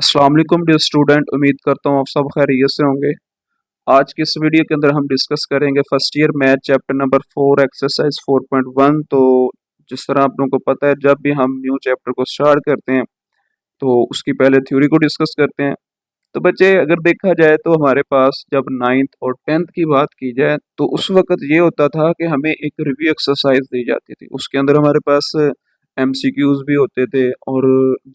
अस्सलाम वालेकुम dear student, उम्मीद करता हूँ आप सब खैरियत से होंगे। आज की इस वीडियो के अंदर हम डिस्कस करेंगे first year math chapter number 4 exercise 4.1। तो जिस तरह आप लोगों को पता है, जब भी हम न्यू चैप्टर को स्टार्ट करते हैं तो उसकी पहले थ्योरी को डिस्कस करते हैं। तो बच्चे, अगर देखा जाए तो हमारे पास जब नाइन्थ और टेंथ की बात की जाए तो उस वक्त ये होता था कि हमें एक रिव्यू एक्सरसाइज दी जाती थी। उसके अंदर हमारे पास एमसीक्यूज भी होते थे और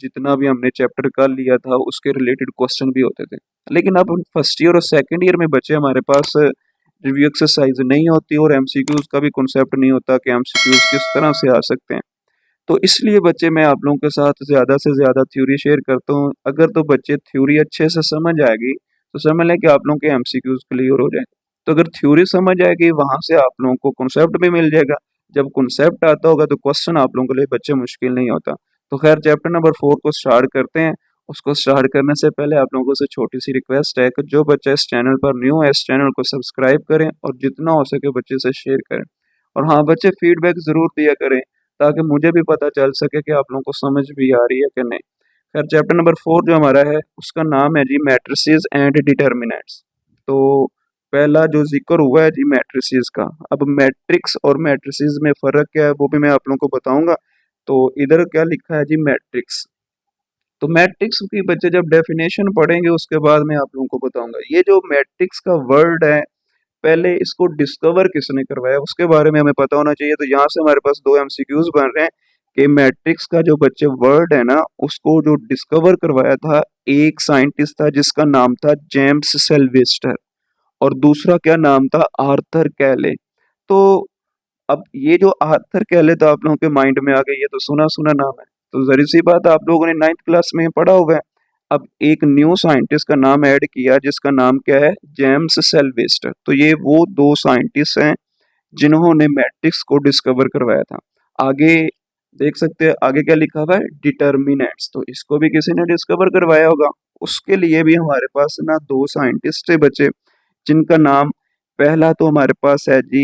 जितना भी हमने चैप्टर कर लिया था उसके रिलेटेड क्वेश्चन भी होते थे। लेकिन अब फर्स्ट ईयर और सेकंड ईयर में बच्चे हमारे पास रिव्यू एक्सरसाइज नहीं होती और एमसीक्यूज का भी कॉन्सेप्ट नहीं होता कि एमसीक्यूज किस तरह से आ सकते हैं। तो इसलिए बच्चे, मैं आप लोगों के साथ ज़्यादा से ज़्यादा थ्योरी शेयर करता हूँ। अगर तो बच्चे थ्योरी अच्छे से समझ आएगी तो समझ लें कि आप लोगों के एमसीक्यूज क्लियर हो जाए। तो अगर थ्योरी समझ आएगी, वहाँ से आप लोगों को कॉन्सेप्ट भी मिल जाएगा। जब कॉन्सेप्ट आता होगा तो क्वेश्चन आप लोगों के लिए बच्चे मुश्किल नहीं होता। तो खैर, चैप्टर नंबर 4 को स्टार्ट करते हैं। उसको स्टार्ट करने से पहले आप लोगों से छोटी सी रिक्वेस्ट है कि जो बच्चा इस चैनल पर न्यू है, इस चैनल को सब्सक्राइब करें और जितना हो सके बच्चे से शेयर करें। और हाँ बच्चे, फीडबैक ज़रूर दिया करें ताकि मुझे भी पता चल सके कि आप लोगों को समझ भी आ रही है कि नहीं। खैर, चैप्टर नंबर 4 जो हमारा है उसका नाम है जी मैट्रिसेस एंड डिटर्मिनेंट्स। तो पहला जो जिक्र हुआ है जी मैट्रिसेस का। अब मैट्रिक्स और मैट्रिसेस में फ़र्क क्या है वो भी मैं आप लोगों को बताऊंगा। तो इधर क्या लिखा है जी, मैट्रिक्स। तो मैट्रिक्स की बच्चे जब डेफिनेशन पढ़ेंगे उसके बाद मैं आप लोगों को बताऊंगा। ये जो मैट्रिक्स का वर्ड है, पहले इसको डिस्कवर किसने करवाया उसके बारे में हमें पता होना चाहिए। तो यहाँ से हमारे पास दो एमसीक्यूज बन रहे हैं कि मैट्रिक्स का जो बच्चे वर्ड है ना, उसको जो डिस्कवर करवाया था, एक साइंटिस्ट था जिसका नाम था जेम्स सेल्वेस्टर और दूसरा क्या नाम था, आर्थर कैले। तो अब ये जो आर्थर कैले तो आप लोगों के माइंड में आ गई, ये तो सुना सुना नाम है। तो जरी सी बात है, आप लोगों ने 9th क्लास में पढ़ा हुआ है। अब एक न्यू साइंटिस्ट का नाम ऐड किया जिसका नाम क्या है, जेम्स सेल्वेस्टर। तो ये वो दो साइंटिस्ट हैं जिन्होंने मैट्रिक्स को डिस्कवर करवाया था। आगे देख सकते हैं, आगे क्या लिखा हुआ है, डिटर्मिनेंट्स। तो इसको भी किसी ने डिस्कवर करवाया होगा। उसके लिए भी हमारे पास ना दो साइंटिस्ट थे बच्चे, जिनका नाम, पहला तो हमारे पास है जी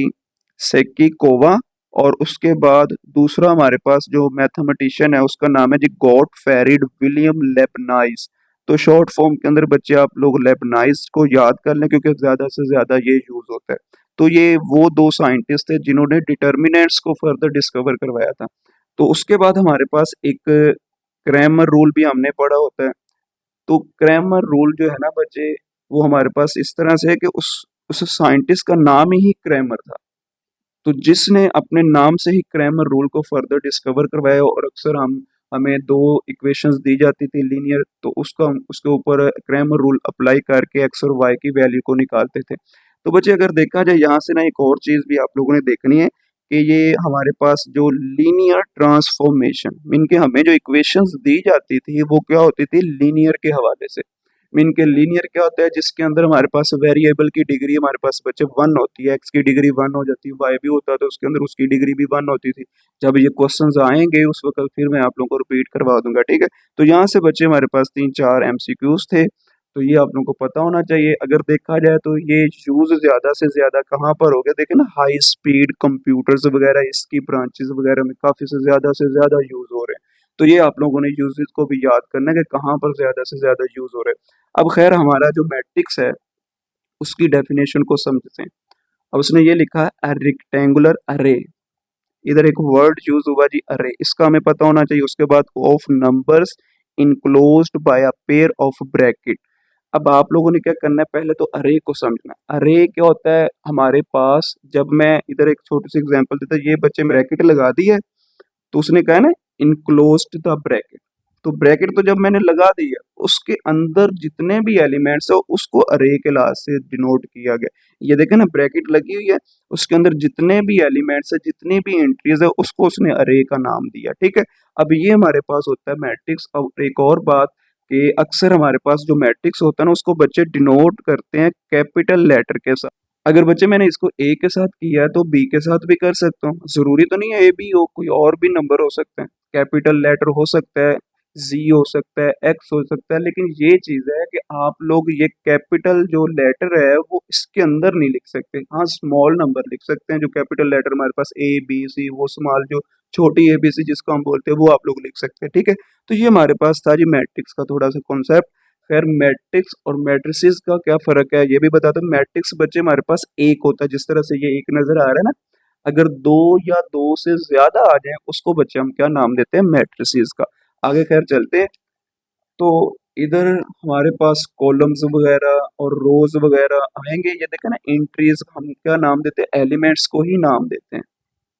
सेकिकोवा, और उसके बाद दूसरा हमारे पास जो मैथमेटिशियन है उसका नाम है जी गॉटफ्रेड विलियम लेबनाइज। तो शॉर्ट फॉर्म के अंदर बच्चे आप लोग लेबनाइज को याद कर लें क्योंकि ज़्यादा से ज़्यादा ये यूज़ होता है। तो ये वो दो साइंटिस्ट थे जिन्होंने डिटर्मिनेंट्स को फर्दर डिस्कवर करवाया था। तो उसके बाद हमारे पास एक क्रैमर रूल भी हमने पढ़ा होता है। तो क्रैमर रूल जो है ना बच्चे, वो हमारे पास इस तरह से है कि उस साइंटिस्ट का नाम ही क्रैमर था। तो जिसने अपने नाम से ही क्रैमर रूल को फर्दर डिस्कवर करवाया। और अक्सर हमें दो इक्वेशंस दी जाती थी लीनियर, तो उसका उसके ऊपर क्रैमर रूल अप्लाई करके एक्स और वाई की वैल्यू को निकालते थे। तो बच्चे, अगर देखा जाए यहाँ से ना, एक और चीज़ भी आप लोगों ने देखनी है कि ये हमारे पास जो लीनियर ट्रांसफॉर्मेशन मीन के हमें जो इक्वेशंस दी जाती थी वो क्या होती थी, लीनियर के हवाले से। मीन के लीनियर क्या होता है, जिसके अंदर हमारे पास वेरिएबल की डिग्री हमारे पास बच्चे 1 होती है, एक्स की डिग्री 1 हो जाती है, वाई भी होता है तो उसके अंदर उसकी डिग्री भी 1 होती थी। जब ये क्वेश्चंस आएंगे उस वक्त फिर मैं आप लोगों को रिपीट करवा दूंगा, ठीक है। तो यहाँ से बच्चे हमारे पास 3-4 एमसीक्यूज थे, तो ये आप लोगों को पता होना चाहिए। अगर देखा जाए तो ये यूज ज्यादा से ज्यादा कहाँ पर हो गया, देखे ना, हाई स्पीड कंप्यूटर्स वगैरह, इसकी ब्रांचेस वगैरह में काफी से ज्यादा यूज हो रहे हैं। तो ये आप लोगों ने यूजेस को भी याद करना है कि कहाँ पर ज्यादा से ज्यादा यूज हो रहे हैं। अब खैर, हमारा जो मैट्रिक्स है उसकी डेफिनेशन को समझते हैं। अब उसने ये लिखा है अ रेक्टेंगुलर अरे। इधर एक वर्ड यूज हुआ जी, अरे, इसका हमें पता होना चाहिए। उसके बाद of numbers enclosed bye a pair of bracket. अब आप लोगों ने क्या करना है, पहले तो अरे को समझना है। अरे क्या होता है हमारे पास, जब मैं इधर एक छोटी सी एग्जांपल देता, ये बच्चे ब्रैकेट लगा दी है, तो उसने कहा है ना इनक्लोज्ड द ब्रैकेट। तो ब्रैकेट तो जब मैंने लगा दी है, उसके अंदर जितने भी एलिमेंट्स है उसको अरे के लास्ट से डिनोट किया गया। ये देखें ना, ब्रैकेट लगी हुई है, उसके अंदर जितने भी एलिमेंट्स है, जितनी भी एंट्रीज है, उसको उसने अरे का नाम दिया, ठीक है। अब ये हमारे पास होता है मैट्रिक्स। अब एक और बात कि अक्सर हमारे पास जो मैट्रिक्स होता है ना, उसको बच्चे डिनोट करते हैं कैपिटल लेटर के साथ। अगर बच्चे मैंने इसको ए के साथ किया है तो बी के साथ भी कर सकता हूँ। जरूरी तो नहीं है ए बी हो, कोई और भी नंबर हो सकते हैं, कैपिटल लेटर हो सकता है, जी हो सकता है, एक्स हो सकता है। लेकिन ये चीज है कि आप लोग ये कैपिटल जो लेटर है वो इसके अंदर नहीं लिख सकते। हाँ, स्मॉल नंबर लिख सकते हैं, जो कैपिटल लेटर हमारे पास ए बी सी, वो स्मॉल जो छोटी ए बी सी जिसको हम बोलते हैं, वो आप लोग लिख सकते हैं, ठीक है। तो ये हमारे पास था जी मैट्रिक्स का थोड़ा सा कॉन्सेप्ट। खैर मैट्रिक्स और मैट्रिसेस का क्या फ़र्क है ये भी बता दूं। मैट्रिक्स बच्चे हमारे पास एक होता है, जिस तरह से ये एक नज़र आ रहा है ना, अगर दो या दो से ज़्यादा आ जाएं उसको बच्चे हम क्या नाम देते हैं, मैट्रिसेस का। आगे खैर चलते हैं। तो इधर हमारे पास कॉलम्स वगैरह और रोज वगैरह आएंगे, ये देखें ना, एंट्रीज हम क्या नाम देते हैं, एलिमेंट्स को ही नाम देते हैं।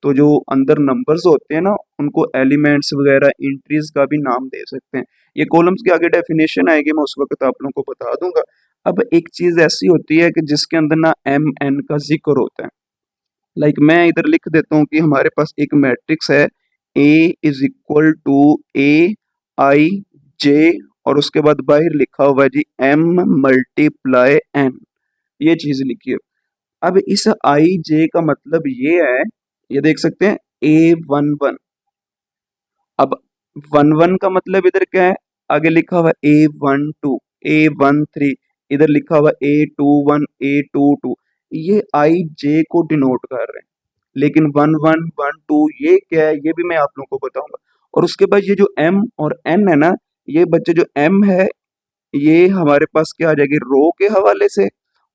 तो जो अंदर नंबर्स होते हैं ना, उनको एलिमेंट्स वगैरह एंट्रीज का भी नाम दे सकते हैं। ये कॉलम्स की आगे डेफिनेशन आएगी, मैं उस वक्त आप लोगों को बता दूंगा। अब एक चीज ऐसी होती है कि जिसके अंदर ना एम एन का जिक्र होता है। लाइक मैं इधर लिख देता हूँ कि हमारे पास एक मैट्रिक्स है, ए इज इक्वल टू ए आई जे, और उसके बाद बाहर लिखा हुआ है जी एम मल्टीप्लाई एन, ये चीज लिखी है। अब इस आई जे का मतलब ये है, ये देख सकते हैं, ए वन वन। अब वन वन का मतलब इधर क्या है, आगे लिखा हुआ A one two, A one three, इधर लिखा हुआ A two one, A two two, ये आई जे को डिनोट कर रहे हैं। लेकिन वन वन वन टू ये क्या है, ये भी मैं आप लोगों को बताऊंगा। और उसके बाद ये जो एम और एन है ना, ये बच्चे जो एम है ये हमारे पास क्या आ जाएगी, रो के हवाले से,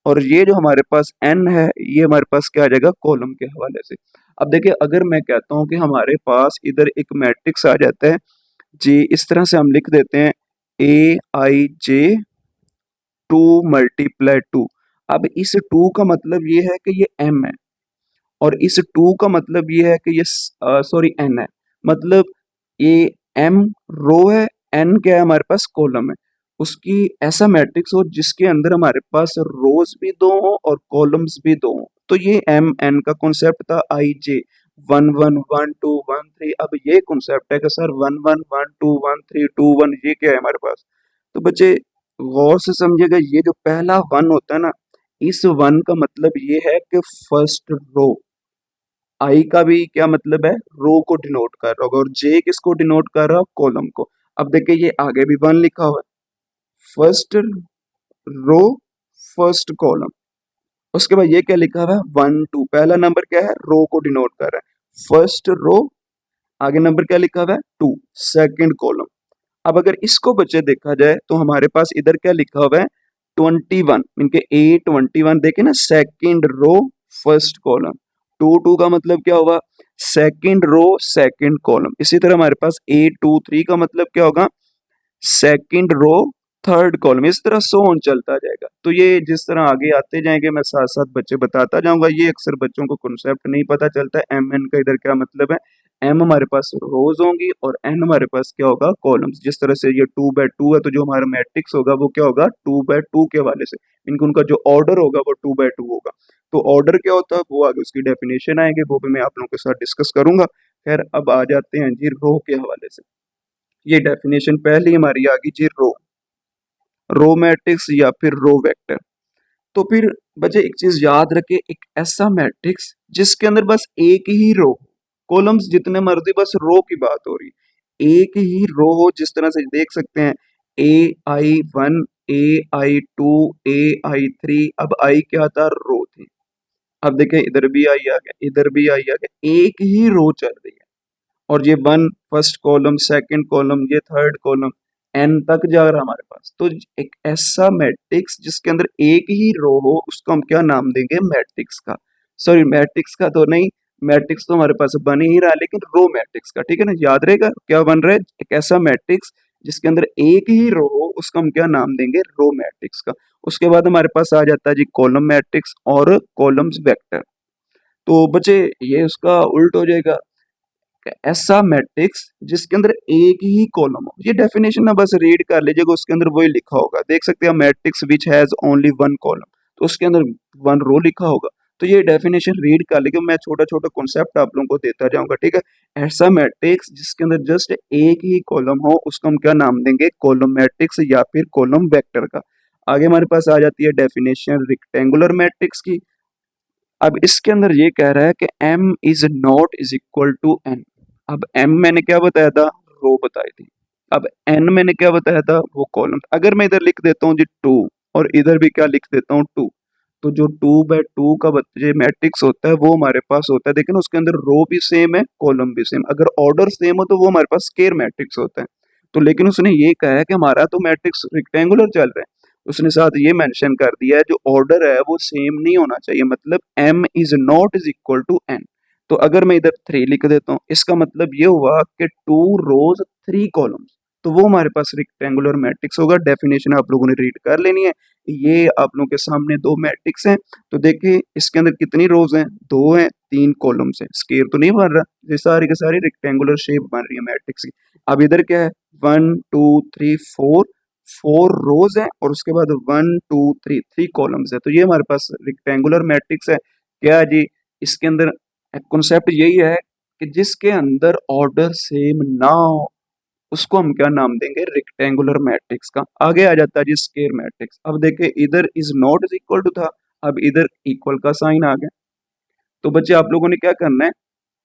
और ये जो हमारे पास एन है ये हमारे पास क्या आ जाएगा, कॉलम के हवाले से। अब देखिए, अगर मैं कहता हूं कि हमारे पास इधर एक मैट्रिक्स आ जाता है जी, इस तरह से हम लिख देते हैं ए आई जे टू मल्टीप्लाई टू। अब इस टू का मतलब ये है कि ये एम है, और इस टू का मतलब ये है कि ये सॉरी एन है। मतलब ये एम रो है, एन क्या है, हमारे पास कॉलम है। उसकी ऐसा मैट्रिक्स हो जिसके अंदर हमारे पास रोज भी दो हो और कॉलम्स भी दो हो। तो ये एम एन का कॉन्सेप्ट था, I J one one one two one three. अब ये कॉन्सेप्ट है कि sir one one one two one three two one, ये क्या है हमारे पास। तो बच्चे गौर से समझिएगा, ये जो पहला वन होता है ना, इस वन का मतलब ये है कि फर्स्ट रो। आई का भी क्या मतलब है, रो को डिनोट कर रहा होगा, और जे किसको डिनोट कर रहा है, कॉलम को। अब देखिए ये आगे भी वन लिखा हुआ है, फर्स्ट रो फर्स्ट कॉलम। उसके बाद ये क्या लिखा हुआ है, वन टू, पहला नंबर क्या है, रो को डिनोट कर रहा है, फर्स्ट रो, आगे नंबर क्या लिखा हुआ है, टू, सेकंड कॉलम। अब अगर इसको बच्चे देखा जाए तो हमारे पास इधर क्या लिखा हुआ है, 21, इनके A21, देखे ना, second row first column. Two two का मतलब क्या होगा, सेकंड रो सेकंड कॉलम। इसी तरह हमारे पास A23 का मतलब क्या होगा, सेकंड रो थर्ड कॉलम। इस तरह सो ऑन चलता जाएगा। तो ये जिस तरह आगे आते जाएंगे मैं साथ साथ बच्चे बताता जाऊंगा। ये अक्सर बच्चों को कॉन्सेप्ट नहीं पता चलता है, एम एन का इधर क्या मतलब है। एम हमारे पास रोज होंगी और एन हमारे पास क्या होगा, कॉलम्स। जिस तरह से ये 2/2 है, तो जो हमारा मैट्रिक्स होगा वो क्या होगा, 2/2 के हवाले से। इनका उनका जो ऑर्डर होगा वो 2/2 होगा। तो ऑर्डर क्या होता है वो आगे उसकी डेफिनेशन आएंगे, वो भी मैं आप लोगों के साथ डिस्कस करूंगा। खैर अब आ जाते हैं जी रो के हवाले से। ये डेफिनेशन पहली हमारी आ गई जी, रो मैट्रिक्स या फिर रो वेक्टर। तो फिर बच्चे एक चीज याद रखे, एक ऐसा मैट्रिक्स जिसके अंदर बस एक ही रो, कॉलम्स जितने मर्जी, बस रो की बात हो रही, एक ही रो हो। जिस तरह से देख सकते हैं, AI1, AI2, AI3। अब आई क्या था, रो थी। अब देखें इधर भी आई आ गया, इधर भी आई आ गया, एक ही रो चल रही है। और ये one first column, second column, ये थर्ड कॉलम, एन तक जा रहा है हमारे पास। तो एक ऐसा मैट्रिक्स जिसके अंदर एक ही रो हो उसको हम क्या नाम देंगे, मैट्रिक्स का। सॉरी, मैट्रिक्स का तो नहीं, मैट्रिक्स तो हमारे पास बन ही रहा है, लेकिन रो मैट्रिक्स का, ठीक है ना, याद रहेगा क्या बन रहा है, एक ऐसा मैट्रिक्स जिसके अंदर एक ही रो हो उसको हम क्या नाम देंगे, रो मैट्रिक्स का। उसके बाद हमारे पास आ जाता है जी कॉलम मैट्रिक्स और कॉलम्स वेक्टर। तो बच्चे ये उसका उल्ट हो जाएगा, ऐसा मैट्रिक्स जिसके अंदर एक ही कॉलम हो। ये डेफिनेशन ना बस रीड कर लीजिएगा, उसके अंदर वही लिखा होगा। देख सकते हैं matrix which has only one column, तो उसके अंदर वन रो लिखा होगा। तो ये डेफिनेशन रीड कर लीजिए, मैं छोटा छोटा कॉन्सेप्ट आप लोगों को देता जाऊंगा, ठीक है। ऐसा मैट्रिक्स जिसके अंदर जस्ट एक ही कॉलम हो उसको हम क्या नाम देंगे, कॉलम मैट्रिक्स या फिर कॉलम वेक्टर का। आगे हमारे पास आ जाती है डेफिनेशन रेक्टेंगुलर मैट्रिक्स की। अब इसके अंदर ये कह रहा है कि m is not is equal to n। अब m मैंने क्या बताया था, रो बताई थी। अब n मैंने क्या बताया था, वो कॉलम। अगर मैं इधर लिख देता हूँ जी 2, और इधर भी क्या लिख देता हूँ 2, तो जो 2/2 का बच्चे मैट्रिक्स होता है वो हमारे पास होता है। देखिए ना, उसके अंदर रो भी सेम है, कॉलम भी सेम। अगर ऑर्डर सेम हो तो वो हमारे पास स्केयर मैट्रिक्स होता है। तो लेकिन उसने ये कहा है कि हमारा तो मैट्रिक्स रेक्टेंगुलर चल रहा है, उसने साथ ये मेंशन कर दिया है जो ऑर्डर है वो सेम नहीं होना चाहिए, मतलब m is not is equal to n। तो अगर मैं इधर 3 लिख देता हूँ, इसका मतलब ये हुआ कि 2 रोज 3 कॉलम्स, तो वो हमारे पास रेक्टेंगुलर मैट्रिक्स होगा। डेफिनेशन आप लोगों ने रीड कर लेनी है। ये आप लोगों के सामने दो मैट्रिक्स हैं, तो देखिए इसके अंदर कितनी रोज हैं, 2 हैं, 3 कॉलम्स हैं, स्क्वायर तो नहीं बन रहा, ये सारी की सारी रेक्टेंगुलर शेप बन रही है मैट्रिक्स की। अब इधर क्या है, 1 2 3 4, 4 रोज है और उसके बाद 1 2 3 3 कॉलम्स है, तो ये हमारे पास रेक्टेंगुलर मैट्रिक्स है। क्या है जी, इसके अंदर कॉन्सेप्ट यही है कि जिसके अंदर ऑर्डर सेम ना हो उसको हम क्या नाम देंगे, रेक्टेंगुलर मैट्रिक्स का। आगे आ जाता है जी स्क्वायर मैट्रिक्स। अब देखिए इधर is not is equal to था, अब इधर इक्वल का साइन आ गया। तो बच्चे आप लोगों ने क्या करना है,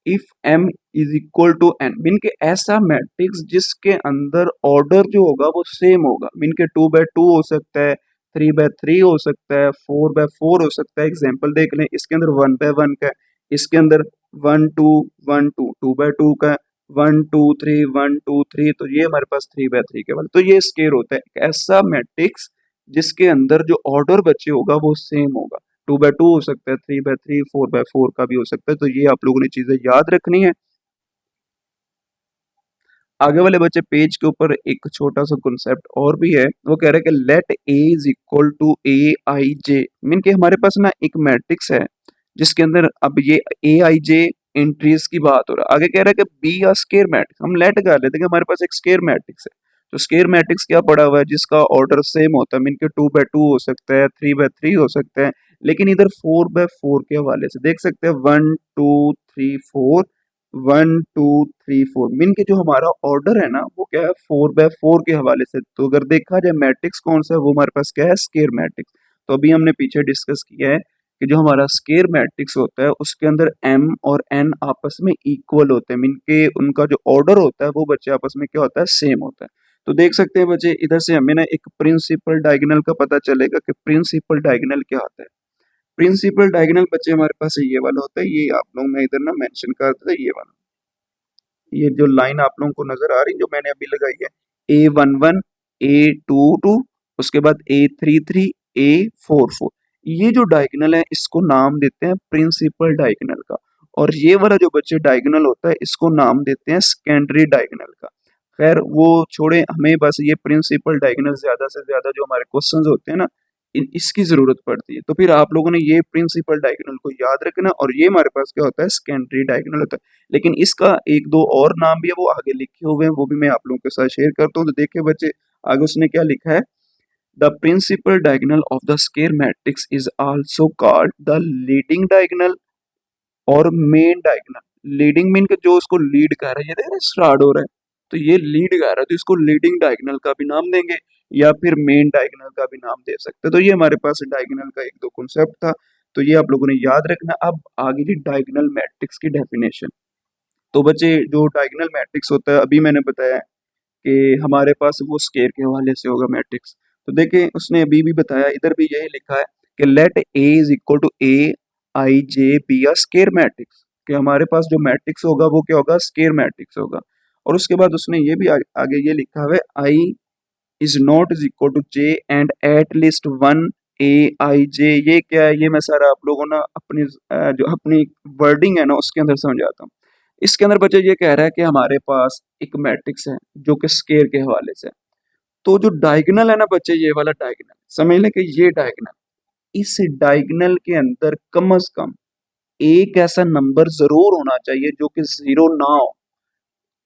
if m is equal to n, mean के ऐसा मैट्रिक्स जिसके अंदर ऑर्डर जो होगा वो सेम होगा, मीन के 2 बाय 2 हो सकता है, 3 बाय 3 हो सकता है, 4 बाय 4 हो सकता है। एग्जांपल देख लें, इसके अंदर 1 बाय 1 का है, इसके अंदर 1 2 1 2 2 बाय 2 का है, 1 2 3 1 2 3, तो ये हमारे पास 3 बाय 3 के वाले, तो ये स्क्वायर होता है। एक ऐसा मैट्रिक्स जिसके अंदर जो ऑर्डर बचे होगा वो सेम होगा, 2 बाय 2 हो सकता है, 3 बाय 3, 4 बाय 4 का भी हो सकता है। तो ये आप लोगों ने चीजें याद रखनी है। आगे वाले बच्चे पेज के ऊपर एक छोटा सा कॉन्सेप्ट और भी है, वो कह रहा है कि let A is equal to A I j, mean के हमारे पास ना एक मैट्रिक्स है जिसके अंदर अब ये ए आई जे एंट्रीज की बात हो रहा है। आगे कह रहा है कि बी अ स्क्वायर मैट्रिक्स, हम लेट कर लेते हैं कि हमारे पास एक स्क्वायर मैट्रिक्स है। तो स्क्वायर मैट्रिक्स क्या पड़ा हुआ है, जिसका ऑर्डर सेम होता है, मीन के 2 बाय 2 हो सकता है, 3 बाय 3 हो सकता है, लेकिन इधर 4 बाय 4 के हवाले से देख सकते हैं, 1 2 3 4, 1 2 3 4, मीन के जो हमारा ऑर्डर है ना वो क्या है, 4 बाय 4 के हवाले से। तो अगर देखा जाए मैट्रिक्स कौन सा है, वो हमारे पास क्या है, स्क्वायर मैट्रिक्स। तो अभी हमने पीछे डिस्कस किया है कि जो हमारा स्क्वायर मैट्रिक्स होता है उसके अंदर m और n आपस में इक्वल होते हैं, मीन के उनका जो ऑर्डर होता है वो बच्चे आपस में क्या होता है, सेम होता है। तो देख सकते हैं बच्चे, इधर से हमें ना एक प्रिंसिपल डायगोनल का पता चलेगा कि प्रिंसिपल डायगोनल क्या आता है। प्रिंसिपल डायगोनल बच्चे हमारे पास ये वाला होता है, ये आप लोग मैं इधर ना मेंशन कर देता, ये वाला, ये जो लाइन आप लोगों को नजर आ रही है जो मैंने अभी लगाई है, A11 A22, उसके बाद A33 A44, ये जो डायगोनल है इसको नाम देते हैं प्रिंसिपल डायगोनल का। और ये वाला जो बच्चे डायगोनल होता है इसको नाम देते हैं सेकेंडरी डायगोनल का। खैर वो छोड़े, हमें बस ये प्रिंसिपल डायगोनल ज्यादा से ज्यादा जो हमारे क्वेश्चंस होते हैं ना इसकी जरूरत पड़ती है। तो फिर आप लोगों ने ये प्रिंसिपल डायगोनल को याद रखना, और ये हमारे पास क्या होता है, सेकेंडरी डायगोनल होता है। लेकिन इसका एक दो और नाम भी है, वो आगे लिखे हुए हैं, वो भी मैं आप लोगों के साथ शेयर करता हूँ। तो देखिए बच्चे, आगे उसने क्या लिखा है, the principal diagonal of the square matrix is also called the leading diagonal और मेन डायगोनल। लीडिंग मीन के जो उसको लीड कर रहा है, ये देख रहे स्टार्ट हो रहा है, तो ये लीड कर रहा है, तो इसको लीडिंग डायगोनल का भी नाम देंगे या फिर मेन डायगोनल का भी नाम दे सकते हैं। तो ये हमारे पास डायगोनल का एक दो कॉन्सेप्ट था, तो ये आप लोगों ने याद रखना। अब आगे की डायगोनल मैट्रिक्स की डेफिनेशन। तो बच्चे जो डायगोनल मैट्रिक्स होता है, अभी मैंने बताया कि हमारे पास वो स्क्वायर के हवाले से होगा मैट्रिक्स। तो देखें उसने अभी भी बताया, इधर भी यही लिखा है कि let A is equal to A I j be a square matrix, कि हमारे पास जो मैट्रिक्स होगा वो क्या होगा, स्क्वायर मैट्रिक्स होगा। और उसके बाद उसने ये भी आगे ये लिखा है, I is not is equal to J and at least one A I J. ये क्या है, ये मैं सारा आप लोगों ना अपनी जो अपनी वर्डिंग है ना उसके अंदर समझाता हूँ। इसके अंदर बच्चे ये कह रहा है कि हमारे पास एक मैट्रिक्स है जो कि स्क्वायर के हवाले से है। तो जो डायगोनल है ना बच्चे, ये वाला डायगोनल समझ लें कि ये डायगोनल, इस डायगोनल के अंदर कम से कम एक ऐसा नंबर जरूर होना चाहिए जो कि जीरो ना हो,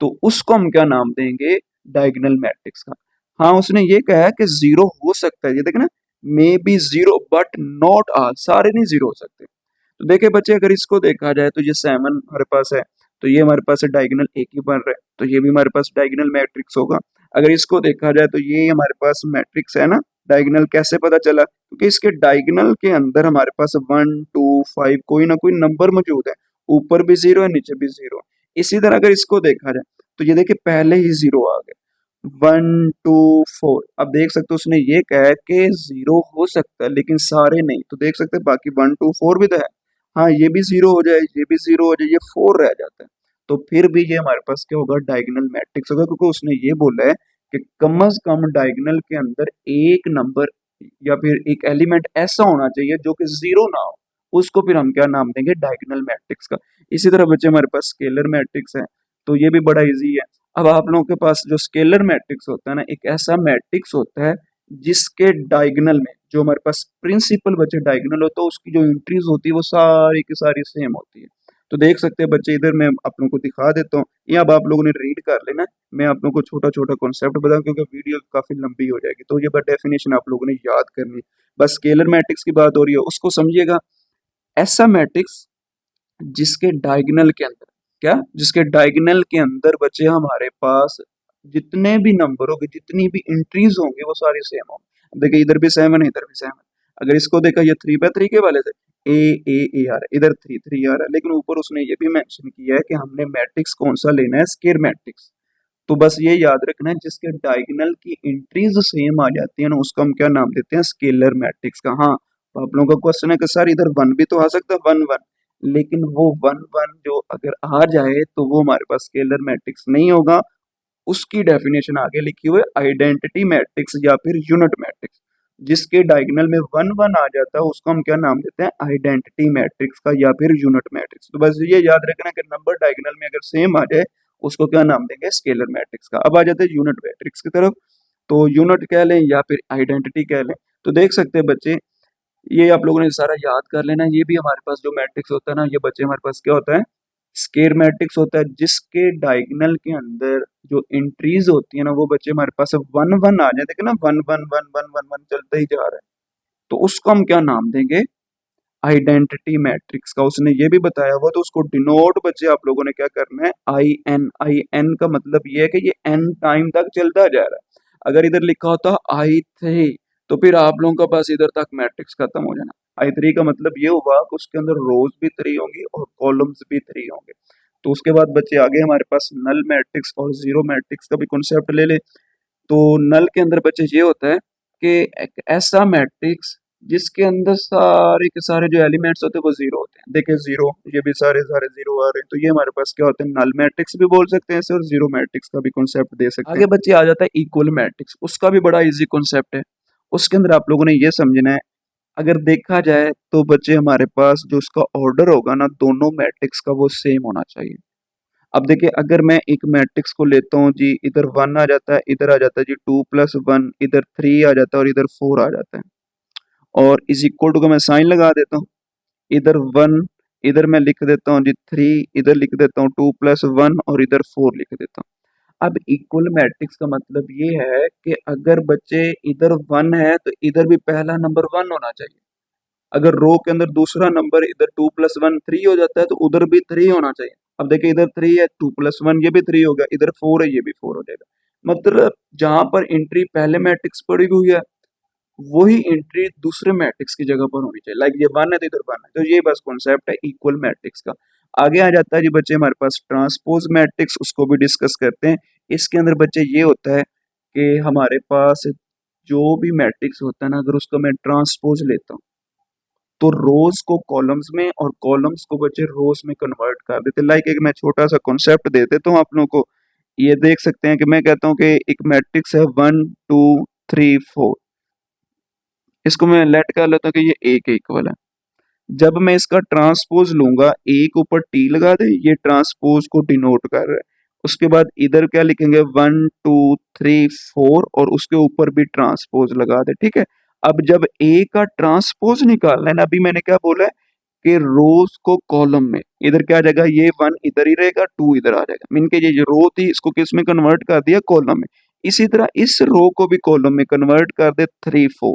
तो उसको हम क्या नाम देंगे, डायगोनल मैट्रिक्स का। हाँ उसने ये कहा है कि जीरो हो सकता है, ये देखे ना, may be zero but not all, सारे नहीं जीरो हो सकते। तो देखे बच्चे, अगर इसको देखा जाए तो ये 7 हमारे पास है, तो ये हमारे पास डायगोनल एक ही बन रहा है, तो ये भी हमारे पास डायगोनल मैट्रिक्स होगा। अगर इसको देखा जाए तो ये हमारे पास मैट्रिक्स है ना, डायगोनल कैसे पता चला, क्योंकि इसके डायगोनल के अंदर हमारे पास 1 2 5 कोई ना कोई नंबर मौजूद है, ऊपर भी जीरो है नीचे भी जीरो है। इसी तरह अगर इसको देखा जाए तो ये देखिए पहले ही जीरो आ गए, 1 2 4। अब देख सकते हो उसने ये कहा है कि जीरो हो सकता है लेकिन सारे नहीं, तो देख सकते हैं बाकी 1 2 4 भी तो है। हाँ ये भी जीरो हो जाए, ये भी जीरो हो जाए, ये 4 रह जाता है, तो फिर भी ये हमारे पास क्या होगा, डायगोनल मैट्रिक्स होगा, क्योंकि उसने ये बोला है कि कम अज कम डायगोनल के अंदर एक नंबर या फिर एक एलिमेंट ऐसा होना चाहिए जो कि जीरो ना हो, उसको फिर हम क्या नाम देंगे, डायगोनल मैट्रिक्स का। इसी तरह बच्चे हमारे पास स्केलर मैट्रिक्स है, तो ये भी बड़ा इजी है। अब आप लोगों के पास जो स्केलर मैट्रिक्स होता है ना, एक ऐसा मैट्रिक्स होता है जिसके डायगोनल में जो हमारे पास प्रिंसिपल बच्चे डायगोनल होता है, उसकी जो एंट्रीज होती है वो सारी की सारी सेम होती है। तो देख सकते हैं बच्चे, इधर मैं आप लोगों को दिखा देता हूँ, ये अब आप लोगों ने रीड कर लेना। मैं आप लोगों को छोटा छोटा कॉन्सेप्ट बताऊं क्योंकि वीडियो काफी लंबी हो जाएगी, तो ये बस डेफिनेशन आप लोगों ने याद करनी है। बस स्केलर मैट्रिक्स की बात हो रही है, उसको समझिएगा। ऐसा मैट्रिक्स जिसके डायगोनल के अंदर क्या, जिसके डायगोनल के अंदर बच्चे हमारे पास जितने भी नंबर होंगे, जितनी भी एंट्रीज होंगे वो सारी सेम होंगे। देखिए इधर भी 7 है, इधर भी 7 है। अगर इसको देखा, ये 3 बाय 3 के वाले थे, ए आ रहा है, इधर 3 3 आ रहा है, लेकिन ऊपर उसने ये भी मेंशन किया है कि हमने मैट्रिक्स कौन सा लेना है, स्केयर मैट्रिक्स। तो बस ये याद रखना है, जिसके डायगोनल की एंट्रीज सेम आ जाती है ना, उसको हम क्या नाम देते हैं, स्केलर मैट्रिक्स का। हाँ, तो आप लोगों का क्वेश्चन है कि सर इधर 1 भी तो आ सकता है, 1 1, लेकिन वो 1 1 जो अगर आ जाए तो वो हमारे पास स्केलर मैट्रिक्स नहीं होगा। उसकी डेफिनेशन आगे लिखी हुई है, आइडेंटिटी मैट्रिक्स या फिर यूनिट मैट्रिक्स। जिसके डायगोनल में 1 1 आ जाता है उसको हम क्या नाम देते हैं, आइडेंटिटी मैट्रिक्स का या फिर यूनिट मैट्रिक्स। तो बस ये याद रखना कि नंबर डायगोनल में अगर सेम आ जाए उसको क्या नाम देंगे, स्केलर मैट्रिक्स का। अब आ जाते हैं यूनिट मैट्रिक्स की तरफ। तो यूनिट कह लें या फिर आइडेंटिटी कह लें, तो देख सकते हैं बच्चे, ये आप लोगों ने सारा याद कर लेना है। ये भी हमारे पास जो मैट्रिक्स होता है ना, ये बच्चे हमारे पास क्या होता है, स्केयर मैट्रिक्स होता है, जिसके डायगोनल के अंदर जो एंट्रीज होती है ना, वो बच्चे हमारे पास 1 1 आ जाते हैं ना, 1 1 1 1 1 1 चलते ही जा रहा है, तो उसको हम क्या नाम देंगे, आइडेंटिटी मैट्रिक्स का। उसने ये भी बताया हुआ, तो उसको डिनोट बच्चे आप लोगों ने क्या करना है, आई एन का मतलब ये है कि ये एन टाइम तक चलता जा रहा है। अगर इधर लिखा होता I3, तो फिर आप लोगों का पास इधर तक मैट्रिक्स खत्म हो जाना। I3 का मतलब ये हुआ कि उसके अंदर रोज भी 3 होंगी और कॉलम्स भी 3 होंगे। तो उसके बाद बच्चे आगे हमारे पास नल मैट्रिक्स और जीरो मैट्रिक्स का भी कॉन्सेप्ट ले ले। तो नल के अंदर बच्चे ये होता है कि एक ऐसा मैट्रिक्स जिसके अंदर सारे के सारे जो एलिमेंट्स होते हैं वो जीरो होते हैं। देखिए जीरो, ये भी सारे सारे जीरो आ रहे हैं, तो ये हमारे पास क्या होते हैं, नल मैट्रिक्स भी बोल सकते हैं इसे, और जीरो मैट्रिक्स का भी कॉन्सेप्ट दे सकते हैं। आगे बच्चे आ जाता है इक्वल मैट्रिक्स, उसका भी बड़ा इजी कॉन्सेप्ट है। उसके अंदर आप लोगों ने ये समझना है, अगर देखा जाए तो बच्चे हमारे पास जो उसका ऑर्डर होगा ना, दोनों मैट्रिक्स का वो सेम होना चाहिए। अब देखिए, अगर मैं एक मैट्रिक्स को लेता हूँ जी, इधर 1 आ जाता है, इधर आ जाता है जी 2 + 1, इधर 3 आ जाता है और इधर 4 आ जाता है, और इज इक्वल टू का मैं साइन लगा देता हूँ, इधर 1, इधर मैं लिख देता हूँ जी 3, इधर लिख देता हूँ 2 + 1 और इधर 4 लिख देता हूँ। अब इक्वल मैट्रिक्स का मतलब ये है कि अगर बच्चे इधर 1 है तो इधर भी पहला नंबर 1 होना चाहिए। अगर रो के अंदर दूसरा नंबर इधर 2 + 1 3 हो जाता है तो उधर भी 3 होना चाहिए। अब देखिए, इधर 3 है, 2 + 1 ये भी 3 हो गया, इधर 4 है, ये भी 4 हो जाएगा। मतलब जहां पर एंट्री पहले मैट्रिक्स पड़ी हुई है, वही एंट्री दूसरे मैट्रिक्स की जगह पर होनी चाहिए। लाइक ये 1 है तो इधर 1 है, तो ये बस कॉन्सेप्ट है इक्वल मैट्रिक्स का। आगे आ जाता है जी बच्चे हमारे पास ट्रांसपोज मैट्रिक्स, उसको भी डिस्कस करते हैं। इसके अंदर बच्चे ये होता है कि हमारे पास जो भी मैट्रिक्स होता है ना, अगर उसको मैं ट्रांसपोज लेता हूँ तो रोज को कॉलम्स में और कॉलम्स को बच्चे रोज में कन्वर्ट कर देते। लाइक एक मैं छोटा सा कॉन्सेप्ट दे देता हूँ आप लोगों को। ये देख सकते हैं कि मैं कहता हूँ कि एक मैट्रिक्स है 1 2 3 4, इसको मैं लेट कर लेता हूँ कि ये ए के इक्वल है। जब मैं इसका ट्रांसपोज लूंगा, ए के ऊपर टी लगा दे, ये ट्रांसपोज को डिनोट कर रहा है। उसके बाद इधर क्या लिखेंगे, 1 2 3 4 और उसके ऊपर भी ट्रांसपोज लगा दे, ठीक है। अब जब ए का ट्रांसपोज निकालना है ना, अभी मैंने क्या बोला है कि रोज को कॉलम में, इधर क्या आ जाएगा, ये 1 इधर ही रहेगा, 2 इधर आ जाएगा, मीन के ये रो थी इसको किस में कन्वर्ट कर दिया, कॉलम में। इसी तरह इस रो को भी कॉलम में कन्वर्ट कर दे, 3 4।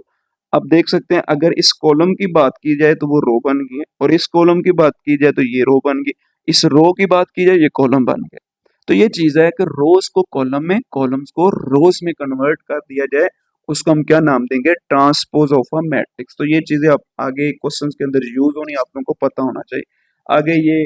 अब देख सकते हैं, अगर इस कॉलम की बात की जाए तो वो रो बन गई है, और इस कॉलम की बात की जाए तो ये रो बन गई, इस रो की बात की जाए ये कॉलम बन गया। तो ये चीज है कि रोज को कॉलम में, कॉलम्स को रोज में कन्वर्ट कर दिया जाए, उसको हम क्या नाम देंगे, ट्रांसपोज ऑफ अ मैट्रिक्स। तो ये चीजें आप आगे क्वेश्चंस के अंदर यूज होनी, आप लोगों को पता होना चाहिए। आगे ये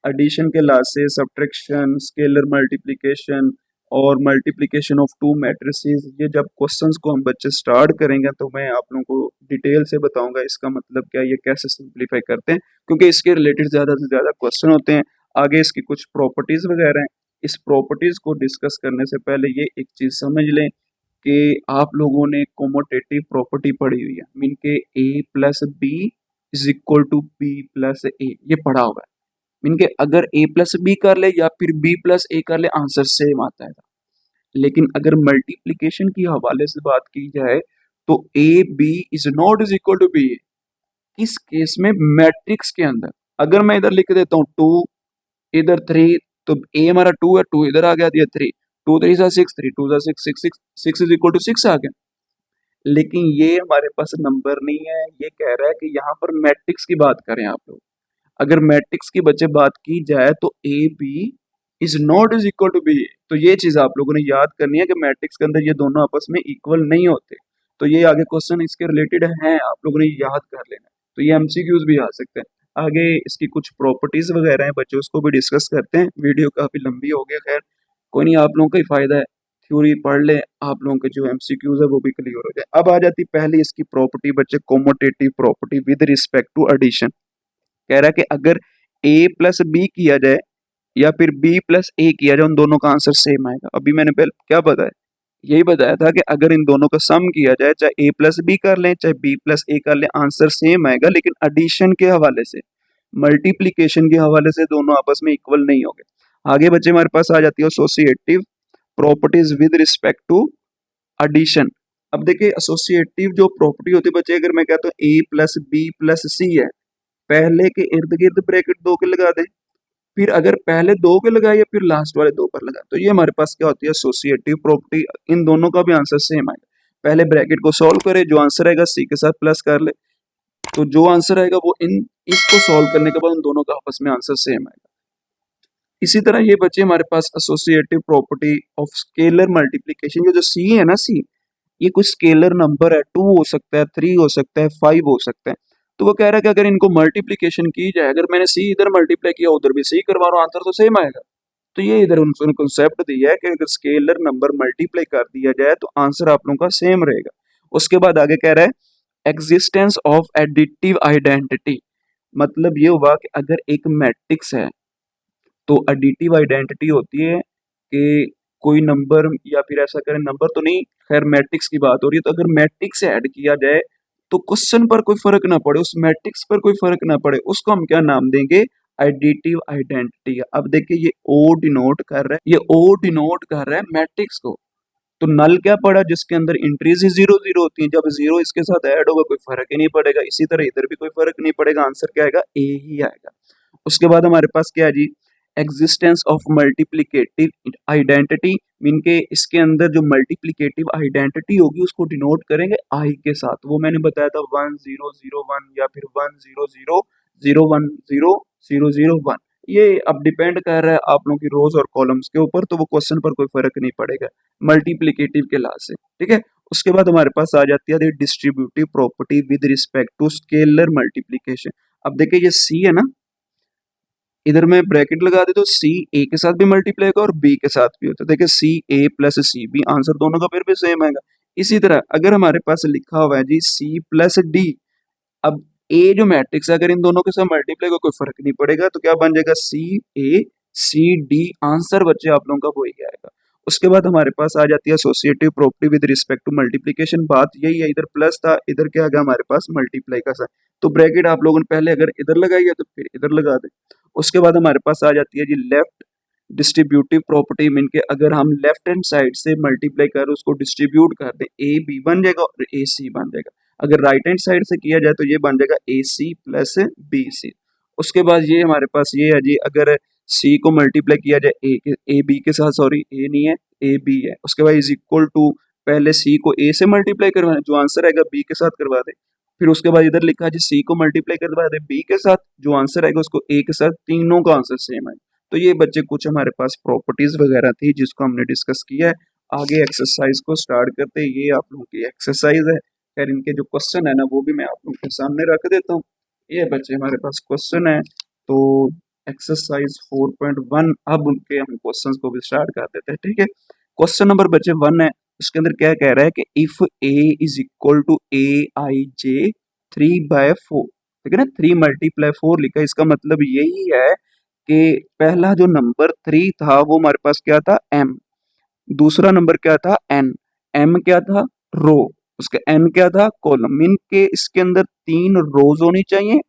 एडिशन के लासे, सब्ट्रैक्शन, स्केलर मल्टीप्लिकेशन और मल्टीप्लिकेशन ऑफ टू मैट्रिसेस, ये जब क्वेश्चंस को हम बच्चे स्टार्ट करेंगे तो मैं आप लोगों को डिटेल से बताऊंगा इसका मतलब क्या, ये कैसे सिंप्लीफाई करते हैं, क्योंकि इसके रिलेटेड ज्यादा से ज्यादा क्वेश्चन होते हैं। आगे इसकी कुछ प्रॉपर्टीज वगैरह हैं, इस प्रॉपर्टीज को डिस्कस करने से पहले ये एक चीज समझ लें कि आप लोगों ने कोमोटेटिव प्रॉपर्टी पढ़ी हुई है, मीन के A plus B is equal to B plus A, ये पढ़ा हुआ है। मीन के अगर ए प्लस बी कर ले या फिर बी प्लस ए कर ले आंसर सेम आता है। लेकिन अगर मल्टीप्लिकेशन की हवाले से बात की जाए तो A B is not is equal to B. इस केस में मैट्रिक्स के अंदर अगर मैं इधर लिख देता हूँ 2 इधर 3, तो ए हमारा 2 है, 2 इधर आ गया, दिया 3, 2 3 सा 6, 3 2 सा 6, 6 6 इज इक्वल टू 6 आ गया। लेकिन ये हमारे पास नंबर नहीं है, ये कह रहा है कि यहाँ पर मैट्रिक्स की बात करें आप लोग। अगर मैट्रिक्स की बच्चे बात की जाए तो A B is not is equal to B. तो ये चीज आप लोगों ने याद करनी है कि मैट्रिक्स के अंदर ये दोनों आपस में इक्वल नहीं होते। तो ये आगे क्वेश्चन इसके रिलेटेड हैं, आप लोगों ने याद कर लेना। तो ये एमसीक्यूज भी आ सकते हैं। आगे इसकी कुछ प्रॉपर्टीज वगैरह हैं बच्चों, उसको भी डिस्कस करते हैं। वीडियो काफी लंबी हो गई, खैर कोई नहीं, आप लोगों का ही फायदा है, थ्योरी पढ़ ले, आप लोगों के जो एमसीक्यूज है वो भी क्लियर हो जाए। अब आ जाती पहली इसकी प्रॉपर्टी बच्चे, commutative property with respect to addition. कह रहा है कि अगर a प्लस बी किया जाए या फिर b प्लस ए किया जाए, उन दोनों का आंसर सेम आएगा। अभी मैंने पहले क्या बताया, यही बताया था कि अगर इन दोनों का सम किया जाए, चाहे a प्लस बी कर लें चाहे b प्लस ए कर लें, आंसर सेम आएगा। लेकिन एडिशन के हवाले से, मल्टीप्लीकेशन के हवाले से दोनों आपस में इक्वल नहीं होंगे। आगे बच्चे हमारे पास आ जाती है associative properties with respect to addition. अब देखिए एसोसिएटिव जो प्रॉपर्टी होती है बच्चे, अगर मैं कहता हूँ a प्लस बी प्लस सी है, पहले के इर्द गिर्द ब्रैकेट 2 के लगा दे, फिर अगर पहले 2 के लगाए या फिर लास्ट वाले 2 पर लगा, तो ये हमारे पास क्या होती है एसोसिएटिव प्रॉपर्टी। इन दोनों का भी आंसर सेम आएगा। पहले ब्रैकेट को सॉल्व करे, जो आंसर आएगा सी के साथ प्लस कर ले, तो जो आंसर आएगा वो इन इसको सॉल्व करने के बाद उन दोनों का आपस में आंसर सेम आएगा। इसी तरह ये बच्चे हमारे पास associative property of scalar multiplication, जो सी है ना, सी ये कुछ स्केलर नंबर है, 2 हो सकता है, 3 हो सकता है, 5 हो सकता है। तो वो कह रहा है कि अगर इनको मल्टीप्लिकेशन की जाए, अगर मैंने सी इधर मल्टीप्लाई किया उधर भी सी करवा रहा हूँ, आंसर तो सेम आएगा। तो ये इधर उन्होंने कॉन्सेप्ट दिया है कि अगर स्केलर नंबर मल्टीप्लाई कर दिया जाए तो आंसर आप लोगों का सेम रहेगा। उसके बाद आगे कह रहा है एग्जिस्टेंस ऑफ एडिटिव आइडेंटिटी। मतलब ये हुआ कि अगर एक मैट्रिक्स है तो एडिटिव आइडेंटिटी होती है कि कोई नंबर, या फिर ऐसा करें नंबर तो नहीं, खैर मैट्रिक्स की बात हो रही है, तो अगर मैट्रिक्स ऐड किया जाए तो क्वेश्चन पर कोई फर्क ना पड़े, उस मैट्रिक्स पर कोई फर्क ना पड़े, उसको हम क्या नाम देंगे, एडिटिव आइडेंटिटी। अब देखिए ये ओ डिनोट कर रहा है, ये ओ डिनोट कर रहा है मैट्रिक्स को। तो नल क्या पड़ा, जिसके अंदर एंट्रीज ही 0 0 होती हैं, जब 0 इसके साथ ऐड होगा कोई फर्क ही नहीं पड़ेगा। इसी तरह इधर भी कोई फर्क नहीं पड़ेगा, आंसर क्या आएगा, ए ही आएगा। उसके बाद हमारे पास क्या है जी, existence of multiplicative identity, mean के इसके अंदर जो मल्टीप्लिकेटिव आइडेंटिटी होगी उसको डिनोट करेंगे आई के साथ। वो मैंने बताया था 1 0 0 1 या फिर 1 0 0 0 1 0 0 0 1। ये अब डिपेंड कर रहा है आप लोगों की रोज और कॉलम्स के ऊपर, तो वो क्वेश्चन पर कोई फर्क नहीं पड़ेगा मल्टीप्लिकेटिव के लाभ से, ठीक है। उसके बाद हमारे पास आ जाती है distributive property with respect to scalar multiplication. अब देखिए ये सी है ना, इधर मैं ब्रैकेट लगा दे तो सी ए के साथ भी मल्टीप्लाई होगा और बी के साथ भी होता है। देखिए सी ए प्लस सी बी, आंसर दोनों का फिर भी सेम आएगा। इसी तरह अगर हमारे पास लिखा हुआ है जी सी प्लस डी, अब ए जो मैट्रिक्स है अगर इन दोनों के साथ मल्टीप्लाई को कोई फर्क नहीं पड़ेगा, तो क्या बन जाएगा सी ए सी डी, आंसर बच्चे आप लोगों का वही आएगा। उसके बाद हमारे पास आ जाती है associative property with respect to multiplication. बात यही है, इधर प्लस था, इधर क्या आ गया हमारे पास मल्टीप्लाई का साइन, तो ब्रैकेट आप लोगों ने पहले अगर इधर लगाई है तो फिर इधर लगा दे। उसके बाद हमारे पास आ जाती है जी लेफ्ट डिस्ट्रीब्यूटिव प्रॉपर्टी, मीन के अगर हम लेफ्ट हैंड साइड से मल्टीप्लाई कर उसको डिस्ट्रीब्यूट कर दे, ए बी बन जाएगा और ए सी बन जाएगा। अगर राइट हैंड साइड से किया जाए तो ये बन जाएगा ए सी प्लस बी सी। उसके बाद ये हमारे पास ये है जी, अगर सी को मल्टीप्लाई किया जाए ए बी के साथ, सॉरी ए नहीं है ए बी है, उसके बाद इज इक्वल टू पहले सी को ए से मल्टीप्लाई करवाना, जो आंसर आएगा बी के साथ करवा दे, फिर उसके बाद इधर लिखा है जी सी को मल्टीप्लाई करवा दे बी के साथ, जो आंसर आएगा उसको ए के साथ, तीनों का आंसर सेम है। तो ये बच्चे कुछ हमारे पास प्रॉपर्टीज वगैरह थी जिसको हमने डिस्कस किया है। आगे एक्सरसाइज को स्टार्ट करते हैं, ये आप लोगों की एक्सरसाइज है। खैर इनके जो क्वेश्चन है ना वो भी मैं आप लोगों के सामने रख देता हूँ। ये बच्चे हमारे पास क्वेश्चन है, तो एक्सरसाइज 4.1, अब उनके हम क्वेश्चंस को भी स्टार्ट कर देते हैं, ठीक है। क्वेश्चन नंबर बच्चे 1 है, इसके अंदर क्या कह रहा है कि if A is equal to A I J 3/4, ठीक है ना, 3 × 4 लिखा है, इसका मतलब यही है कि पहला जो नंबर 3 था वो हमारे पास क्या था, m, दूसरा नंबर क्या था, n, m क्या था, रो, उसका n क्या था, कॉलम। मीन के इसके अंदर 3 रोज होनी चाहिए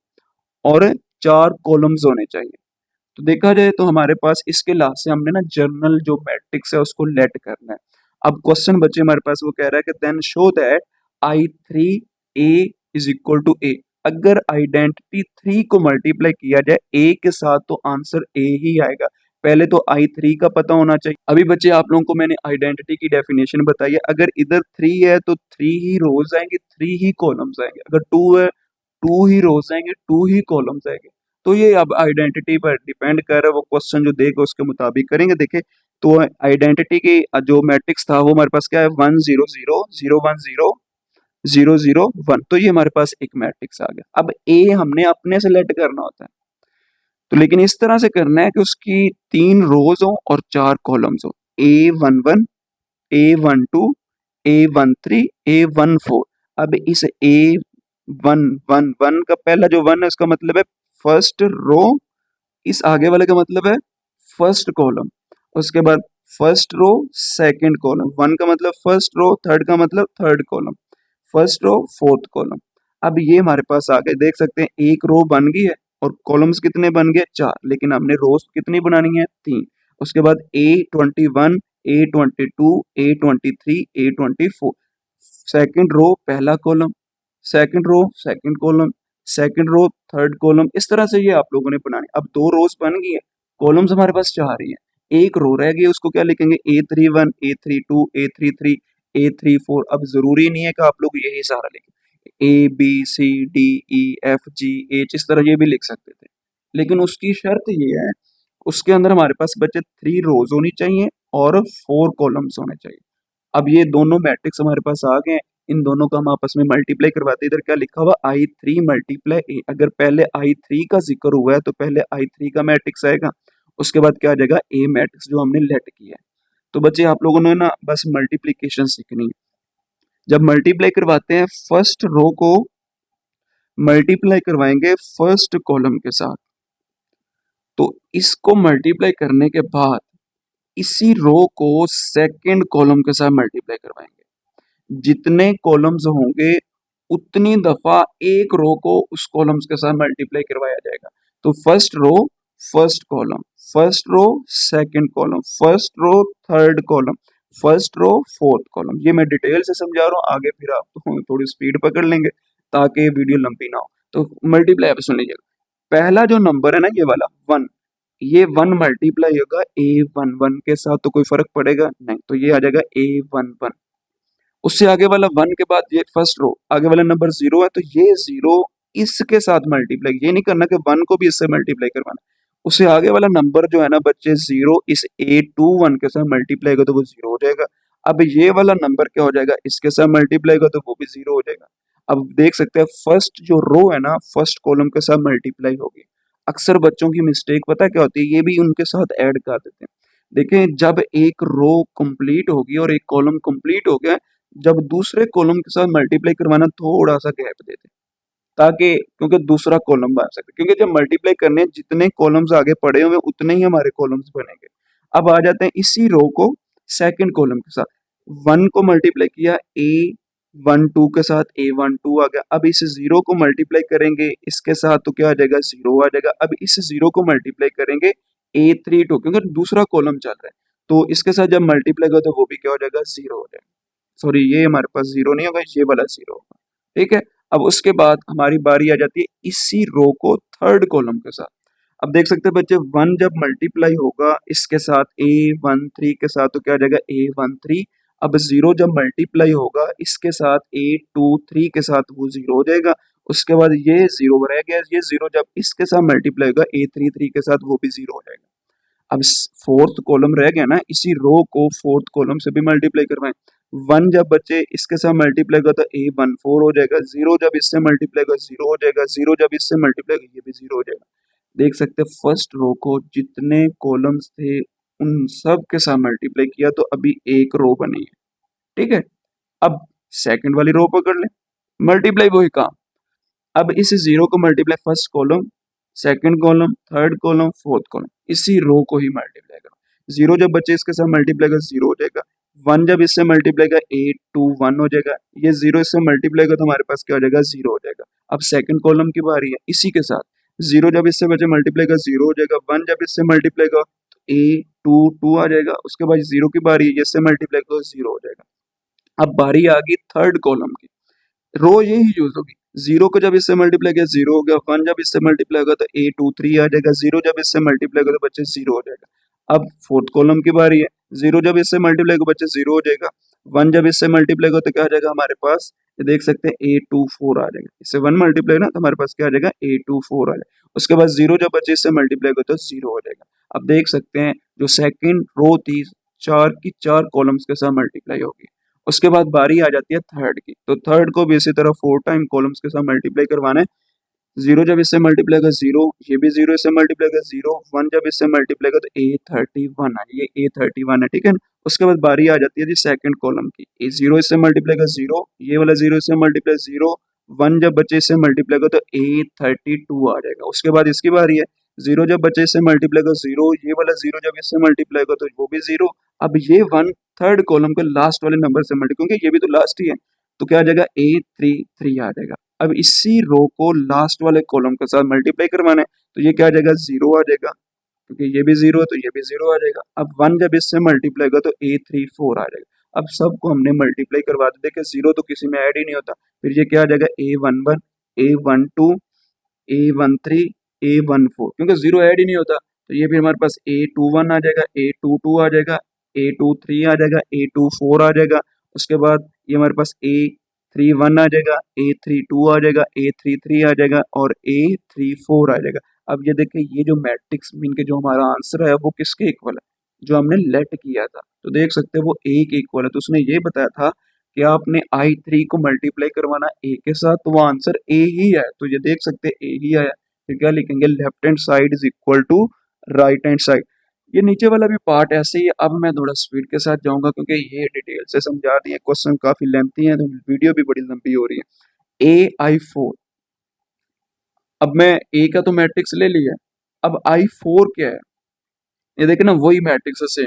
और 4 कॉलम्स होने चाहिए। तो देखा जाए तो हमारे पास इसके लास्ट से हमने ना जर्नल जो मैट्रिक्स है उसको लेट करना है। अब क्वेश्चन बचे हमारे पास, वो कह रहा है कि then show that I3 A is equal to A. अगर आइडेंटिटी 3 को मल्टीप्लाई किया जाए ए के साथ तो आंसर ए ही आएगा। पहले तो I3 का पता होना चाहिए। अभी बच्चे आप लोगों को मैंने आइडेंटिटी की डेफिनेशन बताई है। अगर इधर 3 है तो 3 ही रोज आएंगे, 3 ही कॉलम्स आएंगे। अगर 2 है, 2 ही रोज आएंगे, 2 ही कॉलम्स आएंगे। तो ये अब आइडेंटिटी पर डिपेंड कर रहा है, वो क्वेश्चन जो देगा उसके मुताबिक करेंगे। देखिए तो आइडेंटिटी की जो मैट्रिक्स था वो हमारे पास क्या है, 1 0 0 0 1 0 0 0 1। तो ये हमारे पास एक मैट्रिक्स आ गया। अब ए हमने अपने से लेट करना होता है, तो लेकिन इस तरह से करना है कि उसकी 3 रोज हो और 4 कॉलम्स हो। A11, A12, A13, A14। अब इस A1 का पहला जो 1 है उसका मतलब है फर्स्ट रो, इस आगे वाले का मतलब है फर्स्ट कॉलम। उसके बाद फर्स्ट रो सेकंड कॉलम, 1 का मतलब फर्स्ट रो, थर्ड का मतलब third column, first row fourth column. अब ये हमारे पास आगे देख सकते हैं एक रो बन गई है और कॉलम्स कितने बन गए, 4, लेकिन हमने रोज कितनी बनानी है, 3। उसके बाद A21, A22, A23, A24, second row पहला column, second row second column, second row third column. इस तरह से ये आप लोगों ने बनानी। अब 2 रोज बन गई है, कॉलम्स हमारे पास 4 ही है, एक रो रह गई, उसको क्या लिखेंगे, A31, A32, A33, A34। अब जरूरी नहीं है कि आप लोग यही सारा लिखें, ABCDEFGH, इस तरह ये भी लिख सकते थे, लेकिन उसकी शर्त ये है उसके अंदर हमारे पास बचे 3 रोज होनी चाहिए और 4 कॉलम्स होने चाहिए। अब ये दोनों मैट्रिक्स हमारे पास आ गए हैं, इन दोनों का हम आपस में मल्टीप्लाई करवाते हैं। इधर क्या लिखा हुआ, I3 मल्टीप्लाई ए। अगर पहले I3 का जिक्र हुआ है तो पहले I3 का मैट्रिक्स आएगा, उसके बाद क्या आ जाएगा, ए मैट्रिक्स जो हमने लेट किया है। तो बच्चे आप लोगों ने ना बस मल्टीप्लीकेशन सीखनी है। जब मल्टीप्लाई करवाते हैं फर्स्ट रो को मल्टीप्लाई करवाएंगे फर्स्ट कॉलम के साथ, तो इसको मल्टीप्लाई करने के बाद इसी रो को सेकंड कॉलम के साथ मल्टीप्लाई करवाएंगे। जितने कॉलम्स होंगे उतनी दफा एक रो को उस कॉलम्स के साथ मल्टीप्लाई करवाया जाएगा। तो first row first column, first row second column, first row third column, first row fourth column. ये मैं डिटेल से समझा रहा हूँ, आगे फिर आप थोड़ी स्पीड पकड़ लेंगे ताकि वीडियो लंबी ना हो। तो मल्टीप्लाई आप सुन लीजिएगा। पहला जो नंबर है ना ये वाला 1, ये 1 मल्टीप्लाई होगा A11 के साथ, तो कोई फर्क पड़ेगा नहीं, तो ये आ जाएगा A11। उससे आगे वाला 1 के बाद ये फर्स्ट रो, आगे वाला नंबर 0 है तो ये 0 इसके साथ मल्टीप्लाई, ये नहीं करना कि 1 को भी इससे मल्टीप्लाई करवाना। उससे आगे वाला नंबर जो है ना बच्चे 0 इस A21 के साथ मल्टीप्लाई होगा तो वो 0 हो जाएगा। अब ये वाला नंबर क्या हो जाएगा, इसके साथ मल्टीप्लाई होगा तो वो भी 0 हो जाएगा। अब देख सकते हैं फर्स्ट जो रो है ना फर्स्ट कॉलम के साथ मल्टीप्लाई होगी। अक्सर बच्चों की मिस्टेक पता है क्या होती है, ये भी उनके साथ ऐड कर देते हैं। देखें जब एक रो कंप्लीट होगी और एक कॉलम कंप्लीट हो गया, जब दूसरे कॉलम के साथ मल्टीप्लाई करवाना थोड़ा सा गैप दे दें, ताकि क्योंकि दूसरा कॉलम बन सके, क्योंकि जब मल्टीप्लाई करने जितने कॉलम्स आगे पड़े हुए उतने ही हमारे कॉलम्स बनेंगे। अब आ जाते हैं इसी रो को सेकंड कॉलम के साथ, 1 को मल्टीप्लाई किया A12 के साथ, A12 आ गया। अब इस 0 को मल्टीप्लाई करेंगे इसके साथ तो क्या आ जाएगा, 0 आ जाएगा। अब इस 0 को मल्टीप्लाई करेंगे A32, क्योंकि दूसरा कॉलम चल रहा है, तो इसके साथ जब मल्टीप्लाई करो तो वो भी क्या हो जाएगा, 0 हो जाएगा। सॉरी ये हमारे पास 0 नहीं होगा, ये वाला 0 होगा। ठीक है। अब उसके बाद हमारी बारी आ जाती है इसी रो को थर्ड कॉलम के साथ। अब देख सकते हैं बच्चे 1 जब मल्टीप्लाई होगा इसके साथ A13 के साथ तो क्या आ जाएगा, A13। अब 0 जब मल्टीप्लाई होगा इसके साथ A23 के साथ वो 0 हो जाएगा। उसके बाद ये 0 रह गया, ये 0 जब इसके साथ मल्टीप्लाई होगा A33 के साथ वो भी 0 हो जाएगा। अब फोर्थ कॉलम रह गया ना, इसी रो को फोर्थ कॉलम से भी मल्टीप्लाई करवाएं। 1 जब बच्चे इसके साथ मल्टीप्लाई होगा तो A14 हो जाएगा, 0 जब इससे मल्टीप्लाई होगा 0 हो जाएगा, 0 जब इससे मल्टीप्लाई होगा ये भी 0 हो जाएगा। देख सकते हैं फर्स्ट रो को जितने कॉलम्स थे उन सब के साथ मल्टीप्लाई किया तो अभी एक रो बनी है। ठीक है। अब सेकंड वाली रो पकड़ ले, मल्टीप्लाई वही काम। अब इस 0 को multiply first column, second column, third column, fourth column, इसी रो को ही मल्टीप्लाई करो। जीरो जब बच्चे इसके साथ मल्टीप्लाई कर जीरो हो जाएगा, वन जब इससे मल्टीप्लाई कर 8 2 1 हो जाएगा, ये जीरो इससे मल्टीप्लाई कर तो हमारे पास क्या हो जाएगा, जीरो हो जाएगा। अब सेकंड कॉलम की बारी है, इसी के साथ जीरो जब इससे बच्चे मल्टीप्लाई कर जीरो हो जाएगा, वन जब इससे मल्टीप्लाई कर तो ए टू टू आ जाएगा, उसके बाद जीरो की बारी है, इससे मल्टीप्लाई कर जीरो हो जाएगा। अब बारी आ गई थर्ड कॉलम की, रो यही यूज होगी, जीरो को जब इससे मल्टीप्लाई किया जीरो हो गया, वन जब इससे मल्टीप्लाई होगा तो ए टू थ्री आ जाएगा, जीरो जब इससे मल्टीप्लाई होगा तो बच्चे जीरो हो जाएगा। अब फोर्थ कॉलम की बारी है, जीरो जब इससे मल्टीप्लाई होगा बच्चे जीरो हो जाएगा, वन जब इससे मल्टीप्लाई होगा तो क्या आ जाएगा हमारे पास, ये देख सकते हैं ए टू फोर आ जाएगा, इससे वन मल्टीप्लाई ना तो हमारे पास क्या आ जाएगा, ए टू फोर आ जाएगा। उसके बाद जीरो जब बच्चे इससे मल्टीप्लाई होगा तो जीरो हो जाएगा। अब देख सकते हैं जो सेकेंड रो थी, चार की चार कॉलम्स के साथ मल्टीप्लाई होगी। उसके बाद बारी आ जाती है थर्ड की, तो थर्ड को भी इसी तरह 4 टाइम कॉलम्स के साथ मल्टीप्लाई करवाना है। जीरो जब इससे मल्टीप्लाई कर जीरो, ये भी जीरो इससे मल्टीप्लाई कर जीरो, वन जब इससे मल्टीप्लाई कर तो A31 है, ये A31 है, ठीक है ना। उसके बाद बारी आ जाती है जी सेकंड कॉलम की, ए जीरो इससे मल्टीप्लाई कर जीरो, ये वाला जीरो इससे मल्टीप्लाई जीरो, वन जब बच्चे इससे मल्टीप्लाई कर तो A32 आ जाएगा। उसके बाद इसकी बारी है, जीरो जब बच्चे इससे मल्टीप्लाई कर जीरो, ये वाला जीरो जब इससे मल्टीप्लाई कर तो वो भी जीरो। अब ये वन थर्ड कॉलम के लास्ट वाले नंबर से मल्टीप्लाई, क्योंकि ये भी तो लास्ट ही है, तो क्या आ जाएगा A33 आ जाएगा। अब इसी रो को लास्ट वाले कॉलम के साथ मल्टीप्लाई करवाना है, तो ये क्या आ जाएगा, जीरो आ जाएगा, क्योंकि ये भी जीरो है तो ये भी जीरो आ जाएगा। अब वन जब इससे मल्टीप्लाई होगा तो A34 आ जाएगा। अब सबको हमने मल्टीप्लाई करवा दिया, देखिए जीरो तो किसी में ऐड ही नहीं होता, फिर ये क्या आ जाएगा, A11 A12 A13 A14, क्योंकि जीरो ऐड ही नहीं होता तो ये भी हमारे पास A21 आ जाएगा, A22 आ जाएगा, A23 आ जाएगा, A24 आ जाएगा। उसके बाद ये हमारे पास A31 आ जाएगा, A32 आ जाएगा, A33 आ जाएगा और A34 आ जाएगा। अब ये देखिए ये जो मैट्रिक्स मीन के जो हमारा आंसर है वो किसके इक्वल है, जो हमने लेट किया था, तो देख सकते हैं वो ए के इक्वल है। तो उसने ये बताया था कि आपने I3 को मल्टीप्लाई करवाना ए के साथ, तो वो आंसर ए ही है, तो ये देख सकते हैं ए ही आया। फिर क्या लिखेंगे, left hand side is equal to right hand side. ये नीचे वाला भी पार्ट ऐसे ही है। अब मैं थोड़ा स्पीड के साथ जाऊंगा क्योंकि ये डिटेल से समझा दिए, क्वेश्चन काफी लेंथी है तो वीडियो भी बड़ी लंबी हो रही है। AI4, अब मैं ए का तो मैट्रिक्स ले लिया, अब I4 क्या है, ये देखे ना वही मैट्रिक्स से।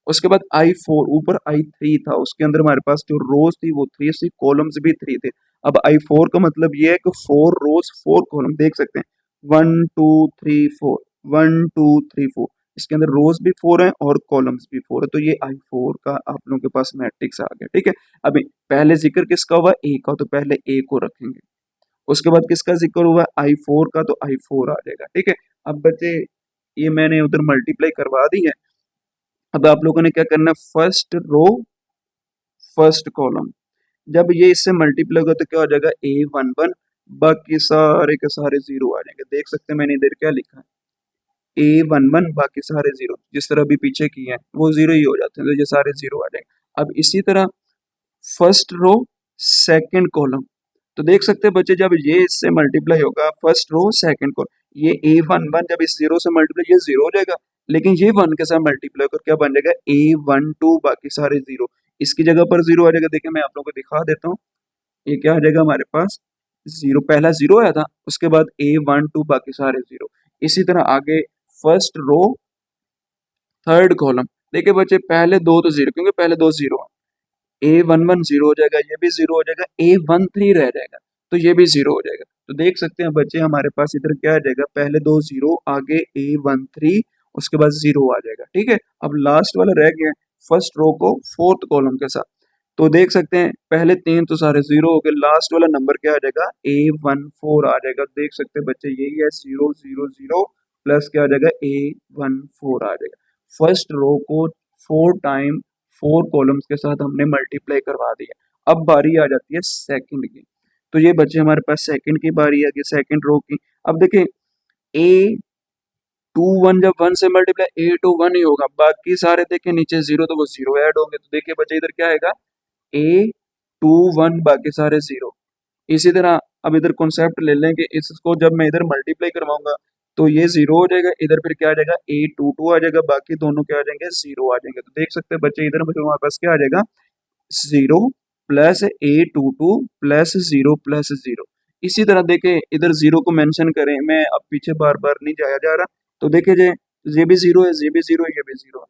उसके बाद I4, ऊपर I3 था, उसके अंदर हमारे पास जो रोज थी वो 3 थी, कॉलम्स भी 3 थे। अब I4 का मतलब ये है कि 4 रोज 4 कॉलम, देख सकते हैं 1 2 3 4 1 2 3 4, इसके अंदर रोज भी 4 है और कॉलम्स भी 4 है, तो ये I4 का आप लोगों के पास मैट्रिक्स आ गया, ठीक है। अभी पहले जिक्र किसका हुआ, ए का, तो पहले ए को रखेंगे। उसके बाद किसका जिक्र हुआ, I4 का, तो I4 आ जाएगा, ठीक है। अब बच्चे ये मैंने उधर मल्टीप्लाई करवा दी है। अब आप लोगों ने क्या करना है, फर्स्ट रो फर्स्ट कॉलम, जब ये इससे मल्टीप्लाई होगा तो क्या हो जाएगा, A11, बाकी सारे के सारे जीरो आ जाएंगे। देख सकते हैं मैंने इधर क्या लिखा है, A11 बाकी सारे जीरो, जिस तरह अभी पीछे किए हैं वो जीरो ही हो जाते हैं, तो ये सारे जीरो आ जाएंगे। अब इसी तरह फर्स्ट रो सेकंड कॉलम, तो देख सकते हैं बच्चे जब ये इससे मल्टीप्लाई होगा फर्स्ट रो सेकंड कॉलम, ये A11 जब इस जीरो से मल्टीप्लाई, ये जीरो हो जाएगा, लेकिन ये वन के साथ मल्टीप्लाई होकर क्या बन जाएगा, A12 बाकी सारे जीरो, इसकी जगह पर जीरो आ जाएगा। देखिए मैं आप लोगों को दिखा देता हूँ, ये क्या आ जाएगा हमारे पास, जीरो, पहला जीरो आया था, उसके बाद A12 बाकी सारे जीरो। इसी तरह आगे फर्स्ट रो थर्ड कॉलम, देखिए बच्चे पहले दो तो जीरो, क्योंकि पहले दो जीरो, A11 जीरो हो जाएगा, ये भी जीरो हो जाएगा, A13 रह जाएगा तो ये भी जीरो हो जाएगा। तो देख सकते हैं बच्चे हमारे पास इधर क्या आ जाएगा, पहले दो जीरो, आगे A13, उसके बाद जीरो आ जाएगा, ठीक है। अब लास्ट वाला रह गया फर्स्ट रो को फोर्थ कॉलम के साथ, तो देख सकते हैं पहले तीन तो सारे जीरो हो गए, लास्ट वाला नंबर क्या आ जाएगा, A14 आ जाएगा। देख सकते हैं बच्चे यही है, 0 0 0 प्लस क्या आ जाएगा, A14 आ जाएगा। फर्स्ट रो को 4 टाइम 4 कॉलम्स के साथ हमने मल्टीप्लाई करवा दिया। अब बारी आ जाती है सेकंड की, तो ये बच्चे हमारे पास सेकंड की बारी है कि सेकंड रो की। अब देखें A21 जब 1 से मल्टीप्लाई A21 ही होगा, बाकी सारे देखें नीचे जीरो तो वो जीरो ऐड होंगे, तो देखिए बच्चे इधर क्या आएगा, A21 बाकी सारे जीरो। इसी तरह अब इधर कॉन्सेप्ट ले लें कि इसको जब मैं इधर मल्टीप्लाई करवाऊंगा तो ये जीरो हो जाएगा, इधर फिर क्या आ जाएगा, A22 आ जाएगा, बाकी दोनों क्या आ जाएंगे, जीरो आ जाएंगे। तो देख सकते हैं बच्चे इधर मुझे हमारे पास क्या आ जाएगा, zero plus A22 plus zero plus zero, इसी तरह देखें इधर जीरो को मेंशन करें, मैं अब पीछे बार बार नहीं जाया जा रहा, तो देखे जाए ये भी जीरो है, ये भी जीरो है, ये भी जीरो है।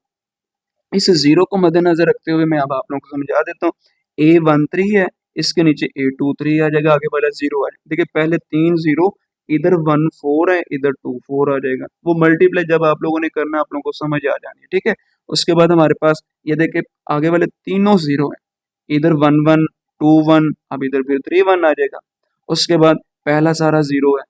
इस जीरो को मद्देनजर रखते हुए मैं अब आप लोगों को समझा देता हूँ। A13 है, इसके नीचे A23 आ जाएगा, आगे वाला जीरो आ जाएगा। देखिए पहले 3 जीरो, इधर 1 4 है, इधर 2 4 आ जाएगा। वो मल्टीप्लाई जब आप लोगों ने करना आप लोगों को समझ आ जानी है, ठीक है। उसके बाद हमारे पास ये देखे आगे वाले तीनों जीरो है, इधर 1 1 2 1, अब इधर फिर 3 1 आ जाएगा। उसके बाद पहला सारा जीरो है,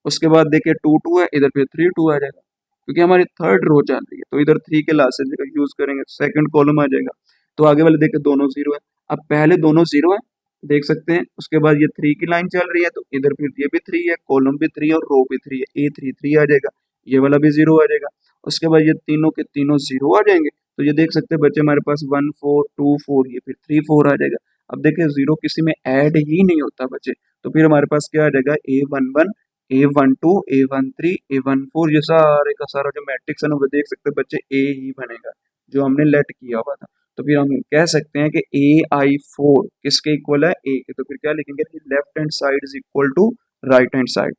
उसके बाद देखिए 2 2 है, इधर फिर 3 2 आ जाएगा, क्योंकि हमारी थर्ड रो चल रही है तो इधर 3 के लास्ट से जगह यूज करेंगे, सेकंड कॉलम आ जाएगा। तो आगे वाले देखिए दोनों जीरो है, अब पहले दोनों जीरो है, देख सकते हैं। उसके बाद ये 3 की लाइन चल रही है, तो इधर फिर ये भी 3 है, कॉलम भी 3 और रो भी 3 है, A3 आ जाएगा, ये वाला भी जीरो आ जाएगा। उसके बाद ये तीनों के तीनों जीरो आ जाएंगे, तो ये देख सकते हैं बच्चे हमारे पास 1 4 2 4, ये फिर 3 4 आ जाएगा। अब देखिए जीरो किसी में ऐड ही नहीं होता बच्चे, तो फिर हमारे पास क्या आ जाएगा, A11 A12 A13 A14, ये सारे का सारा जो मैट्रिक्स है ना वो देख सकते हैं बच्चे ए ही बनेगा, जो हमने लेट किया हुआ था। तो फिर हम कह सकते हैं कि AI4 किसके इक्वल है, ए के। तो फिर क्या लिखेंगे, left hand side is equal to right hand side.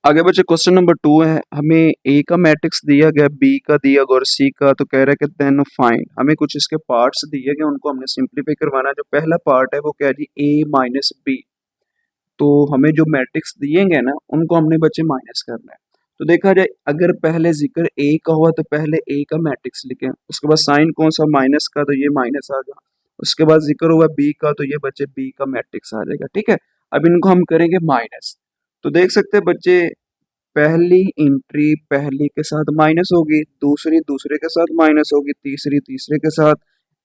आगे बच्चे क्वेश्चन नंबर 2 है, हमें ए का मैट्रिक्स दिया गया, बी का दिया गया और सी का, तो कह रहा है कि देन फाइंड। हमें कुछ इसके पार्ट्स दिए गए, उनको हमने सिंप्लीफाई करवाना है। जो पहला पार्ट है वो क्या है जी, ए माइनस बी। तो हमें जो मैट्रिक्स दिए गए ना उनको हमने बच्चे माइनस करना है। तो देखा जाए अगर पहले जिक्र ए का हुआ तो पहले ए का मैट्रिक्स लिखें, उसके बाद साइन कौन सा, माइनस का, तो ये माइनस आ गया। उसके बाद जिक्र हुआ बी का, तो ये बच्चे बी का मैट्रिक्स आ जाएगा, ठीक है। अब इनको हम करेंगे माइनस, तो देख सकते हैं बच्चे पहली एंट्री पहली के साथ माइनस होगी, दूसरी दूसरे के साथ माइनस होगी, तीसरी तीसरे के साथ,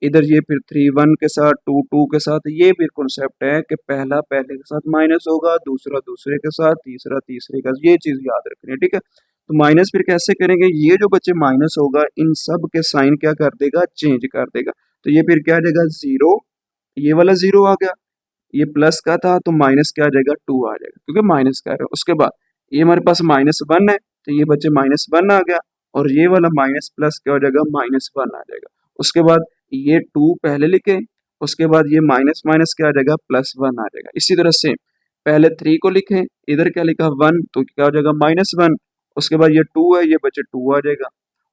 इधर ये फिर 3 1 के साथ, 2 2 के साथ। ये भी कॉन्सेप्ट है कि पहला पहले के साथ माइनस होगा, दूसरा दूसरे के साथ, तीसरा तीसरे का, ये चीज याद रखनी है, ठीक है। तो माइनस फिर कैसे करेंगे, ये जो बच्चे माइनस होगा इन सब के साइन क्या कर देगा, चेंज कर देगा। तो ये फिर क्या आ जाएगा, जीरो, ये वाला जीरो आ गया, ये प्लस का था तो माइनस क्या आ जाएगा, 2 आ जाएगा, क्योंकि माइनस कर रहे हो। उसके बाद ये हमारे पास -1 है, तो ये बच्चे -1 आ गया, और ये वाला माइनस प्लस क्या हो जाएगा, -1 आ जाएगा। उसके बाद ये 2 पहले लिखे, उसके बाद ये माइनस माइनस क्या आ जाएगा, +1 आ जाएगा। इसी तरह से पहले 3 को लिखे, इधर क्या लिखा 1, तो क्या हो जाएगा -1। उसके बाद ये 2 है, ये बच्चे 2 आ जाएगा।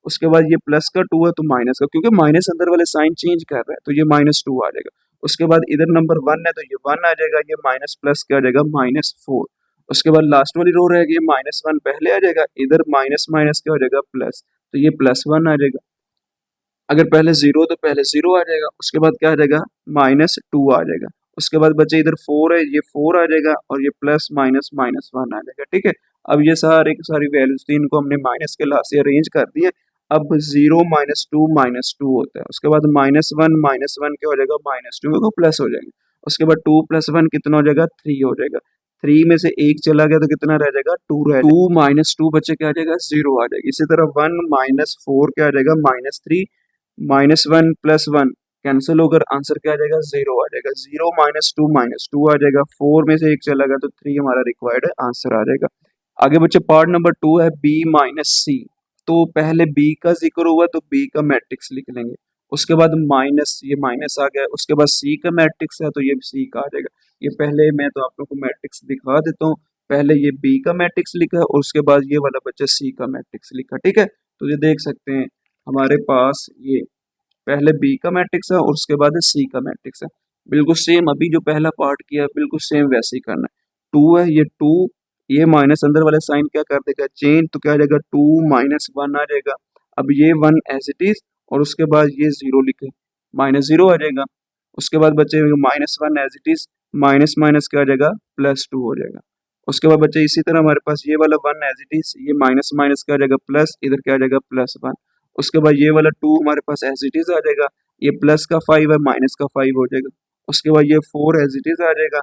उसके बाद ये प्लस का 2 है तो माइनस का, क्योंकि माइनस अंदर वाले साइन चेंज कर रहा है, तो ये -2 आ जाएगा। उसके बाद इधर नंबर 1 है तो ये 1 आ जाएगा, ये माइनस प्लस क्या आ जाएगा, -4। उसके बाद लास्ट वाली रो रहेगी, ये -1 पहले आ जाएगा, इधर माइनस माइनस क्या हो जाएगा, प्लस, तो ये +1 आ जाएगा। अगर पहले जीरो तो पहले जीरो आ जाएगा, उसके बाद क्या आ जाएगा, -2 आ जाएगा। उसके बाद बच्चे इधर 4 है, ये 4 आ जाएगा, और ये प्लस माइनस -1 आ जाएगा, ठीक है। अब ये सारे की सारी वैल्यूज थी, इनको हमने माइनस के लास्ट से अरेंज कर दिए। अब 0 -2 होता है, उसके बाद -1 क्या हो जाएगा, -2 को प्लस हो जाएगा। उसके बाद 2 + 1 कितना हो जाएगा, 3 हो जाएगा। 3 में से 1 चला गया तो कितना रह जाएगा, 2 रह जाएगा। 2 - 2 बच्चे क्या आ जाएगा, 0 आ जाएगा। इसी तरह 1 - 4 क्या आ जाएगा, -3, -1 + 1 कैंसिल होकर आंसर क्या आ जाएगा, 0 आ जाएगा। 0 - 2 आ जाएगा, 4 में से 1 चला गया तो 3 हमारा रिक्वायर्ड आंसर आ जाएगा। आगे बच्चे पार्ट नंबर 2 है, B - C। तो पहले B का जिक्र हुआ तो B का मैट्रिक्स लिख लेंगे, उसके बाद माइनस, ये माइनस आ गया, उसके बाद C का मैट्रिक्स है तो ये C का आ जाएगा। ये पहले मैं तो आप लोगों को मैट्रिक्स दिखा देता हूँ, पहले ये B का मैट्रिक्स लिखा और उसके बाद ये वाला बच्चा C का मैट्रिक्स लिखा, ठीक है। तो ये देख सकते हैं हमारे पास ये पहले बी का मैट्रिक्स है और उसके बाद सी का मैट्रिक्स है। बिल्कुल सेम अभी जो पहला पार्ट किया है बिल्कुल सेम वैसे ही करना है। 2 है, ये 2, ये माइनस अंदर वाले साइन क्या कर देगा, चेंज, तो क्या आ जाएगा, 2 - 1 आ जाएगा। अब ये 1 एज इट इज, और उसके बाद ये 0 लिखे, -0 आ जाएगा। उसके बाद बच्चे -1 as it is, minus minus क्या आ जाएगा, +2 हो जाएगा। उसके बाद बच्चे इसी तरह हमारे पास ये वाला 1 एज इट इज, ये माइनस माइनस क्या आ जाएगा, प्लस, इधर क्या आ जाएगा, +1। उसके बाद ये वाला 2 हमारे पास एज इट इज आ जाएगा, ये प्लस का 5 है, माइनस का 5 हो जाएगा। उसके बाद ये 4 एज इट इज आ जाएगा,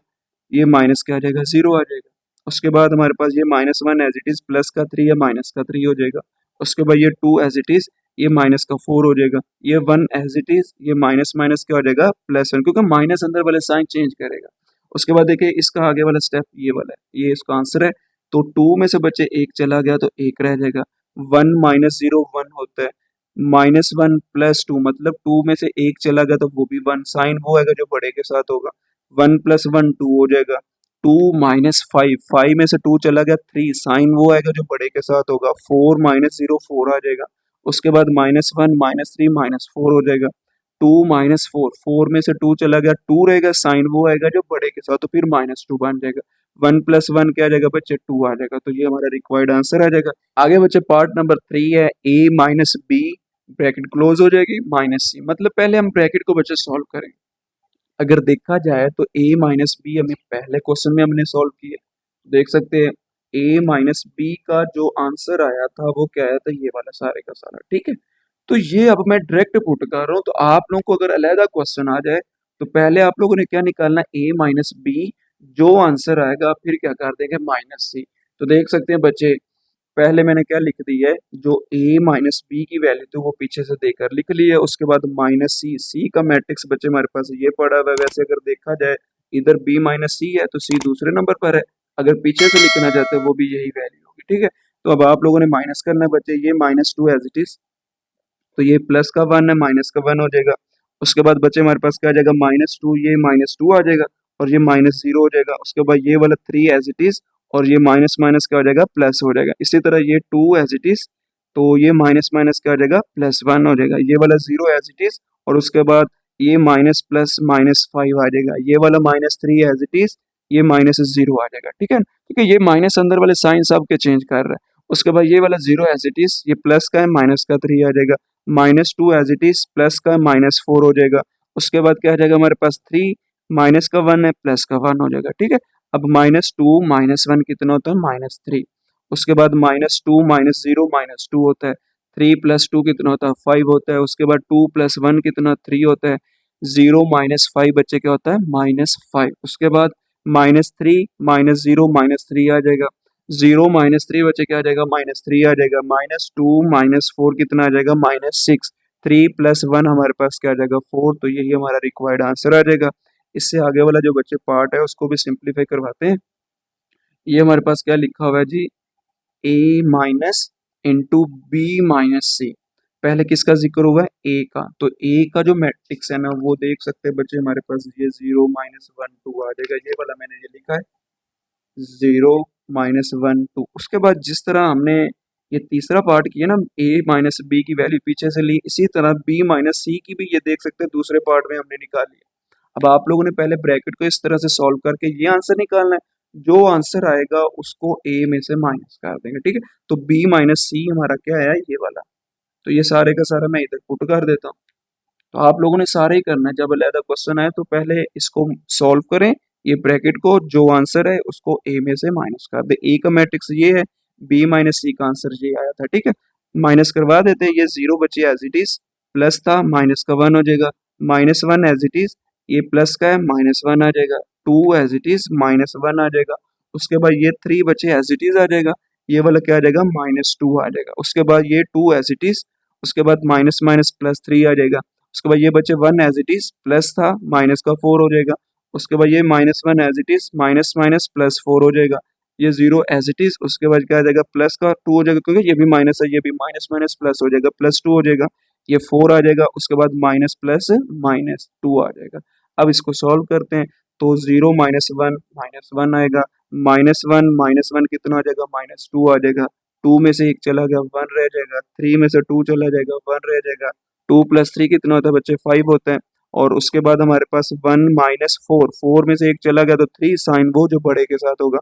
ये माइनस क्या आ जाएगा, 0 आ जाएगा। उसके बाद हमारे पास ये -1 एज इट इज, प्लस का 3 है, माइनस का 3 हो जाएगा। उसके बाद ये 2 एज इट इज, ये माइनस का 4 हो जाएगा। ये 1 एज इट इज, ये माइनस माइनस क्या हो जाएगा, +1, क्योंकि माइनस अंदर वाले साइन चेंज करेगा। उसके बाद देखिए इसका आगे वाला स्टेप ये वाला है, ये इसका आंसर है। तो 2 में से बच्चे 1 चला गया तो 1 रह जाएगा। 1 - 0 1 होता है, -1 + 2 मतलब 2 में से 1 चला गया तो वो भी 1, साइन वो आएगा जो बड़े के साथ होगा। 1 + 1 2 हो जाएगा, 2 - 5, 5 में से 2 चला गया 3, साइन वो आएगा जो बड़े के साथ होगा। 4 - 0 4 आ जाएगा। उसके बाद -1 -3 -4 हो जाएगा। 2 - 4, 4 में से 2 चला गया 2 रहेगा, साइन वो आएगा जो बड़े के साथ, तो फिर -2 बन जाएगा। 1 + 1 क्या आ जाएगा बच्चे 2 आ जाएगा। तो ये हमारा रिक्वायर्ड आंसर आ जाएगा। आगे बच्चे पार्ट नंबर 3 है a - b, ब्रैकेट क्लोज हो जाएगी -c। मतलब पहले हम ब्रैकेट को बच्चे सॉल्व करेंगे। अगर देखा जाए तो a - b हमें पहले क्वेश्चन में हमने सॉल्व किया, देख सकते हैं a - b का जो आंसर आया था वो क्या आया था, ये वाला सारे का सारा। ठीक है, तो ये अब मैं डायरेक्ट पुट कर रहा हूँ। तो आप लोगों को अगर अलहदा क्वेश्चन आ जाए तो पहले आप लोगों ने क्या निकालना है, a - b, जो आंसर आएगा फिर क्या कर देंगे -c। तो देख सकते हैं बच्चे, पहले मैंने क्या लिख दी है, जो a - b की वैल्यू थी वो पीछे से देकर लिख ली है। उसके बाद -c, c का मैट्रिक्स बच्चे हमारे पास ये पड़ा हुआ है। वैसे अगर देखा जाए इधर b - c है तो c दूसरे नंबर पर है, अगर पीछे से लिखना चाहते हैं वो भी यही वैल्यू होगी। ठीक है, तो अब आप लोगों ने माइनस करना है बच्चे, ये -2 एज इट इज, तो ये प्लस का 1 है, माइनस का 1 हो जाएगा। उसके बाद बच्चे हमारे पास क्या आ जाएगा -2, ये -2 आ जाएगा और ये -0 हो जाएगा। उसके बाद ये वाला 3 एज इट इज और ये माइनस माइनस क्या हो जाएगा प्लस हो जाएगा। इसी तरह ये 2 एज इट इज, तो ये माइनस माइनस क्या हो जाएगा +1 हो जाएगा। ये वाला 0 एज इट इज और उसके बाद ये माइनस प्लस -5 आ जाएगा। ये वाला -3 एज इट इज, ये -0 आ जाएगा। ठीक है, ठीक है, ये माइनस अंदर वाले साइन सब के चेंज कर रहा है। उसके बाद ये वाला 0 एज इट इज, ये प्लस का है, माइनस का 3 आ जाएगा। -2 एज इट इज, प्लस का -4 हो जाएगा। उसके बाद क्या आ जाएगा हमारे पास 3, माइनस का 1 है, प्लस का 1 हो जाएगा। ठीक है, अब -2 -1 कितना होता है -3। उसके बाद -2 -0 -2 होता है। 3 + 2 कितना होता है 5 होता है। उसके बाद 2 + 1 कितना 3 होता है। 0 - 5 बच्चे क्या होता है -5। उसके बाद -3 -0 -3 आ जाएगा। 0 -3 बच्चे क्या आ जाएगा -3 आ जाएगा। -2 -4 कितना आ जाएगा -6। 3 + 1 हमारे पास क्या आ जाएगा 4। तो यही हमारा रिक्वायर्ड आंसर आ जाएगा। इससे आगे वाला जो बच्चे पार्ट है उसको भी सिंप्लीफाई करवाते हैं। ये हमारे पास क्या लिखा हुआ है जी, a minus into B minus C. पहले किसका जिक्र हुआ है a का, तो a का जो मैट्रिक्स है ना वो देख सकते हैं बच्चे हमारे पास, ये 0 -1 2 आ जाएगा। ये वाला मैंने ये लिखा है 0 -1 2। उसके बाद जिस तरह हमने ये तीसरा पार्ट किया ना a - b की वैल्यू पीछे से ली, इसी तरह b - c की भी ये देख सकते हैं दूसरे पार्ट में हमने निकाली है। अब आप लोगों ने पहले ब्रैकेट को इस तरह से सॉल्व करके ये आंसर निकालना है। जो आंसर आएगा उसको a में से माइनस कर देंगे। ठीक है, तो b - c हमारा क्या है ये वाला। तो ये सारे का सारा मैं इधर पुट कर देता हूँ। तो आप लोगों ने सारे ही करना है। जब अलहदा क्वेश्चन आए तो पहले इसको सॉल्व करें, ये ब्रैकेट को, जो आंसर है उसको a में से माइनस कर दे। a का मैट्रिक्स ये है, b - c का आंसर ये आया था। ठीक है, माइनस करवा देते हैं। ये 0 बचे एज इट इज, प्लस था माइनस का 1 हो जाएगा। -1 एज इट इज, ये प्लस का है -1 आ जाएगा। 2 एज इट इज -1 आ जाएगा। उसके बाद ये 3 बचे एज इट इज आ जाएगा। ये वाला क्या आ जाएगा -2 आ जाएगा। उसके बाद ये 2 एज इट इज, उसके बाद माइनस माइनस +3 आ जाएगा। उसके बाद ये बचे 1 एज इट इज, प्लस था माइनस का 4 हो जाएगा। उसके बाद ये -1 as it is, minus minus +4 हो जाएगा। ये 0 एज इट इज, उसके बाद क्या आ जाएगा प्लस का 2 हो जाएगा, क्योंकि ये भी माइनस है, ये भी माइनस माइनस प्लस हो जाएगा, +2 हो जाएगा। ये 4 आ जाएगा। उसके बाद माइनस प्लस -2 आ जाएगा। अब इसको सॉल्व करते हैं तो 0 -1 -1 आएगा। -1 कितना आ जाएगा -2 आ जाएगा। 2 में से 1 चला गया 1 रह जाएगा। 3 में से 2 चला जाएगा 1 रह जाएगा। 2 + 3 कितना होता है बच्चे 5 होता है। और उसके बाद हमारे पास 1 -4, 4 में से 1 चला गया तो 3, साइन वो जो बड़े के साथ होगा।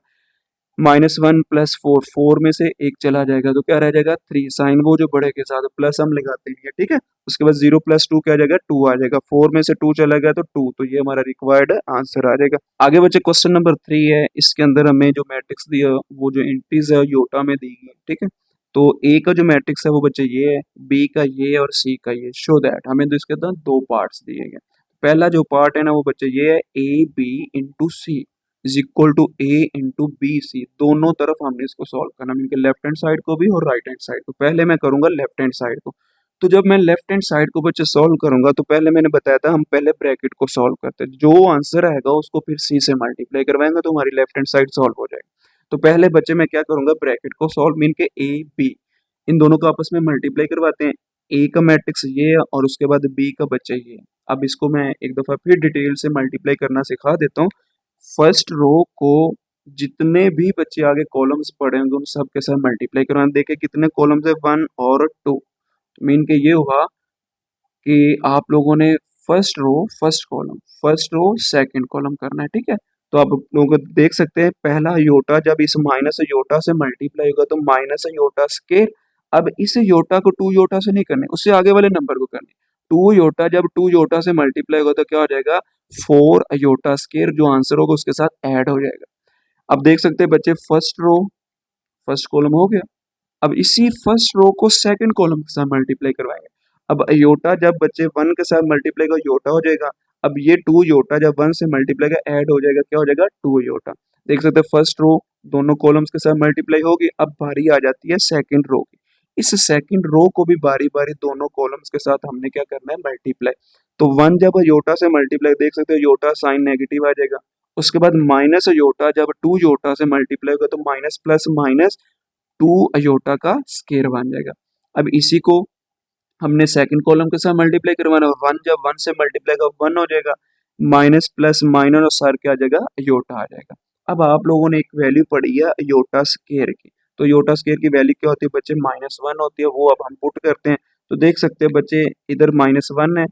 -1 + 4, 4 में से 1 चला जाएगा तो क्या रह जाएगा 3, साइन वो जो बड़े के साथ, प्लस हम लगाते हैं। ठीक है, उसके बाद 0 + 2 क्या आ जाएगा 2 आ जाएगा। 4 में से 2 चला गया तो 2, तो ये हमारा रिक्वायर्ड आंसर आ जाएगा। आगे बच्चे क्वेश्चन नंबर 3 है। इसके अंदर हमें जो मैट्रिक्स दिया वो जो एंट्रीज है योटा में दी गई। ठीक है, तो ए का जो मैट्रिक्स है वो बच्चे ये है, बी का ये और सी का ये। शो दैट हमें तो इसके अंदर 2 पार्ट्स दिए गए। पहला जो पार्ट है ना वो बच्चे ये है A B into C is equal to A into B C. दोनों तरफ हमने इसको सॉल्व करना, मीन के लेफ्ट हैंड साइड को भी और राइट हैंड साइड को। पहले मैं करूंगा लेफ्ट हैंड साइड को। तो जब मैं लेफ्ट हैंड साइड को बच्चे सॉल्व करूंगा तो पहले मैंने बताया था हम पहले ब्रैकेट को सॉल्व करते हैं, जो आंसर आएगा उसको फिर सी से मल्टीप्लाई करवाएंगे तो हमारी लेफ्ट हैंड साइड सॉल्व हो जाएगी। तो पहले बच्चे मैं क्या करूंगा, ब्रैकेट को सॉल्व मीन के ए बी, इन दोनों को आपस में मल्टीप्लाई करवाते हैं। ए का मैट्रिक्स ये है और उसके बाद बी का बच्चा ये है। अब इसको मैं एक दफा फिर डिटेल से मल्टीप्लाई करना सिखा देता हूँ, फर्स्ट रो को जितने भी बच्चे आगे कॉलम्स पढ़े होंगे उन सब के साथ मल्टीप्लाई करवाना। देखिए कितने कॉलम्स है, 1 और 2। मीन के ये हुआ कि आप लोगों ने first row first column, first row second column करना है, ठीक है। तो आप लोग देख सकते हैं पहला योटा जब इस माइनस योटा से मल्टीप्लाई होगा तो माइनस योटा स्केर। अब इस योटा को 2 योटा से नहीं करने, उससे आगे वाले नंबर को करने। 2 योटा जब 2 योटा से मल्टीप्लाई होगा तो क्या हो जाएगा, 4 योटा स्केर, जो आंसर होगा उसके साथ ऐड हो जाएगा। अब देख सकते हैं बच्चे फर्स्ट रो फर्स्ट कॉलम हो गया। अब इसी फर्स्ट रो को सेकंड कॉलम के साथ मल्टीप्लाई करवाएंगे। अब योटा जब बच्चे 1 के साथ मल्टीप्लाई का योटा हो जाएगा। अब ये 2 योटा जब 1 से मल्टीप्लाई का ऐड हो जाएगा, क्या हो जाएगा, 2 योटा। देख सकते हैं फर्स्ट रो दोनों कॉलम्स के साथ मल्टीप्लाई होगी। अब बारी आ जाती है सेकंड रो की। इस सेकंड रो को भी बारी बारी दोनों कॉलम्स के साथ हमने क्या करना है, मल्टीप्लाई। तो 1 जब योटा से मल्टीप्लाई, देख सकते हो योटा साइन नेगेटिव आ जाएगा। उसके बाद माइनस योटा जब 2 योटा से मल्टीप्लाई होगा तो माइनस प्लस माइनस 2 अयोटा का स्केयर बन जाएगा। अब इसी को हमने सेकंड कॉलम के साथ मल्टीप्लाई करवाना है। 1 जब 1 से मल्टीप्लाई का 1 हो जाएगा, माइनस प्लस माइनस और सर क्या आ जाएगा, अयोटा आ जाएगा। अब आप लोगों ने एक वैल्यू पढ़ी है अयोटा स्केयर की, तो अयोटा स्केयर की वैल्यू क्या होती है बच्चे, -1 होती है। वो अब हम पुट करते हैं। तो देख सकते हैं बच्चे इधर -1 है,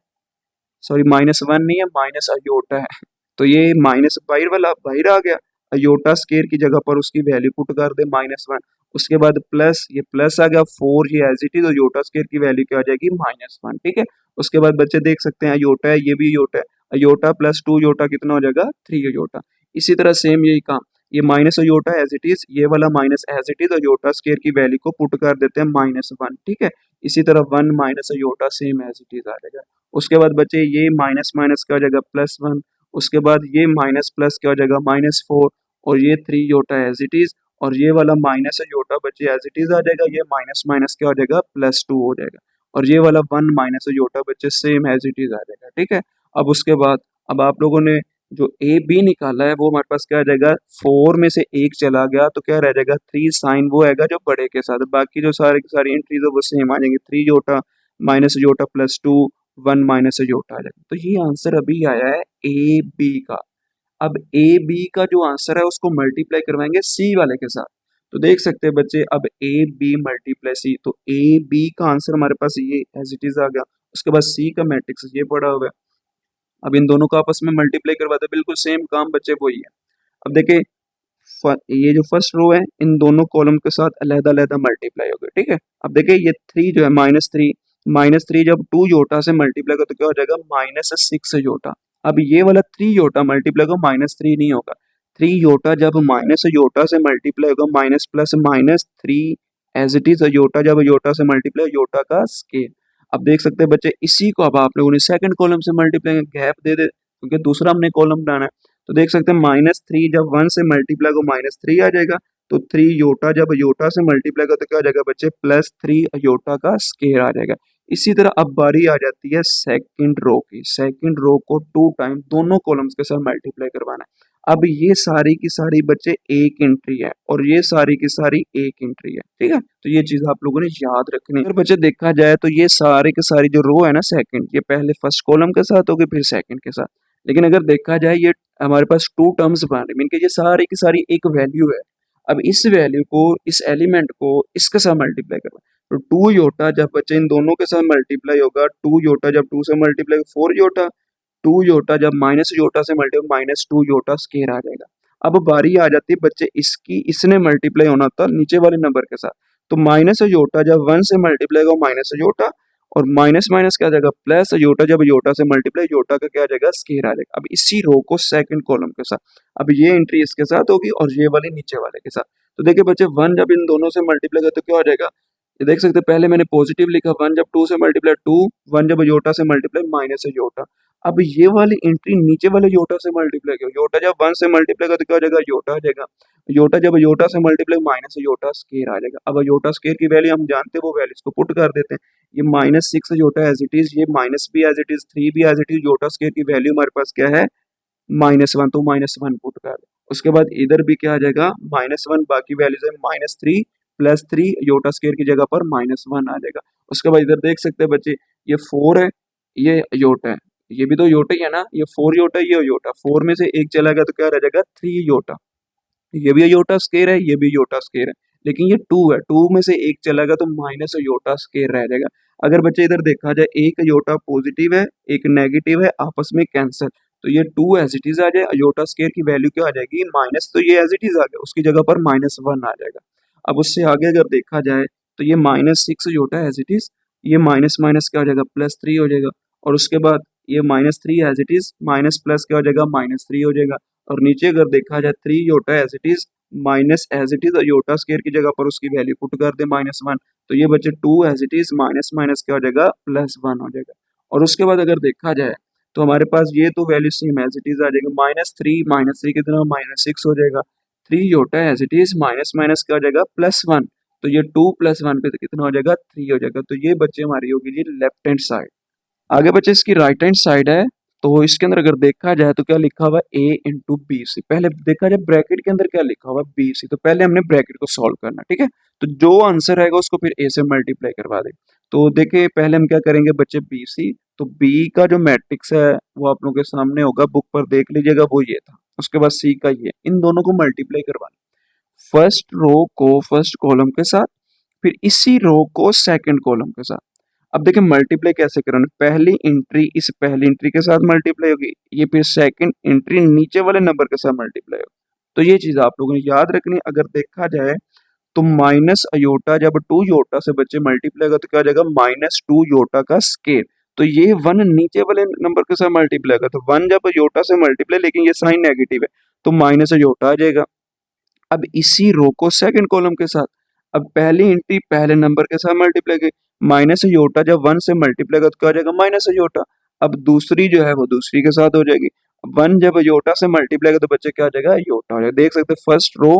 सॉरी -1 नहीं है, माइनस अयोटा है। तो ये माइनस बाहर वाला बाहर आ गया, अयोटा स्केयर की जगह पर उसकी वैल्यू पुट कर दे -1। उसके बाद प्लस, ये प्लस आ गया, 4 ये as it is, iota square की वैल्यू क्या आ जाएगी, -1, ठीक है। उसके बाद बच्चे देख सकते हैं अयोटा है, ये भी अयोटा है, अयोटा प्लस 2 अयोटा कितना हो जाएगा, 3 अयोटा। इसी तरह सेम यही काम, ये minus iota as it is, ये वाला minus as it is, iota square की वैल्यू को पुट कर देते हैं -1, ठीक है। इसी तरह 1 minus iota same as it is आ जाएगा। उसके बाद बच्चे ये माइनस माइनस क्या हो जाएगा, +1। उसके बाद ये माइनस प्लस क्या हो जाएगा, -4। और ये 3 योटा एज इट इज, और ये वाला माइनस योटा बच्चे एज इट इज आ जाएगा। ये माइनस माइनस क्या हो जाएगा, +2 हो जाएगा। और ये वाला 1 माइनस योटा बच्चे सेम एज इट इज आ जाएगा, ठीक है। अब उसके बाद अब आप लोगों ने जो ए बी निकाला है वो हमारे पास क्या आ जाएगा, 4 में से 1 चला गया तो क्या रह जाएगा, 3 साइन वो आएगा जो बड़े के साथ। बाकी जो सारी की सारी एंट्रीज है वो सेम आ जाएंगे, 3 iota minus iota +2, 1 minus iota आ जाएगा। तो ये आंसर अभी आया है ए बी का। अब ए बी का जो आंसर है उसको मल्टीप्लाई करवाएंगे सी वाले के साथ। तो देख सकते हैं बच्चे अब ए बी मल्टीप्लाई सी, तो ए बी का आंसर हमारे पास ये एज इट इज आ गया। उसके बाद सी का मैट्रिक्स ये पड़ा हुआ है। अब इन दोनों को आपस में मल्टीप्लाई करवाते बिल्कुल सेम काम बच्चे वही है। अब देखिए ये जो फर्स्ट रो है इन दोनों कॉलम के साथ अलहदा अलहदा मल्टीप्लाई हो गए, ठीक है। अब देखिए ये 3 जो है -3 जब 2 योटा से मल्टीप्लाई होगा तो क्या हो जाएगा, -6 योटा। अब ये वाला 3 योटा मल्टीप्लाई होगा, -3 नहीं होगा। 3 योटा जब माइनस योटा से मल्टीप्लाई होगा, minus plus -3 as it is, iota जब योटा से मल्टीप्लाई, योटा का स्केल। अब देख सकते हैं बच्चे इसी को अब आप लोगों ने सेकंड कॉलम से मल्टीप्लाई गैप दे दे, क्योंकि दूसरा हमने कॉलम बनाना है। तो देख सकते हैं -3 जब 1 से मल्टीप्लाई को -3 आ जाएगा। तो 3 योटा जब योटा से मल्टीप्लाई का तो क्या आ जाएगा बच्चे, +3 योटा का स्केयर आ जाएगा। इसी तरह अब बारी आ जाती है सेकंड रो की। सेकंड रो को 2 टाइम दोनों कॉलम्स के साथ मल्टीप्लाई करवाना है। अब ये सारी की सारी बच्चे एक एंट्री है और ये सारी की सारी एक एंट्री है, ठीक है। तो ये चीज आप लोगों ने याद रखनी है। अगर बच्चे देखा जाए तो ये सारी की सारी जो रो है ना सेकंड, ये पहले फर्स्ट कॉलम के साथ होगी फिर सेकंड के साथ। लेकिन अगर देखा जाए ये हमारे पास 2 टर्म्स बन रहे, मीन के ये सारी की सारी एक वैल्यू है। अब इस वैल्यू को, इस एलिमेंट को इसके साथ मल्टीप्लाई करना। तो 2 योटा जब बच्चे इन दोनों के साथ मल्टीप्लाई होगा, 2 योटा जब 2 से मल्टीप्लाई 4 योटा, 2 योटा जब माइनस योटा से मल्टीप्लाई -2 योटा स्केयर आ जाएगा। अब बारी आ जाती है बच्चे इसकी, इसने मल्टीप्लाई होना था नीचे वाले नंबर के साथ। तो माइनस योटा जब 1 से मल्टीप्लाई होगा, माइनस योटा, और माइनस माइनस क्या आ जाएगा, प्लस योटा जब योटा से मल्टीप्लाई, योटा का क्या आ जाएगा, स्केयर आ जाएगा। अब इसी रो को सेकंड कॉलम के साथ, अब ये एंट्री इसके साथ होगी और ये वाली नीचे वाले के साथ। तो देखिए बच्चे 1 जब इन दोनों से मल्टीप्लाई कर तो क्या हो जाएगा, ये देख सकते हैं पहले मैंने पॉजिटिव लिखा, 1 जब 2 से मल्टीप्लाई 2, 1 जब योटा से मल्टीप्लाई माइनस योटा। अब ये वाली एंट्री नीचे वाले योटा से मल्टीप्लाई किया, योटा जब 1 से मल्टीप्लाई कर तो क्या हो जाएगा, योटा आ जाएगा। योटा जब योटा से मल्टीप्लाई माइनस योटा स्केयर आ जाएगा। अब योटा स्केयर की वैल्यू हम जानते हैं, वो वैल्यूज को पुट कर देते हैं। ये -6 योटा एज इट इज, ये माइनस भी एज इट इज, 3 भी as it is, iota square की वैल्यू हमारे पास क्या है, -1, तो -1 पुट कर दे। उसके बाद इधर भी क्या आ जाएगा, -1, बाकी वैल्यूज है -3 +3, योटा स्केयर की जगह पर -1 आ जाएगा। उसके बाद इधर देख सकते हैं बच्चे ये 4 है, ये योटा है, ये भी तो योटा ही है ना, ये 4 योटा, ये योटा, 4 में से एक चला गया तो क्या रह जाएगा 3 योटा। ये भी योटा स्केयर है, ये भी योटा स्केयर है, लेकिन ये 2 है, 2 में से एक चला गया तो माइनस योटा स्केयर रह जाएगा। अगर बच्चे इधर देखा जाए, एक योटा पॉजिटिव है, एक नेगेटिव है, आपस में कैंसिल, तो ये 2 एज इट इज आ जाए, योटा स्केयर की वैल्यू क्या आ जाएगी माइनस, तो ये एज इट इज आ गया, उसकी जगह पर -1 आ जाएगा। अब उससे आगे अगर देखा जाए तो ये -6 योटा एज इट इज, ये माइनस माइनस क्या हो जाएगा +3 हो जाएगा, और उसके बाद ये -3 as it is, minus plus क्या हो जाएगा -3 हो जाएगा, और नीचे अगर देखा जाए 3 iota as it is, minus as it is, और योटा स्केयर की जगह पर उसकी वैल्यू पुट कर दे -1, तो ये बच्चे 2 as it is, minus minus क्या हो जाएगा +1 हो जाएगा। और उसके बाद अगर देखा जाए तो हमारे पास ये तो value same as it is आ जाएगा, -3 कितना -6 हो जाएगा, 3 iota as it is, minus minus क्या हो जाएगा +1, तो ये 2 + 1 पे तो कितना हो जाएगा 3 हो जाएगा। तो ये बच्चे हमारी होगी जी लेफ्ट हैंड साइड। आगे बच्चे इसकी राइट हैंड साइड है, तो इसके अंदर अगर देखा जाए तो क्या लिखा हुआ है a इंटू बी सी। पहले देखा जाए ब्रैकेट के अंदर क्या लिखा हुआ है बी सी, तो पहले हमने ब्रैकेट को सॉल्व करना, ठीक है। तो जो आंसर आएगा उसको फिर a से मल्टीप्लाई करवा दे। तो देखिए पहले हम क्या करेंगे बच्चे बी सी, तो b का जो मैट्रिक्स है वो आप लोगों के सामने होगा, बुक पर देख लीजिएगा, वो ये था। उसके बाद c का ये, इन दोनों को मल्टीप्लाई करवाना, फर्स्ट रो को फर्स्ट कॉलम के साथ, फिर इसी रो को सेकंड कॉलम के साथ। अब देखिए मल्टीप्लाई कैसे करना, पहली एंट्री इस पहली एंट्री के साथ मल्टीप्लाई होगी, ये फिर सेकंड एंट्री नीचे वाले नंबर के साथ मल्टीप्लाई होगी। तो ये चीज आप लोगों ने याद रखनी। अगर देखा जाए तो माइनस अयोटा जब 2 योटा से बच्चे मल्टीप्लाई होगा तो क्या हो जाएगा -2 योटा का स्केयर। तो ये 1 नीचे वाले नंबर के साथ मल्टीप्लाई होगा, तो 1 जब योटा से मल्टीप्लाई, लेकिन ये साइन नेगेटिव है, तो माइनस योटा आ जाएगा। अब इसी रो को सेकंड कॉलम के साथ, अब पहली एंट्री पहले नंबर के साथ मल्टीप्लाई की, माइनस योटा जब 1 से मल्टीप्लाई कर तो क्या हो जाएगा माइनस योटा। अब दूसरी जो है वो दूसरी के साथ हो जाएगी, 1 जब योटा से मल्टीप्लाई कर तो बच्चे क्या हो जाएगा योटा हो जाएगा। देख सकते हैं first row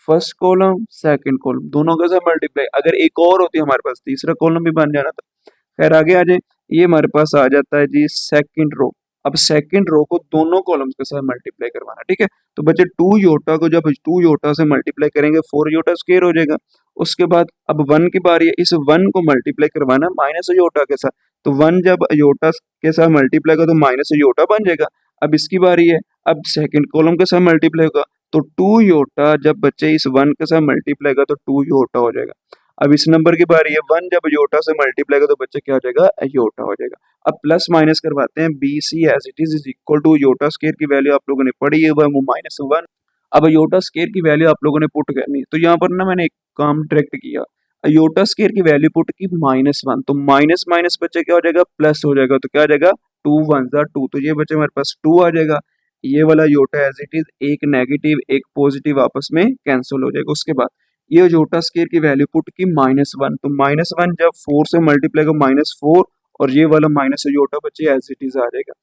first column second column दोनों के साथ मल्टीप्लाई, अगर एक और होती है हमारे पास तीसरा कॉलम भी बन जाना था। खैर आगे आ जाए, ये हमारे पास आ जाता है जी सेकंड रो। अब सेकंड रो को दोनों कॉलम्स के साथ मल्टीप्लाई करवाना, ठीक है। तो बच्चे 2 योटा को जब 2 योटा से मल्टीप्लाई करेंगे 4 योटा स्क्वायर हो जाएगा। उसके बाद अब 1 की बारी है, इस 1 को मल्टीप्लाई करवाना माइनस योटा के साथ, तो 1 जब योटा के साथ मल्टीप्लाई का तो माइनस योटा बन जाएगा। अब इसकी बारी है, अब सेकंड कॉलम के साथ मल्टीप्लाई होगा, तो 2 योटा जब बच्चे इस 1 के साथ मल्टीप्लाई का तो 2 योटा हो जाएगा। अब इस नंबर की बारी है, 1 जब योटा से मल्टीप्लाई का तो बच्चे क्या हो जाएगा योटा हो जाएगा। अब प्लस माइनस करवाते हैं, B C as it is equal to iota square की वैल्यू आप लोगों ने पढ़ी है वो -1। अब योटा स्केयर की वैल्यू आप लोगों ने पुट करनी है, तो यहाँ पर ना मैंने एक काम डायरेक्ट किया, योटा स्केयर की वैल्यू पुट की -1, तो माइनस माइनस बच्चे क्या हो जाएगा प्लस हो जाएगा, तो क्या आ जाएगा 2 1 2, तो ये बच्चे हमारे पास 2 आ जाएगा। ये वाला योटा एज इट इज, एक नेगेटिव एक पॉजिटिव आपस में कैंसिल हो जाएगा। उसके बाद ये योटा स्केयर की वैल्यू पुट की -1, तो -1 जब 4 से मल्टीप्लाई का -4, और ये वाला माइनस अयोटा बच्चे एज इट इज आ जाएगा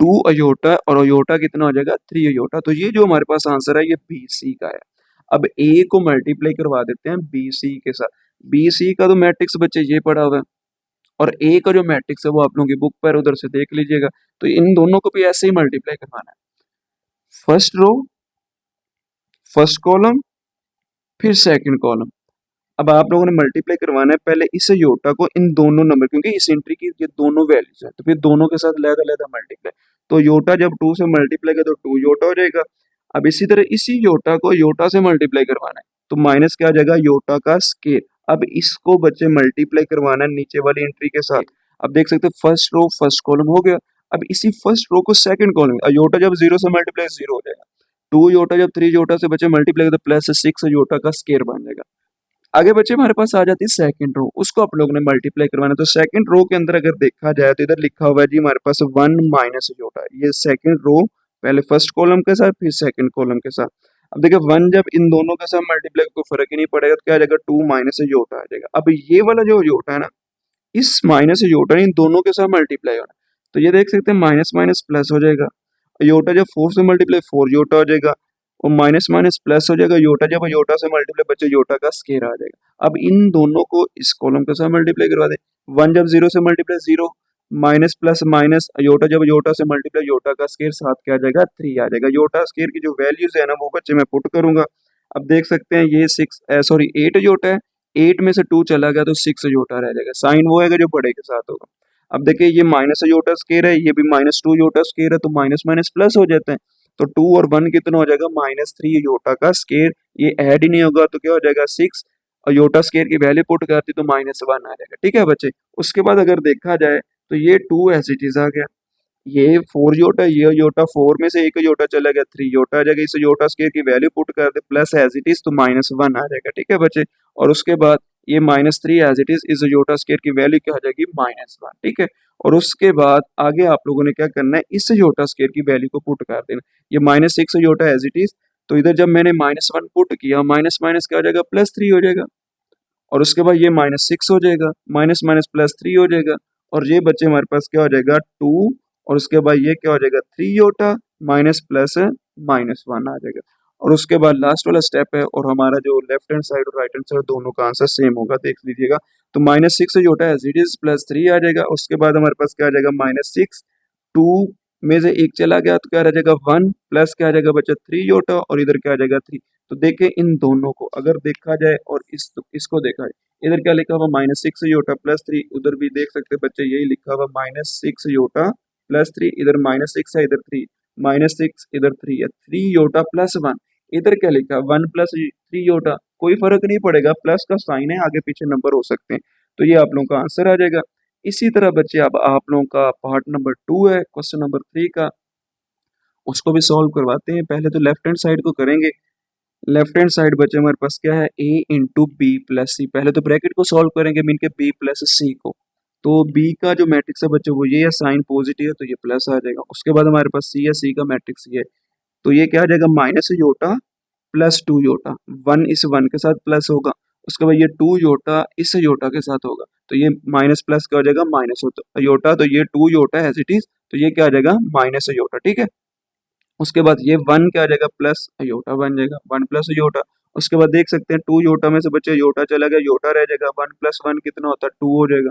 2 अयोटा, और अयोटा कितना हो जाएगा 3 अयोटा। तो ये जो हमारे पास आंसर है ये बी सी का है। अब ए को मल्टीप्लाई करवा देते हैं बी सी के साथ। बी सी का तो मैट्रिक्स बच्चे ये पड़ा हुआ है, और ए का जो मैट्रिक्स है वो आप लोगों की बुक पर उधर से देख लीजिएगा। तो इन दोनों को भी ऐसे ही मल्टीप्लाई करवाना है, फर्स्ट रो फर्स्ट कॉलम फिर सेकंड कॉलम। अब आप लोगों ने मल्टीप्लाई करवाना है पहले इस योटा को इन दोनों नंबर, क्योंकि इस एंट्री की ये दोनों वैल्यूज है, तो फिर दोनों के साथ लहदा मल्टीप्लाई, तो योटा जब 2 से मल्टीप्लाई कर तो 2 योटा हो जाएगा। अब इसी तरह इसी योटा को योटा से मल्टीप्लाई करवाना है, तो माइनस क्या आ जाएगा योटा का स्केयर। अब इसको बच्चे मल्टीप्लाई करवाना है नीचे वाली एंट्री के साथ। अब देख सकते हैं फर्स्ट रो फर्स्ट कॉलम हो गया। अब इसी फर्स्ट रो को सेकंड कॉलम, योटा जब 0 से मल्टीप्लाई 0 हो जाएगा, 2 योटा जब 3 योटा से बच्चे मल्टीप्लाई तो +6 योटा का स्केयर बन जाएगा। आगे बच्चे हमारे पास आ जाती है सेकंड रो, उसको आप लोगों ने मल्टीप्लाई करवाना है। तो सेकंड रो के अंदर अगर देखा जाए तो इधर लिखा हुआ है जी हमारे पास 1 माइनस योटा, ये सेकंड रो पहले फर्स्ट कॉलम के साथ फिर सेकंड कॉलम के साथ। अब देखिए 1 जब इन दोनों के साथ मल्टीप्लाई कोई फर्क ही नहीं पड़ेगा, तो क्या आ जाएगा 2 माइनस योटा आ जाएगा। अब ये वाला जो योटा है ना, इस माइनस योटा इन दोनों के साथ मल्टीप्लाई होना, तो ये देख सकते हैं माइनस माइनस प्लस हो जाएगा, योटा जब 4 से मल्टीप्लाई 4 योटा हो जाएगा, और माइनस माइनस प्लस हो जाएगा, योटा जब योटा से मल्टीप्लाई बच्चे योटा का स्केयर आ जाएगा। अब इन दोनों को इस कॉलम के साथ मल्टीप्लाई करवा दें, 1 जब 0 से multiply 0, minus plus minus iota जब योटा से मल्टीप्लाई योटा का स्केयर साथ क्या आ जाएगा 3 आ जाएगा। योटा स्केयर की जो वैल्यूज है ना वो बच्चे मैं पुट करूंगा। अब देख सकते हैं ये 8 योटा है, 8 में से 2 चला गया तो 6 योटा रह जाएगा, साइन वो आएगा जो बड़े के साथ होगा। अब देखिए ये माइनस योटा स्केयर है, ये भी -2 योटा स्केयर है, तो माइनस माइनस प्लस हो जाते हैं। तो 2 और 1 कितना हो जाएगा, -3 योटा का स्केयर। ये ऐड ही नहीं होगा तो क्या हो जाएगा 6, और योटा स्केयर की वैल्यू पुट करती तो -1 आ जाएगा। ठीक है बच्चे, उसके बाद अगर देखा जाए तो ये 2 एज इट इज आ गया, ये 4 योटा, ये योटा 4 में से एक योटा चला गया, 3 योटा आ जाएगा। इस योटा स्केयर की वैल्यू पुट कर दे प्लस एज इट इज तो -1 आ जाएगा। ठीक है बच्चे, और उसके बाद ये -3 एज इट इज इस योटा स्केयर की वैल्यू क्या हो जाएगी, -1। ठीक है, और उसके बाद आगे आप लोगों ने क्या करना है, इस योटा स्केयर की वैल्यू को पुट कर देना। ये -6 योटा एज इट इज, तो इधर जब मैंने -1 पुट किया, माइनस माइनस क्या हो जाएगा, +3 हो जाएगा। और उसके बाद ये -6 हो जाएगा, माइनस माइनस +3 हो जाएगा, और ये बच्चे हमारे पास क्या हो जाएगा 2, और उसके बाद ये क्या हो जाएगा 3 योटा माइनस प्लस -1 आ जाएगा। और उसके बाद लास्ट वाला स्टेप है, और हमारा जो लेफ्ट हैंड साइड और राइट हैंड साइड दोनों का आंसर सेम होगा, देख लीजिएगा। तो -6 योटा एज इट इज +3 आ जाएगा। उसके बाद हमारे पास क्या आ जाएगा, -6, 2 में से एक चला गया तो क्या रह जाएगा 1, प्लस क्या आ जाएगा बच्चा 3 योटा, और इधर क्या आ जाएगा 3। तो देखें इन दोनों को अगर देखा जाए और इसको देखा जाए, इधर क्या लिखा हुआ -6 योटा +3, उधर भी देख सकते हैं बच्चे यही लिखा हुआ -6 योटा +3, इधर -6 है, इधर 3, -6 इधर 3 है, 3 योटा +1, इधर क्या लिखा 1 + 3 योटा, कोई फर्क नहीं पड़ेगा, प्लस का साइन है, आगे पीछे नंबर हो सकते हैं। तो ये आप लोगों का आंसर आ जाएगा। इसी तरह बच्चे अब आप लोगों का पार्ट नंबर 2 है, क्वेश्चन नंबर 3 का, उसको भी सॉल्व करवाते हैं। पहले तो लेफ्ट हैंड साइड को करेंगे। लेफ्ट हैंड साइड बच्चे हमारे पास क्या है, a इंटू बी प्लस सी। पहले तो ब्रैकेट को सॉल्व करेंगे मीन के b प्लस सी को। तो b का जो मैट्रिक्स है बच्चे वो ये है, साइन पॉजिटिव है तो ये प्लस आ जाएगा। उसके बाद हमारे पास c है, c का मैट्रिक्स ये है, तो ये क्या आ जाएगा माइनस योटा +2 योटा, 1 इस 1 के साथ प्लस होगा। उसके बाद ये 2 योटा इस योटा के साथ होगा, तो ये माइनस प्लस क्या हो जाएगा, माइनस होता योटा, तो ये 2 योटा एज इट इज, तो ये क्या आ जाएगा माइनस योटा। ठीक है, उसके बाद ये 1 क्या आ जाएगा, प्लस योटा बन जाएगा, 1 प्लस योटा। उसके बाद देख सकते हैं 2 योटा में से बच्चे योटा चला गया, योटा रह जाएगा, 1 + 1 कितना होता है 2 हो जाएगा।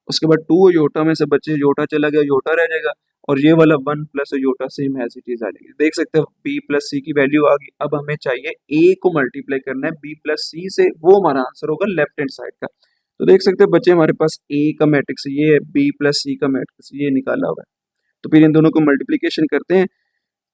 उसके बाद 2 योटा में से बच्चे योटा चला गया, योटा रह जाएगा, और ये वाला 1 plus iota same as it is आ जाएगा। देख सकते हैं b प्लस सी की वैल्यू आ गई। अब हमें चाहिए a को मल्टीप्लाई करना है b प्लस सी से, वो हमारा आंसर होगा लेफ्ट हैंड साइड का। तो देख सकते हैं बच्चे हमारे पास a का मैट्रिक्स ये है, b प्लस सी का मैट्रिक्स ये निकाला हुआ है। तो फिर इन दोनों को मल्टीप्लीकेशन करते हैं।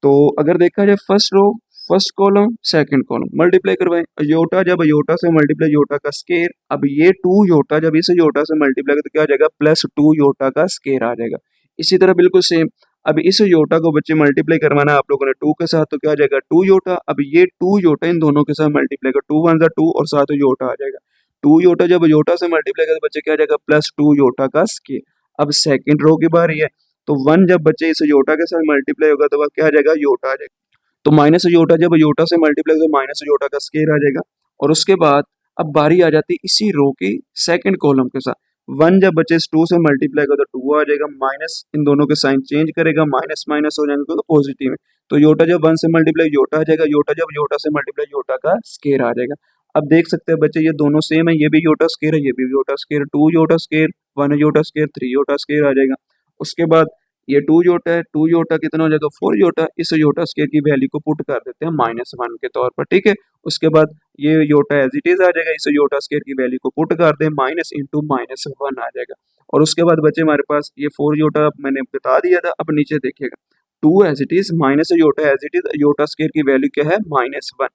तो अगर देखा जाए first row first column second column multiply करवाएं, योटा जब योटा से मल्टीप्लाई योटा का स्केयर, अब ये 2 योटा जब इस योटा से मल्टीप्लाई तो क्या आ जाएगा +2 योटा का स्केयर आ जाएगा। इसी तरह बिल्कुल सेम, अब इस योटा को बच्चे मल्टीप्लाई करवाना है आप लोगों ने 2 के साथ, तो क्या आ जाएगा 2 योटा। अब ये 2 योटा इन दोनों के साथ मल्टीप्लाई कर, 2 1 2 और साथ योटा आ जाएगा। 2 योटा जब योटा से मल्टीप्लाई कर तो बच्चे क्या आ जाएगा +2 योटा का स्केयर। अब सेकंड रो की बारी है, तो 1 जब बच्चे इस योटा के साथ मल्टीप्लाई होगा तो वह क्या आ जाएगा योटा आ जाएगा। तो माइनस योटा जब योटा से मल्टीप्लाई तो माइनस योटा का स्केयर आ जाएगा। और उसके बाद अब बारी आ जाती है इसी रो की सेकंड कॉलम के साथ, 1 जब बच्चे इस 2 से मल्टीप्लाई होगा तो 2 आ जाएगा, माइनस इन दोनों के साइन चेंज करेगा, माइनस माइनस हो जाएंगे तो पॉजिटिव है। तो योटा जब 1 से मल्टीप्लाई योटा आ जाएगा, योटा जब योटा से मल्टीप्लाई योटा का स्केयर आ जाएगा। अब देख सकते हैं बच्चे ये दोनों सेम है, ये भी योटा स्केयर है, ये भी iota square, 2 iota square 1 iota square 3 iota square आ जाएगा। उसके बाद ये 2 योटा है, 2 योटा कितना हो जाएगा 4 योटा, इस योटा स्केयर की वैल्यू को पुट कर देते हैं -1 के तौर पर। ठीक है, उसके बाद ये योटा एज इट इज आ जाएगा, इस योटा स्केयर की वैल्यू को पुट कर दें, माइनस इंटू -1 आ जाएगा। और उसके बाद बचे हमारे पास ये 4 योटा मैंने बता दिया था। अब नीचे देखिएगा 2 as it is minus iota as it is, iota square की वैल्यू क्या है -1।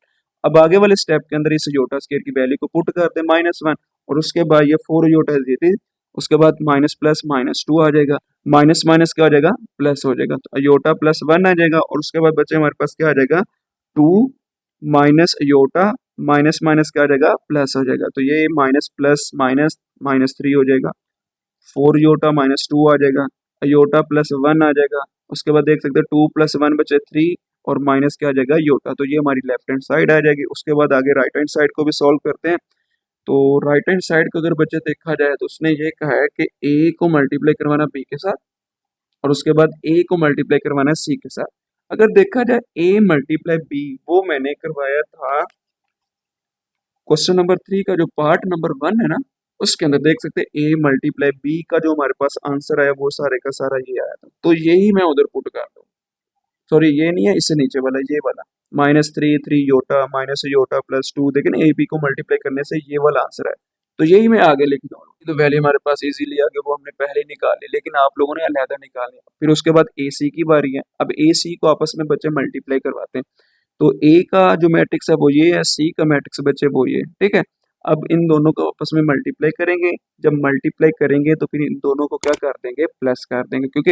अब आगे वाले स्टेप के अंदर इस योटा स्केयर की वैल्यू को पुट कर दें -1, और उसके बाद ये 4 योटा एज इट इज, उसके बाद माइनस प्लस -2 आ जाएगा, माइनस माइनस क्या हो जाएगा प्लस हो जाएगा, तो योटा +1 आ जाएगा। और उसके बाद बच्चे हमारे पास क्या आ जाएगा 2 माइनस योटा माइनस माइनस क्या आ जाएगा प्लस हो जाएगा, तो ये माइनस प्लस माइनस -3 हो जाएगा, 4 योटा -2 आ जाएगा, योटा +1 आ जाएगा। उसके बाद देख सकते हैं 2 + 1 बचे 3, और माइनस क्या आ जाएगा योटा, तो ये हमारी लेफ्ट हैंड साइड आ जाएगी। उसके बाद आगे राइट हैंड साइड को भी सॉल्व करते हैं। तो राइट हैंड साइड को अगर बच्चे देखा जाए तो उसने ये कहा है कि a को मल्टीप्लाई करवाना b के साथ, और उसके बाद a को मल्टीप्लाई करवाना c के साथ। अगर देखा जाए a मल्टीप्लाई b वो मैंने करवाया था क्वेश्चन नंबर 3 का जो पार्ट नंबर 1 है ना, उसके अंदर देख सकते हैं a मल्टीप्लाई b का जो हमारे पास आंसर आया वो सारे का सारा ये आया था, तो यही मैं उधर पुट कर दूँ। सॉरी ये नहीं है, इससे नीचे वाला ये वाला -3 3 योटा माइनस योटा +2, देखें ना ab को मल्टीप्लाई करने से ये वाला आंसर है। तो यही मैं आगे लिख दूँ। तो वैल्यू हमारे पास इजीली आ गई, वो हमने पहले ही निकाल ली, लेकिन आप लोगों ने अलहदा निकालनी है। फिर उसके बाद ए सी की बारी है। अब ए सी को आपस में बच्चे मल्टीप्लाई करवाते हैं। तो ए का जो मैट्रिक्स है वो ये है, सी का मैट्रिक्स बच्चे वो ये है, ठीक है। अब इन दोनों को आपस में मल्टीप्लाई करेंगे। जब मल्टीप्लाई करेंगे तो फिर इन दोनों को क्या कर देंगे, प्लस कर देंगे, क्योंकि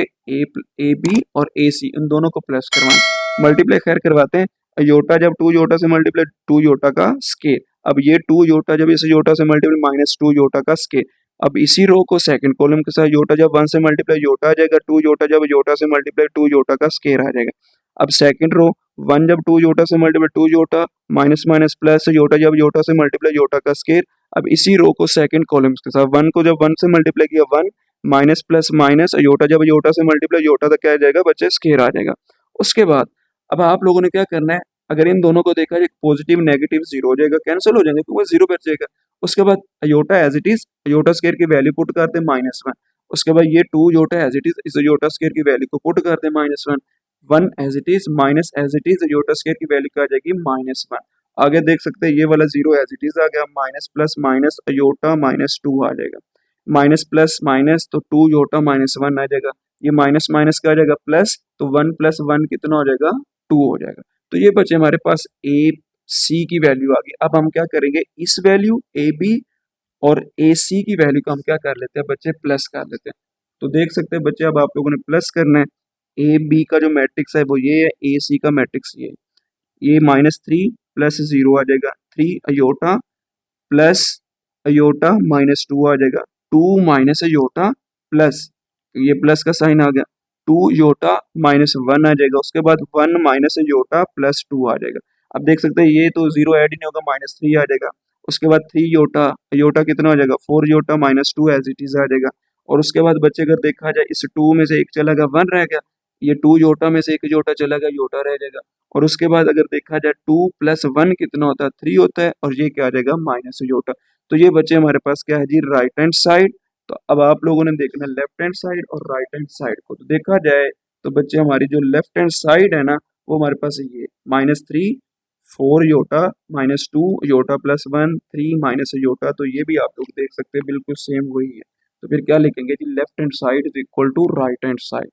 ए बी और ए सी इन दोनों को प्लस करवाएं। मल्टीप्लाई खैर करवाते हैं। योटा जब 2 योटा से मल्टीप्लाई 2 योटा का स्केयर। अब ये 2 योटा जब इस योटा से मल्टीप्लाई माइनस 2 योटा का स्केयर। अब इसी रो को सेकंड कॉलम के साथ योटा जब 1 से मल्टीप्लाई योटा आ जाएगा, 2 योटा जब योटा से मल्टीप्लाई 2 योटा का स्केयर आ जाएगा। अब सेकंड रो 1 जब 2 योटा से multiply 2 iota minus minus plus iota जब योटा से मल्टीप्लाई योटा का स्केयर। अब इसी रो को सेकंड कॉलम्स के साथ 1 को जब 1 से मल्टीप्लाई किया 1 माइनस प्लस माइनस योटा जब योटा से मल्टीप्लाई योटा तक क्या आ जाएगा बच्चे, स्केयर आ जाएगा। उसके बाद अब आप लोगों ने क्या करना है, अगर इन दोनों को देखा जाए पॉजिटिव नेगेटिव जीरो हो जाएगा, कैंसिल हो जाएंगे क्योंकि जीरो बच जाएगा। उसके बाद iota as it is, iota square की वैल्यू पुट करते हैं -1। उसके बाद ये 2 योटा एज इट इज, इस योटा स्केयर की वैल्यू को पुट करते हैं -1। 1 as it is minus as it is, iota square की वैल्यू क्या आ जाएगी -1। आगे देख सकते हैं ये वाला जीरो एज इट इज आ गया, माइनस प्लस माइनस योटा -2 आ जाएगा, माइनस प्लस माइनस तो 2 योटा -1 आ जाएगा, ये माइनस माइनस का आ जाएगा प्लस, तो 1 प्लस 1 कितना हो जाएगा, 2 हो जाएगा। तो ये बचे हमारे पास ए सी की वैल्यू आ गई। अब हम क्या करेंगे, इस वैल्यू ए बी और ए सी की वैल्यू को हम क्या कर लेते हैं बच्चे, प्लस कर लेते हैं। तो देख सकते हैं बच्चे अब आप लोगों ने प्लस करना है। ए बी का जो मैट्रिक्स है वो ये है, ए सी का मैट्रिक्स ये है। ये -3 प्लस 0 आ जाएगा, 3 अयोटा प्लस अयोटा -2 आ जाएगा, 2 माइनस अयोटा प्लस, ये प्लस का साइन आ गया, 2 योटा -1 आ जाएगा। उसके बाद 1 माइनस योटा +2 आ जाएगा। अब देख सकते हैं ये तो जीरो ऐड ही नहीं होगा, -3 आ जाएगा। उसके बाद 3 योटा, योटा कितना हो जाएगा, 4 योटा -2 एज इट इज आ जाएगा। और उसके बाद बच्चे अगर देखा जाए इस 2 में से एक चला गया, 1 रह गया, ये 2 योटा में से एक योटा चला गया, योटा रह जाएगा। और उसके बाद अगर देखा जाए 2 + 1 कितना होता है, 3 होता है, और ये क्या आ जाएगा, माइनस योटा। तो ये बच्चे हमारे पास क्या है जी, राइट हैंड साइड। तो अब आप लोगों ने देखना लेफ्ट हैंड साइड और राइट हैंड साइड को। तो देखा जाए तो बच्चे हमारी जो लेफ्ट हैंड साइड है ना, वो हमारे पास ये -3 4 योटा -2 योटा +1 3 माइनस योटा। तो ये भी आप लोग देख सकते हैं बिल्कुल सेम वही है। तो फिर क्या लिखेंगे जी, left hand side is equal to right hand side.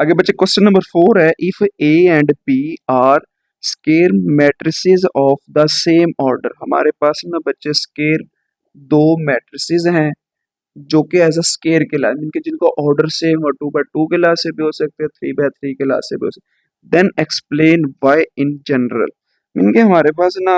आगे बच्चे क्वेश्चन नंबर 4 है, if A and B are square matrices of the same order. हमारे पास ना बच्चे स्केयर दो मैट्रिसेस हैं जो कि एज अ स्केयर के लाए, इनके जिनको ऑर्डर सेम और 2x2 के लाए से भी हो सकते हैं, 3x3 के लाए से भी हो सकते। Then explain why in general. इनके हमारे पास ना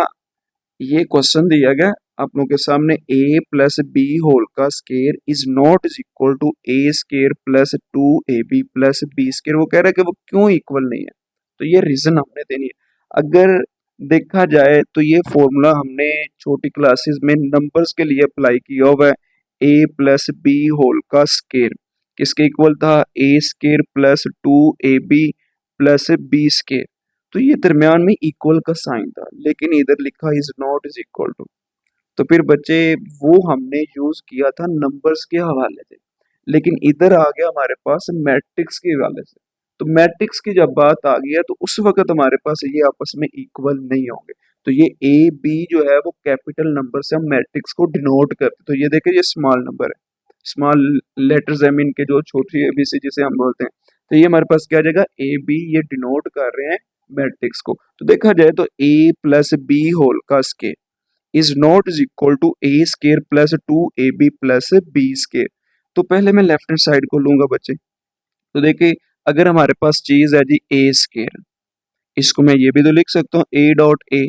ये क्वेश्चन दिया गया आप लोगों के सामने, a प्लस बी होल का square is not is equal to A square plus 2ab plus B square. वो कह रहा है कि वो क्यों इक्वल नहीं है, तो ये रीजन हमने देनी है। अगर देखा जाए तो ये फॉर्मूला हमने छोटी क्लासेस में नंबर्स के लिए अप्लाई किया हुआ है। a प्लस बी होल का स्केयर किसके इक्वल था, A square plus 2ab plus B square. तो ये दरमियान में इक्वल का साइन था, लेकिन इधर लिखा is not is equal to. तो फिर बच्चे वो हमने यूज किया था नंबर्स के हवाले से, लेकिन इधर आ गया हमारे पास मैट्रिक्स के हवाले से। तो मैट्रिक्स की जब बात आ गई है तो उस वक्त हमारे पास ये आपस में इक्वल नहीं होंगे। तो ये ए बी जो है वो कैपिटल नंबर से हम मैट्रिक्स को डिनोट करते। तो ये देखिए ये स्मॉल नंबर है, स्मॉल लेटर्स है इनके जो छोटी एबीसी जिसे हम बोलते हैं। तो ये हमारे पास क्या आ जाएगा, ए बी ये डिनोट कर रहे हैं मैट्रिक्स को। तो देखा जाए तो a प्लस बी होल का square is not is equal to A square plus 2ab plus B square. तो पहले मैं लेफ्ट हैंड साइड को लूंगा बच्चे। तो देखिए अगर हमारे पास चीज है जी ए स्केयर, इसको मैं ये भी तो लिख सकता हूँ a dot A,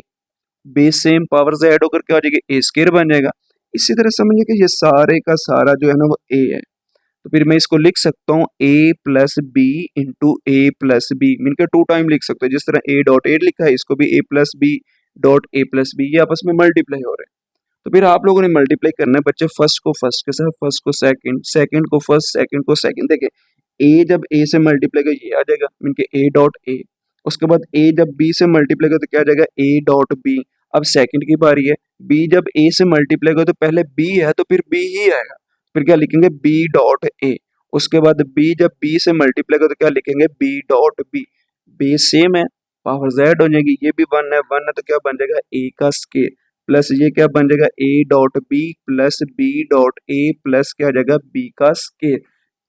base same power से ऐड होकर क्या हो जाएगा, ए स्केयर बन जाएगा। इसी तरह समझिए कि ये सारे का सारा जो है ना वो a है। तो फिर मैं इसको लिख सकता हूँ a plus B into a plus b, मिलकर 2 टाइम लिख सकते हैं। जिस तरह a डॉट ए लिखा है इसको भी a plus b dot A plus B, ये आपस में मल्टीप्लाई हो रहे हैं। तो फिर आप लोगों ने मल्टीप्लाई करना है बच्चे, फर्स्ट को फर्स्ट के साथ, फर्स्ट को सेकंड, सेकंड को फर्स्ट, सेकंड को सेकंड। देखिए a जब a से मल्टीप्लाई का ये आ जाएगा इनके a डॉट ए। उसके बाद a जब b से मल्टीप्लाई का तो क्या आ जाएगा, a डॉट बी। अब सेकंड की बारी है, b जब a से मल्टीप्लाई का तो पहले b है तो फिर b ही आएगा, फिर क्या लिखेंगे b डॉट ए। उसके बाद b जब b से मल्टीप्लाई का तो क्या लिखेंगे, b dot b. Base same है, पावर z हो जाएगी, ये भी 1 है, 1 है तो क्या बन जाएगा a का स्केयर। प्लस ये क्या बन जाएगा a dot b plus b dot A plus क्या आ जाएगा बी का स्केयर।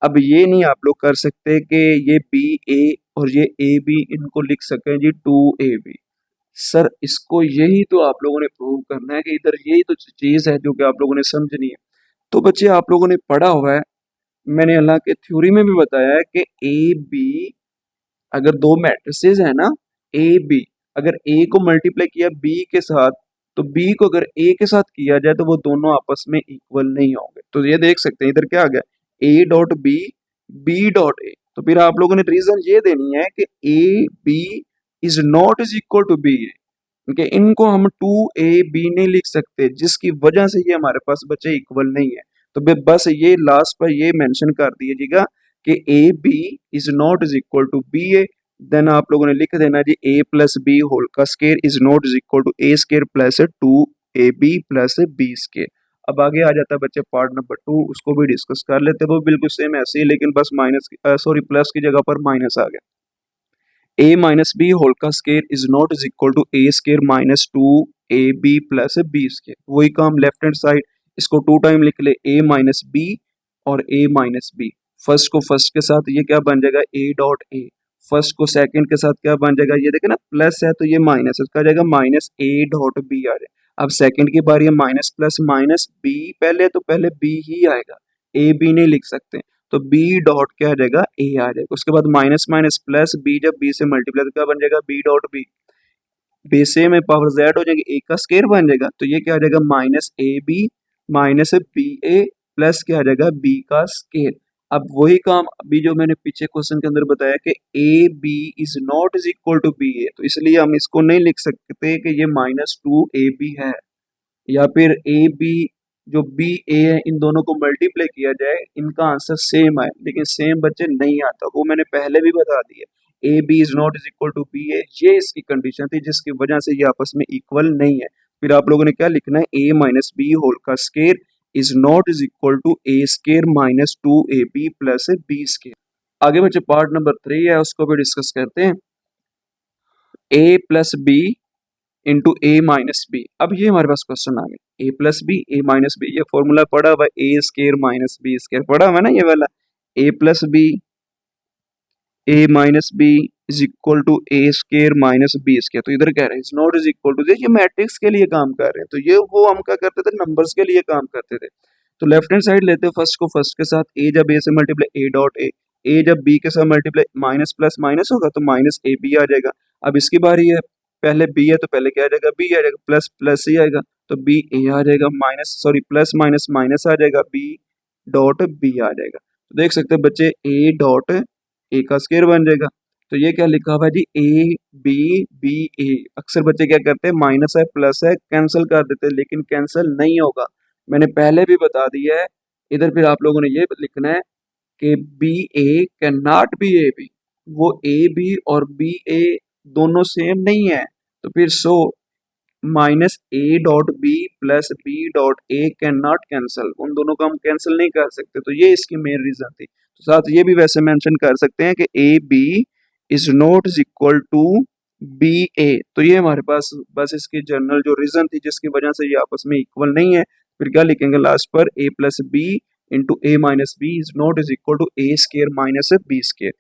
अब ये नहीं आप लोग कर सकते कि ये बी ए और ये ए बी इनको लिख सकें जी 2ab। सर इसको यही तो आप लोगों ने प्रूव करना है कि इधर यही तो चीज है जो कि आप लोगों ने समझनी है। तो बच्चे आप लोगों ने पढ़ा हुआ है, मैंने अल्लाह के थ्योरी में भी बताया है कि ए बी अगर दो मैट्रिसेस है ना, ए बी, अगर ए को मल्टीप्लाई किया बी के साथ तो बी को अगर ए के साथ किया जाए तो वो दोनों आपस में इक्वल नहीं होंगे। तो ये देख सकते हैं इधर क्या आ गया a dot b b dot a. तो फिर आप लोगों ने रीजन ये देनी है कि A B is not is equal to B A, क्योंकि इनको हम 2ab नहीं लिख सकते जिसकी वजह से ये हमारे पास बच्चे इक्वल नहीं है। तो बस ये लास्ट पर ये मेंशन कर दीजिएगा कि A B is not is equal to B a. Then आप लोगों ने लिख देना जी ए प्लस बी होल का square is not is equal to A square plus 2ab plus B square. अब आगे आ जाता है बच्चे पार्ट नंबर 2, उसको भी डिस्कस कर लेते हैं। वो बिल्कुल सेम ऐसे ही लेकिन बस माइनस सॉरी प्लस की जगह पर माइनस आ गया। a माइनस बी होल का square is not is equal to A square minus 2ab plus B square. वही काम लेफ्ट हैंड साइड, इसको 2 टाइम लिख ले a माइनस बी और a माइनस बी। फर्स्ट को फर्स्ट के साथ ये क्या बन जाएगा a डॉट a, फर्स्ट को सेकंड के साथ क्या बन जाएगा, ये देखे ना प्लस है तो ये माइनस है, उसका जाएगा माइनस a डॉट b आ जाए। अब सेकंड की बारी है माइनस प्लस माइनस b, पहले तो पहले b ही आएगा, a b नहीं लिख सकते। तो b डॉट क्या आ जाएगा a आ जाएगा। उसके बाद माइनस माइनस प्लस b, जब b से मल्टीप्लाई तो क्या बन जाएगा b डॉट b, बेसे में पावर z हो जाएगी a का स्केयर बन जाएगा। तो ये क्या आ जाएगा minus a b minus b a plus क्या आ जाएगा b का स्केयर। अब वही काम अभी जो मैंने पीछे क्वेश्चन के अंदर बताया कि A B is not is equal to B A, तो इसलिए हम इसको नहीं लिख सकते कि ये माइनस 2ab है, या फिर ए बी जो बी ए है इन दोनों को मल्टीप्लाई किया जाए इनका आंसर सेम आए, लेकिन सेम बच्चे नहीं आता, वो मैंने पहले भी बता दिया। A B is not is equal to B A, ये इसकी कंडीशन थी जिसकी वजह से ये आपस में इक्वल नहीं है। फिर आप लोगों ने क्या लिखना है ए माइनस बी होल का square is not is equal to A square minus 2ab plus B square. आगे बच्चे पार्ट नंबर 3 है, उसको भी डिस्कस करते हैं। A plus B into A minus B. अब ये हमारे पास क्वेश्चन आ गया A plus B A minus B, ये फॉर्मूला पढ़ा हुआ है A square minus B square, पढ़ा हुआ है ना ये वाला, A plus B A minus B is equal to A square minus B square. तो इधर कह रहे हैं is not is equal to, ये मैट्रिक्स के लिए काम कर रहे हैं, तो ये वो हम क्या करते थे नंबर्स के लिए काम करते थे। तो लेफ्ट हैंड साइड लेते हैं फर्स्ट को फर्स्ट के साथ, ए जब ए से मल्टीप्लाई ए डॉट ए जब बी के साथ मल्टीप्लाई माइनस प्लस माइनस होगा तो माइनस ए बी आ जाएगा। अब इसकी बारी है, पहले बी है तो पहले क्या आ जाएगा बी आ जाएगा, प्लस प्लस ही आएगा तो बी ए आ जाएगा, minus sorry plus minus minus आ जाएगा, बी डॉट बी आ जाएगा। तो देख सकते हैं बच्चे ए डॉट ए का स्क्वायर बन जाएगा। तो ये क्या लिखा हुआ है जी ए बी बी ए। अक्सर बच्चे क्या करते हैं माइनस है प्लस है कैंसिल कर देते हैं, लेकिन कैंसिल नहीं होगा, मैंने पहले भी बता दिया है। इधर फिर आप लोगों ने ये लिखना है कि b a can not be a b, वो ए बी और बी ए दोनों सेम नहीं है। तो फिर so minus a dot b plus b dot a can not cancel, उन दोनों को हम कैंसिल नहीं कर सकते। तो ये इसकी मेन रीजन थी। तो साथ ये भी वैसे मेंशन कर सकते हैं कि A B is not is equal to B A. तो ये हमारे पास बस इसकी जनरल जो रीजन थी जिसकी वजह से ये आपस में इक्वल नहीं है। फिर क्या लिखेंगे लास्ट पर A plus B into A minus B is not is equal to A square minus B square.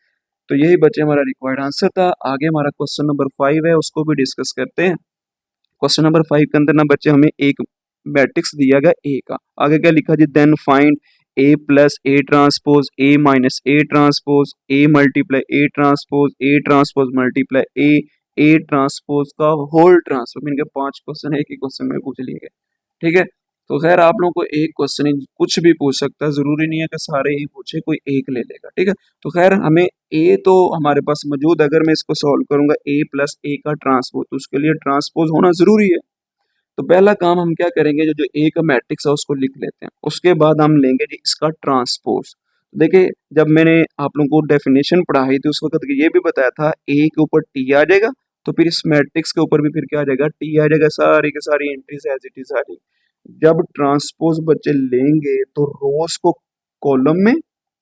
तो यही बच्चे हमारा रिक्वायर्ड आंसर था। आगे हमारा क्वेश्चन नंबर 5 है, उसको भी डिस्कस करते हैं। क्वेश्चन नंबर 5 के अंदर ना बच्चे हमें एक मैट्रिक्स दिया गया ए का, आगे क्या लिखा जी then find A plus A transpose A minus A transpose A multiply A transpose multiply A transpose का होल ट्रांसपोज। इनके 5 क्वेश्चन है, एक ही क्वेश्चन में पूछ लिए गए, ठीक है। तो खैर आप लोगों को एक क्वेश्चन कुछ भी पूछ सकता है, जरूरी नहीं है कि सारे ही पूछे, कोई एक ले लेगा, ठीक है। तो खैर हमें ए तो हमारे पास मौजूद, अगर मैं इसको सॉल्व करूंगा ए प्लस ए का ट्रांसपोज, तो उसके लिए ट्रांसपोज होना जरूरी है। तो पहला काम हम क्या करेंगे, जो ए का मैट्रिक्स है उसको लिख लेते हैं, उसके बाद हम लेंगे जी इसका ट्रांसपोज। देखिए जब मैंने आप लोगों को डेफिनेशन पढ़ाई थी उस वक्त ये भी बताया था ए के ऊपर टी आ जाएगा, तो फिर इस मैट्रिक्स के ऊपर भी फिर क्या आ जाएगा टी आ जाएगा, सारी की सारी एंट्रीज एज इट इज आ जाएगी। जब ट्रांसपोज बच्चे लेंगे तो रोज को कॉलम में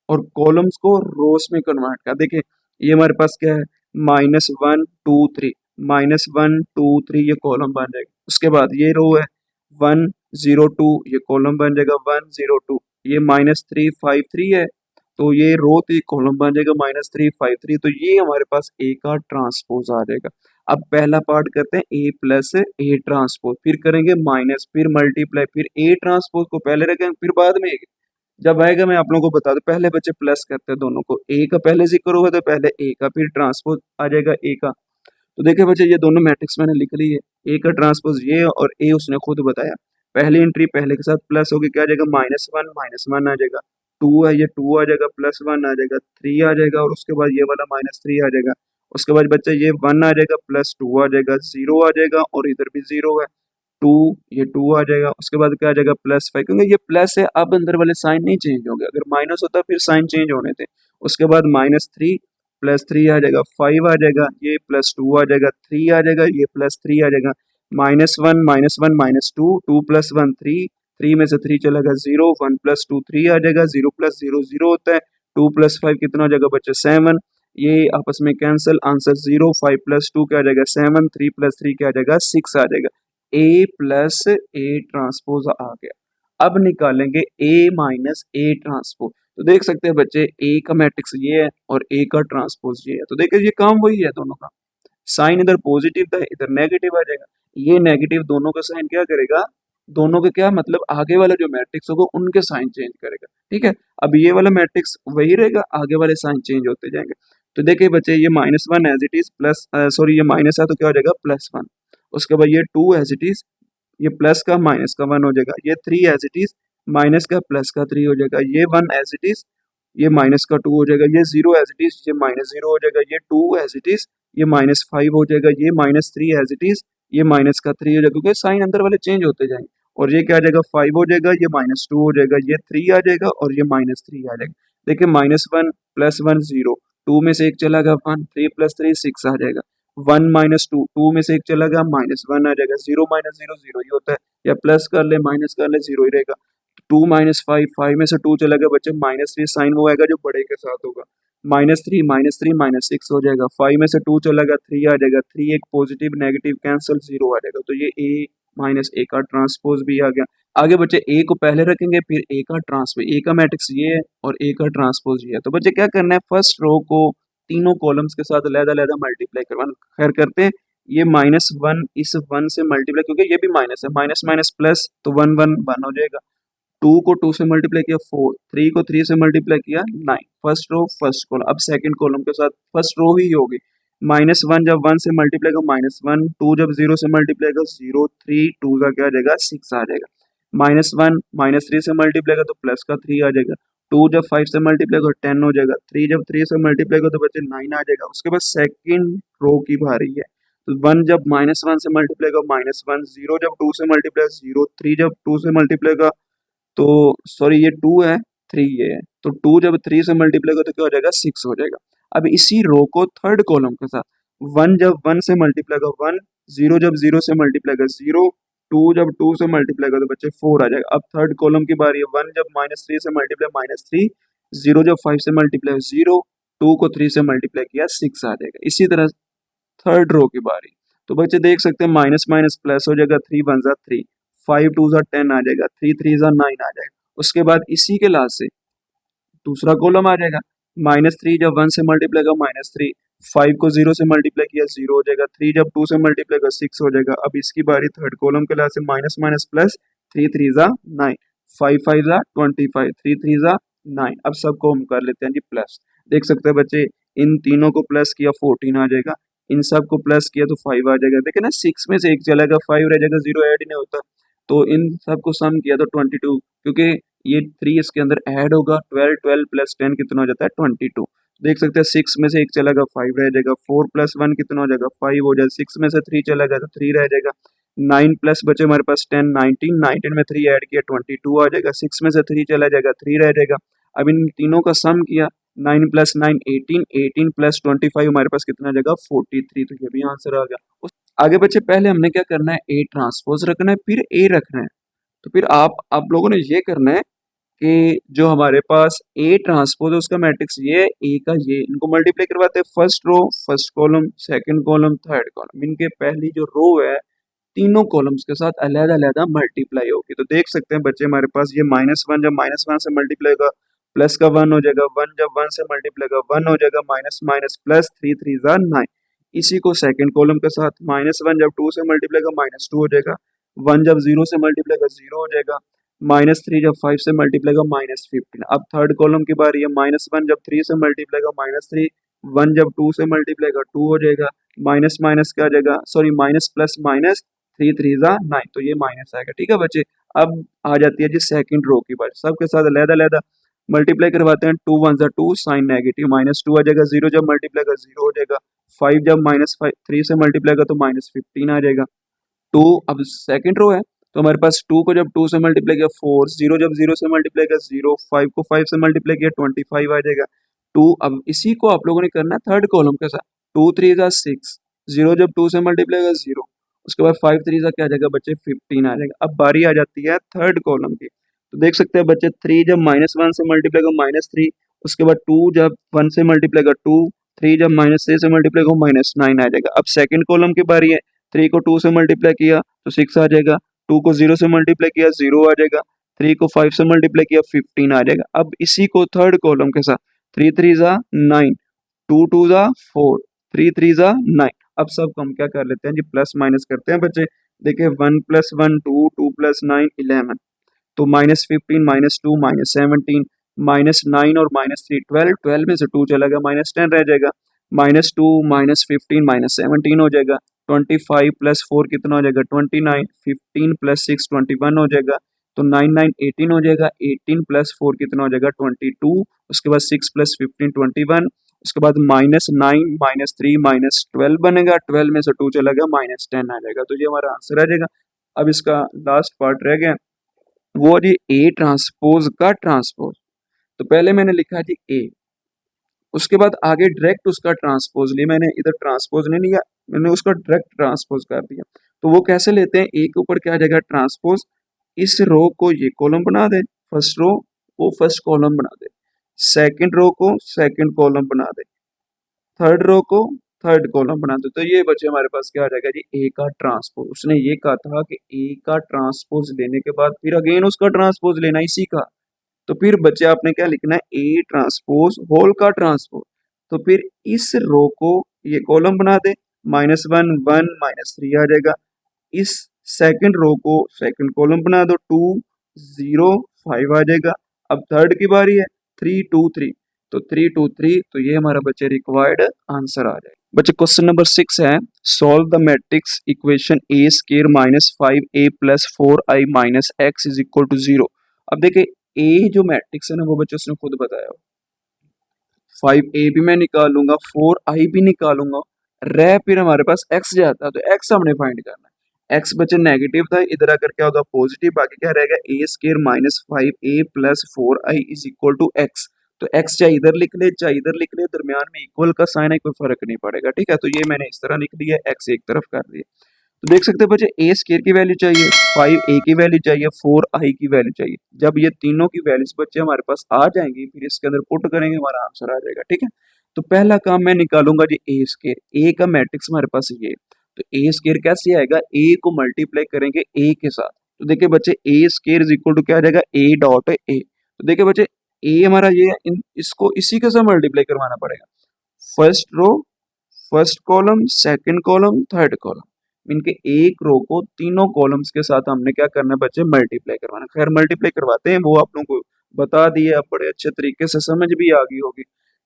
और कॉलम्स को रोज में कन्वर्ट कर, देखिए ये हमारे पास क्या है -1 2 3 -1 2 3 ये कॉलम बन जाएगा। उसके बाद ये रो है, 1 0 2, ये कॉलम बन जाएगा 1 0 2। ये -3 5 3 है, तो ये रो थी, कॉलम बन जाएगा -3 5 3। तो ये हमारे पास ए का ट्रांसपोज आ जाएगा। अब पहला पार्ट करते हैं ए प्लस ए ट्रांसपोज, फिर करेंगे माइनस, फिर मल्टीप्लाई, फिर ए ट्रांसपोज को पहले रखेंगे, फिर बाद में जब आएगा मैं आप लोगों को बता दूं। पहले बच्चे प्लस करते हैं दोनों को, ए का पहले जिक्र होगा तो पहले ए का, फिर ट्रांसपोज आ जाएगा ए का। तो देखिए बच्चे ये दोनों मैट्रिक्स मैंने लिख ली है, ए का ट्रांसपोज ये और ए उसने खुद बताया। पहली एंट्री पहले के साथ प्लस होगी, क्या आ जाएगा -1 आ जाएगा। 2 है, ये 2 आ जाएगा, +1 आ जाएगा, 3 आ जाएगा, और उसके बाद ये वाला -3 आ जाएगा। उसके बाद बच्चे ये 1 आ जाएगा, +2 आ जाएगा, 0 आ जाएगा, और इधर भी 0 है। 2, ये 2 आ जाएगा। उसके बाद क्या आ जाएगा +5, क्योंकि ये प्लस है, अब अंदर वाले साइन नहीं चेंज होंगे। अगर माइनस होता फिर साइन चेंज होने थे। उसके बाद -3 +3 आ जाएगा, 5 आ जाएगा, ये +2 आ जाएगा, 3 आ जाएगा, ये +3 आ जाएगा, -1 -2, 2 + 1 3, 3 में से 3 चला गया 0, 1 + 2 3 आ जाएगा, 0 + 0 0 होता है, 2 + 5 कितना हो जाएगा बच्चे 7, ये आपस में कैंसिल, आंसर 0, 5 + 2 क्या आ जाएगा 7, 3 + 3 क्या आ जाएगा 6 आ जाएगा। ए प्लस ए ट्रांसपोज आ गया। अब निकालेंगे ए माइनस ए ट्रांसपोज। तो देख सकते हैं बच्चे ए का मैट्रिक्स ये है और ए का ट्रांसपोज ये है। तो देखिए ये काम वही है दोनों का। साइन इधर पॉजिटिव था, इधर नेगेटिव आ जाएगा। ये नेगेटिव दोनों का साइन क्या करेगा, दोनों के क्या मतलब आगे वाला जो मैट्रिक्स होगा उनके साइन चेंज करेगा। ठीक है, अब ये वाला मैट्रिक्स वही रहेगा, आगे वाले साइन चेंज होते जाएंगे। तो देखिए बच्चे ये -1 as it is plus, sorry ये माइनस है तो क्या हो जाएगा +1। उसके बाद ये 2 एज इट इज, ये प्लस का माइनस का 1 हो जाएगा। ये 3 एज इट इज, माइनस का प्लस का 3 हो जाएगा। ये 1 एज इट इज, ये माइनस का 2 हो जाएगा। ये 0 एज इट इज, ये -0 हो जाएगा। ये 2 एज इट इज, ये -5 हो जाएगा। ये -3 एज इट इज, ये माइनस का 3 हो जाएगा, क्योंकि साइन अंदर वाले चेंज होते जाएंगे। और ये क्या आ जाएगा 5 हो जाएगा, ये -2 हो जाएगा, ये 3 आ जाएगा, और ये -3 आ जाएगा। देखिए -1 +1 0, 2 में से एक चला गया 1, 3 + 3 6 आ जाएगा। 1 -2, 2 में से एक चला गया -1 आ जाएगा। 0 -0 0 ही होता है, या प्लस कर ले माइनस कर ले 0 ही रहेगा। 2 -5, 5 में से 2 चला गया बच्चे, -3 साइन वो आएगा जो बड़े के साथ होगा। -3 -3 -6 हो जाएगा। 5 में से 2 चला गया 3 आ जाएगा। 3 एक पॉजिटिव नेगेटिव कैंसिल 0 आ जाएगा। तो ये ए माइनस ए का ट्रांसपोज भी आ गया। आगे बच्चे ए को पहले रखेंगे, फिर ए का ट्रांसपोज। ए का मैट्रिक्स ये है और ए का ट्रांसपोज ये है। तो बच्चे क्या करना है, फर्स्ट रो को तीनों कॉलम्स के साथ अलग-अलग मल्टीप्लाई करवाना। खैर करते हैं, ये -1 इस 1 से मल्टीप्लाई, क्योंकि ये भी माइनस है, माइनस माइनस प्लस, तो 1 1 1 हो जाएगा। 2 को 2 से मल्टीप्लाई किया 4, 3 को 3 से मल्टीप्लाई किया 9। फर्स्ट रो फर्स्ट कॉलम, अब सेकंड कॉलम के साथ फर्स्ट रो ही होगी। -1 जब 1 से मल्टीप्लाई का -1, 2 जब 0 से मल्टीप्लाई का 0, 3 2 का क्या आ जाएगा 6 आ जाएगा। -1 -3 से मल्टीप्लाई का तो प्लस का 3 आ जाएगा। 2 जब 5 से मल्टीप्लाई का 10 हो जाएगा। 3 जब 3 से मल्टीप्लाई का तो बच्चे 9 आ जाएगा। उसके बाद सेकंड रो की बारी है। तो 1 जब -1 से मल्टीप्लाई का -1, 0 जब 2 से मल्टीप्लाई 0, 3 जब 2 से मल्टीप्लाई का, तो सॉरी ये 2 है, 3 ये है, तो 2 जब 3 से मल्टीप्लाई का तो क्या हो जाएगा 6 हो जाएगा। अब इसी रो को थर्ड कॉलम के साथ 1 जब 1 से मल्टीप्लाई का 1, 0 जब 0 से मल्टीप्लाई का 0, 2 जब 2 से मल्टीप्लाई का तो बच्चे 4 आ जाएगा। अब थर्ड कॉलम की बारी है। 1 जब -3 से मल्टीप्लाई -3, 0 जब 5 से मल्टीप्लाई 0, 2 को 3 से मल्टीप्लाई किया 6 आ जाएगा। इसी तरह थर्ड रो की बारी। तो बच्चे देख सकते हैं माइनस माइनस प्लस हो जाएगा, 3 1 जा 3, 5 2 जा 10 आ जाएगा, 3 3 जा 9 आ जाएगा। उसके बाद इसी के लास्ट से दूसरा कॉलम आ जाएगा। -3 जब 1 से मल्टीप्लाई का -3, 5 को 0 से मल्टीप्लाई किया 0 हो जाएगा। 3 जब 2 से मल्टीप्लाई का 6 हो जाएगा। अब इसकी बारी थर्ड कॉलम के लास्ट से माइनस माइनस प्लस, 3 3 जा 9, 5 5 जा 25, 3 3 जा 9। अब सबको हम कर लेते हैं जी प्लस। देख सकते हैं बच्चे, इन तीनों को प्लस किया 14 आ जाएगा, इन सब को प्लस किया तो 5 आ जाएगा। देखिए ना 6 में से एक चलेगा, 5 रह जाएगा, 0 ऐड ही नहीं होता। तो इन सबको सम किया तो 22, क्योंकि ये 3 इसके अंदर ऐड होगा। 12 12 प्लस 10 कितना हो जाता है 22। देख सकते हैं 6 में से एक चलेगा 5 रह जाएगा। 4 + 1 कितना हो जाएगा 5 हो जाएगा। 6 में से 3 चला गया तो 3 रह जाएगा। 9 प्लस बचे हमारे पास 10, 19, 19 में 3 ऐड किया 22 आ जाएगा। 6 में से 3 चला जाएगा 3 रह जाएगा। अब इन तीनों का सम किया, 9 + 9 18, 18 + 25 हमारे पास कितना आ जाएगा 43। तो ये भी आंसर आ गया। आगे बच्चे पहले हमने क्या करना है, ए ट्रांसपोज रखना है, फिर ए रखना है। तो फिर आप लोगों ने ये करना है कि जो हमारे पास ए ट्रांसपोज है उसका मैट्रिक्स ये है, ए का ये, इनको मल्टीप्लाई करवाते हैं। First row first column, second column, third column, इनके पहली जो रो है तीनों कॉलम्स के साथ अलग-अलग मल्टीप्लाई होगी। तो देख सकते हैं बच्चे हमारे पास ये -1 जब -1 से मल्टीप्लाई होगा प्लस का 1 हो जाएगा, 1 जब 1 से मल्टीप्लाई होगा 1 हो जाएगा, माइनस माइनस प्लस 3 3 ज़ा 9। इसी को सेकंड कॉलम के साथ -1 जब 2 से मल्टीप्लाई होगा -2 हो जाएगा, 1 जब 0 से मल्टीप्लाई होगा 0 हो जाएगा, -3 जब 5 से मल्टीप्लाई होगा -15। अब थर्ड कॉलम की बारी है, -1 जब 3 से मल्टीप्लाई होगा -3, 1 जब 2 से मल्टीप्लाई होगा 2 हो जाएगा, माइनस माइनस क्या आ जाएगा, सॉरी माइनस प्लस माइनस 3 3 ज़ा 9, तो ये माइनस आएगा। ठीक है बच्चे, अब आ जाती है जी सेकंड रो की बारी, सबके साथ अलग-अलग मल्टीप्लाई करवाते हैं। 2 1 ज़ा 2 साइन नेगेटिव, -2 आ जाएगा, 0 जब मल्टीप्लाई होगा 0 हो जाएगा, 5 जब -3 से मल्टीप्लाई होगा तो -15 आ जाएगा। 2 अब सेकंड रो है, तो हमारे पास 2 को जब 2 से मल्टीप्लाई किया 4, 0 जब 0 से मल्टीप्लाई किया 0, 5 को 5 से मल्टीप्लाई किया 25 आ जाएगा। 2 अब इसी को आप लोगों ने करना है थर्ड कॉलम के साथ, 2 3 ज़ा 6, 0 जब 2 से मल्टीप्लाई होगा 0, उसके बाद 5 3 ज़ा क्या आ जाएगा बच्चे 15 आ जाएगा। अब बारी आ जाती है थर्ड कॉलम की, तो देख सकते हैं बच्चे 3 जब -1 से मल्टीप्लाई होगा -3, उसके बाद 2 जब 1 से मल्टीप्लाई होगा 2, 3 जब -3 से मल्टीप्लाई होगा -9 आ जाएगा। अब सेकंड कॉलम की बारी है, 3 को 2 से मल्टीप्लाई किया तो 6 आ जाएगा, 2 को 0 से मल्टीप्लाई किया 0 आ जाएगा, 3 को 5 से मल्टीप्लाई किया 15 आ जाएगा। अब इसी को थर्ड कॉलम के साथ 3 3 ज़ा 9, 2 2 ज़ा 4, 3 3 ज़ा 9। अब सब हम क्या कर लेते हैं जी, प्लस माइनस करते हैं बच्चे। देखिए 1 + 1 2, 2 + 9 11, तो -15 -2 -17, -9 और -3 12, 12 में से 2 चला गया, -10 रह जाएगा, -2 -15 -17 हो जाएगा, 25 + 4 कितना हो जाएगा 29, 15 + 6 21 हो जाएगा, तो 9 9 18 हो जाएगा, 18 + 4 कितना हो जाएगा 22, उसके बाद 6 + 15 21, उसके बाद -9 -3 -12 बनेगा, 12 में से 2 चला गया, -10 आ जाएगा, तो ये हमारा आंसर आ जाएगा। अब इसका लास्ट पार्ट रह गया, वो जी ए ट्रांसपोज का ट्रांसपोज। तो पहले मैंने लिखा जी ए, उसके बाद आगे डायरेक्ट उसका ट्रांसपोज लिया, मैंने इधर ट्रांसपोज नहीं लिया, मैंने उसका डायरेक्ट ट्रांसपोज कर दिया। तो वो कैसे लेते हैं, ए के ऊपर क्या आ जाएगा ट्रांसपोज, इस रो को ये कॉलम बना दे, फर्स्ट रो को फर्स्ट कॉलम बना दे, सेकंड रो को सेकंड कॉलम बना दे, थर्ड रो को थर्ड कॉलम बना दो। तो ये बच्चे हमारे पास क्या आ जाएगा जी ए का ट्रांसपोज। उसने ये कहा था कि ए का ट्रांसपोज लेने के बाद फिर अगेन उसका ट्रांसपोज लेना इसी का, तो फिर बच्चे आपने क्या लिखना है, ए ट्रांसपोज होल का ट्रांसपोज। तो फिर इस रो को ये कॉलम बना दे, -1 1 -3 आ जाएगा, इस सेकंड रो को सेकंड कॉलम बना दो, 2 0 5 आ जाएगा। अब थर्ड की बारी है, 3 2 3, तो 3 2 3, तो ये हमारा बच्चे रिक्वायर्ड आंसर आ जाएगा। बच्चे क्वेश्चन नंबर 6 है, solve the matrix equation A square -5a + 4i - x = 0। अब देखिए ए जो मैट्रिक्स है ना, वो बच्चे उसने खुद बताया, 5a भी मैं निकालूंगा 4i भी निकालूंगा, रह फिर हमारे पास x जाता है, तो x हमने फाइंड करना है। x बच्चे नेगेटिव था, इधर आकर क्या होगा पॉजिटिव, बाकी क्या रहेगा a square -5a + 4i = x। तो x चाहे इधर लिख ले चाहे इधर लिख ले, दरमियान में इक्वल का साइन है, कोई फर्क नहीं पड़ेगा। ठीक है, तो ये मैंने इस तरह लिख दिया, x एक तरफ कर दिया। तो देख सकते हैं बच्चे ए स्क्वायर की वैल्यू चाहिए, 5a की वैल्यू चाहिए, 4i की वैल्यू चाहिए। जब ये तीनों की वैल्यूज बच्चे हमारे पास आ जाएंगी, फिर इसके अंदर पुट करेंगे, हमारा आंसर आ जाएगा। ठीक है, तो पहला काम मैं निकालूंगा जी ए स्क्वायर, ए का मैट्रिक्स हमारे पास ये है, तो ए स्क्वायर कैसे आएगा, ए को मल्टीप्लाई करेंगे ए के साथ। तो देखिए बच्चे ए स्क्वायर = क्या आ जाएगा, a डॉट ए। तो देखिए बच्चे ए हमारा ये है, इसको इसी के साथ मल्टीप्लाई करवाना पड़ेगा, first row first column second column third column, इनके एक रो को तीनों कॉलम्स के साथ हमने क्या करना है बच्चे, मल्टीप्लाई करवाना। खैर मल्टीप्लाई करवाते हैं, वो आप लोगों को बता दिए, अब बड़े अच्छे तरीके से समझ भी आ गई होगी।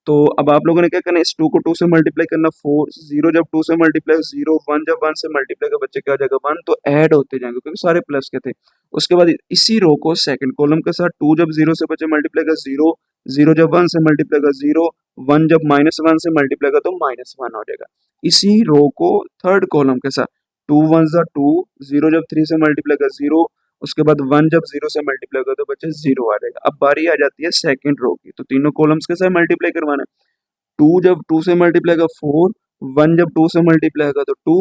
तो अब आप लोगों ने क्या करना है, इस 2 को 2 से मल्टीप्लाई करना, 4 0 जब 2 से मल्टीप्लाई 0, 1 जब 1 से मल्टीप्लाई का बच्चे क्या आ जाएगा 1, तो ऐड होते जाएंगे क्योंकि सारे प्लस के थे। उसके बाद इसी रो को सेकंड कॉलम के साथ, 2 जब 0 से बच्चे मल्टीप्लाई का 0, 0 जब 1 से मल्टीप्लाई का 0, 1 जब -1 से मल्टीप्लाई का तो -1 हो जाएगा। इसी रो को थर्ड कॉलम के साथ, 2 1 ज़ा 2, 0 जब 3 से मल्टीप्लाई का 0, उसके बाद 1 जब 0 से मल्टीप्लाई होगा तो बच्चे 0 आ जाएगा। अब बारी आ जाती है सेकंड रो की, तो तीनों कॉलम्स के साथ मल्टीप्लाई करवाना है। 2 जब 2 से मल्टीप्लाई का 4, 1 जब 2 से मल्टीप्लाई होगा तो 2,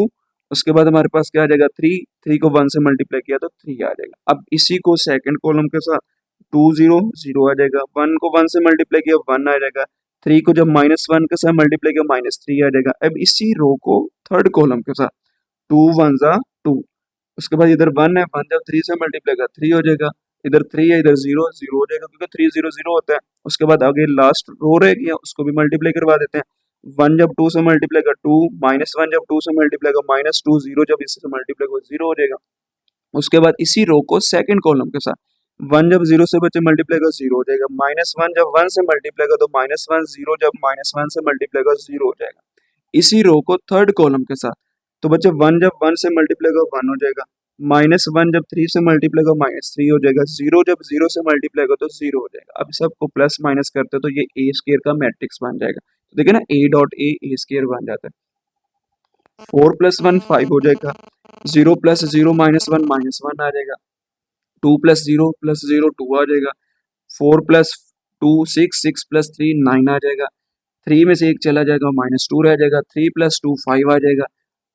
उसके बाद हमारे पास क्या आ जाएगा 3, 3 को 1 से मल्टीप्लाई किया तो 3 आ जाएगा। अब इसी को सेकंड कॉलम के साथ 2 0 0 आ जाएगा, 1 को 1 से मल्टीप्लाई किया 1 आ जाएगा, 3 को जब -1 के साथ मल्टीप्लाई किया -3 आ जाएगा। अब इसी रो को थर्ड कॉलम के साथ 2 1 ज़ा 2, उसके बाद इधर 1 है, 1 जब 3 से मल्टीप्लाई का 3 हो जाएगा, इधर 3 है, इधर 0 0 हो जाएगा क्योंकि 3 0 0 होता है। उसके बाद आगे लास्ट रो रहेगी, उसको भी मल्टीप्लाई करवा देते हैं। 1 जब 2 से मल्टीप्लाई का 2, -1 जब 2 से मल्टीप्लाई का -2, 0 जब इससे मल्टीप्लाई का 0 हो जाएगा। उसके बाद इसी रो को सेकंड कॉलम के साथ 1 जब 0 से बच्चे मल्टीप्लाई का 0 हो जाएगा, -1 जब 1 से मल्टीप्लाई का तो -1, 0 जब -1 से मल्टीप्लाई का 0 हो जाएगा। इसी रो को थर्ड कॉलम के साथ तो बच्चे 1 जब 1 से मल्टीप्लाई का 1 हो जाएगा, -1 जब 3 से मल्टीप्लाई का -3 हो जाएगा, 0 जब 0 से मल्टीप्लाई का तो 0 हो जाएगा। अब सबको प्लस माइनस करते तो ये ए स्क्वायर का मैट्रिक्स बन जाएगा। तो देखिए ना, a स्क्वायर बन जाता है। 4 + 1 5 हो जाएगा, 0 + 0 -1 -1 आ जाएगा, 2 + 0 + 0 2 आ जाएगा, 4 + 2 6 6 + 3 9 आ जाएगा, 3 में से 1 चला जाएगा -2 रह जाएगा, 3 + 2 5 आ जाएगा,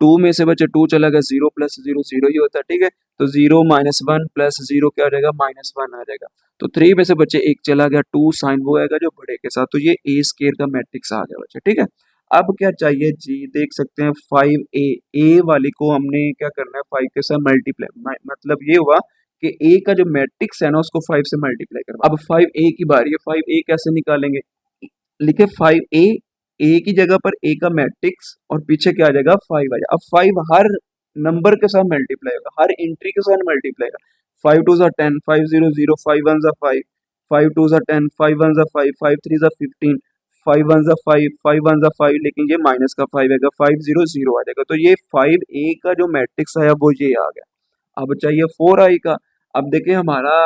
2 में से बचे 2 चला गया, 0 + 0 0 ही होता है, ठीक है। तो 0 -1 + 0 क्या हो जाएगा, -1 आ जाएगा। तो 3 में से बचे 1 चला गया, 2 साइन वो आएगा जो बड़े के साथ। तो ये ए स्क्वायर का मैट्रिक्स आ गया बच्चे, ठीक है। अब क्या चाहिए जी, देख सकते हैं 5a, ए वाली को हमने क्या करना है 5 के साथ मल्टीप्लाई, मतलब ये हुआ कि ए का जो मैट्रिक्स है ना उसको 5 से मल्टीप्लाई करना। अब 5a की बारी है, 5a कैसे निकालेंगे, लिखे 5a, ए की जगह पर ए का मैट्रिक्स और पीछे क्या आ जाएगा 5 आ जाएगा। अब 5 हर नंबर के साथ मल्टीप्लाई होगा, हर एंट्री के साथ मल्टीप्लाई होगा। 5 2 10, 5 0 0, 5 1 5, 5 2 10, 5 1 5, 5 3 15, 5 1 5, 5 1 5, लेकिन ये माइनस का 5 आएगा, 5 0 0 आ जाएगा। तो ये 5a का जो मैट्रिक्स आया वो ये आ गया। अब चाहिए 4i का। अब देखिए हमारा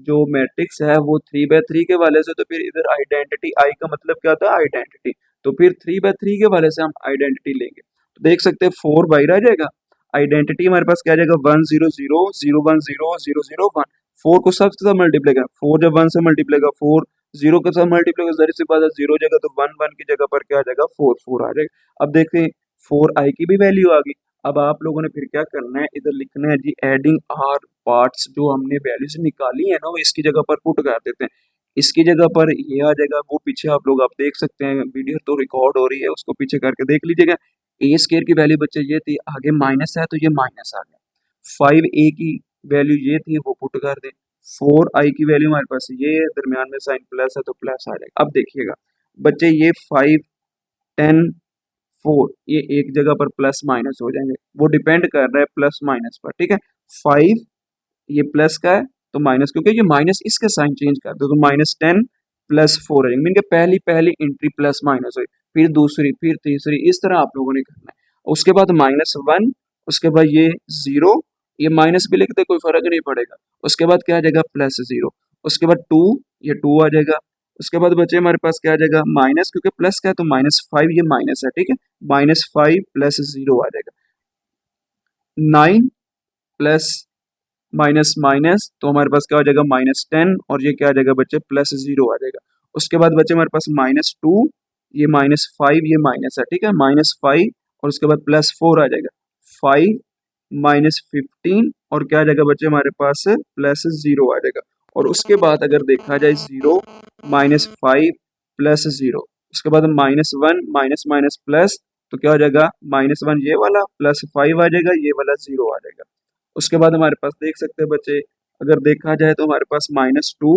जो मैट्रिक्स है वो 3/3 के वाले से, तो फिर इधर आइडेंटिटी आई का मतलब क्या होता है आइडेंटिटी, तो फिर 3/3 के वाले से हम आइडेंटिटी लेंगे। तो देख सकते हैं 4 बाहर आ जाएगा, आइडेंटिटी हमारे पास क्या आ जाएगा 1 0 0 0 1 0 0 0 1। 4 को सबके साथ मल्टीप्लाई करें, 4 जब 1 से मल्टीप्लाई का 4, 0 के साथ मल्टीप्लाई का जाहिर सी बात है 0 जगह तो 1 1 की जगह पर क्या आ जाएगा 4 4 आ जाएगा। अब देखें 4i की भी वैल्यू आ गई। अब आप लोगों ने फिर क्या करना है, इधर लिखना है जी एडिंग आर पार्ट्स, जो हमने वैल्यूज निकाली है ना वो इसकी जगह पर पुट कर देते हैं। इसकी जगह पर ये आ जाएगा, वो पीछे आप देख सकते हैं, वीडियो तो रिकॉर्ड हो रही है, उसको पीछे करके देख लीजिएगा। ए स्क्वायर की वैल्यू बच्चे ये थी, आगे माइनस है तो ये माइनस आ गया। 5a की वैल्यू ये थी, वो पुट कर दें। 4i की वैल्यू हमारे पास ये है, दरमियान में साइन प्लस है तो प्लस आ जाएगा। अब देखिएगा बच्चे ये 5 10 4 ये एक जगह पर प्लस माइनस हो जाएंगे, वो डिपेंड कर रहा है प्लस माइनस पर, ठीक है। 5 ये प्लस का है तो माइनस, क्योंकि ये माइनस इसके साइन चेंज कर दो तो -10 + 4 है, मीन के पहली पहली एंट्री प्लस माइनस हुई, फिर दूसरी, फिर तीसरी, इस तरह आप लोगों ने करना है। उसके बाद -1, उसके बाद ये 0, ये माइनस भी लिखते कोई फर्क नहीं पड़ेगा। उसके बाद क्या आ जाएगा +0, उसके बाद 2, ये 2 आ जाएगा। उसके बाद बचे हमारे पास क्या आ जाएगा माइनस, क्योंकि प्लस का है तो -5, ये माइनस है, ठीक है। -5 + 0 आ जाएगा, 9 प्लस माइनस माइनस तो हमारे पास क्या हो जाएगा -10, और ये क्या आ जाएगा बच्चे +0 आ जाएगा। उसके बाद बच्चे हमारे पास -2, ये -5, ये माइनस है, ठीक है, -5, और उसके बाद +4 आ जाएगा, 5 -15, और क्या आ जाएगा बच्चे हमारे पास +0 आ जाएगा। और उसके बाद अगर देखा जाए 0 -5 +0, उसके बाद -1 माइनस माइनस प्लस, तो क्या हो जाएगा -1 ये वाला, +5 आ जाएगा, ये वाला 0 आ जाएगा। उसके बाद हमारे पास देख सकते हैं बच्चे, अगर देखा जाए तो हमारे पास -2,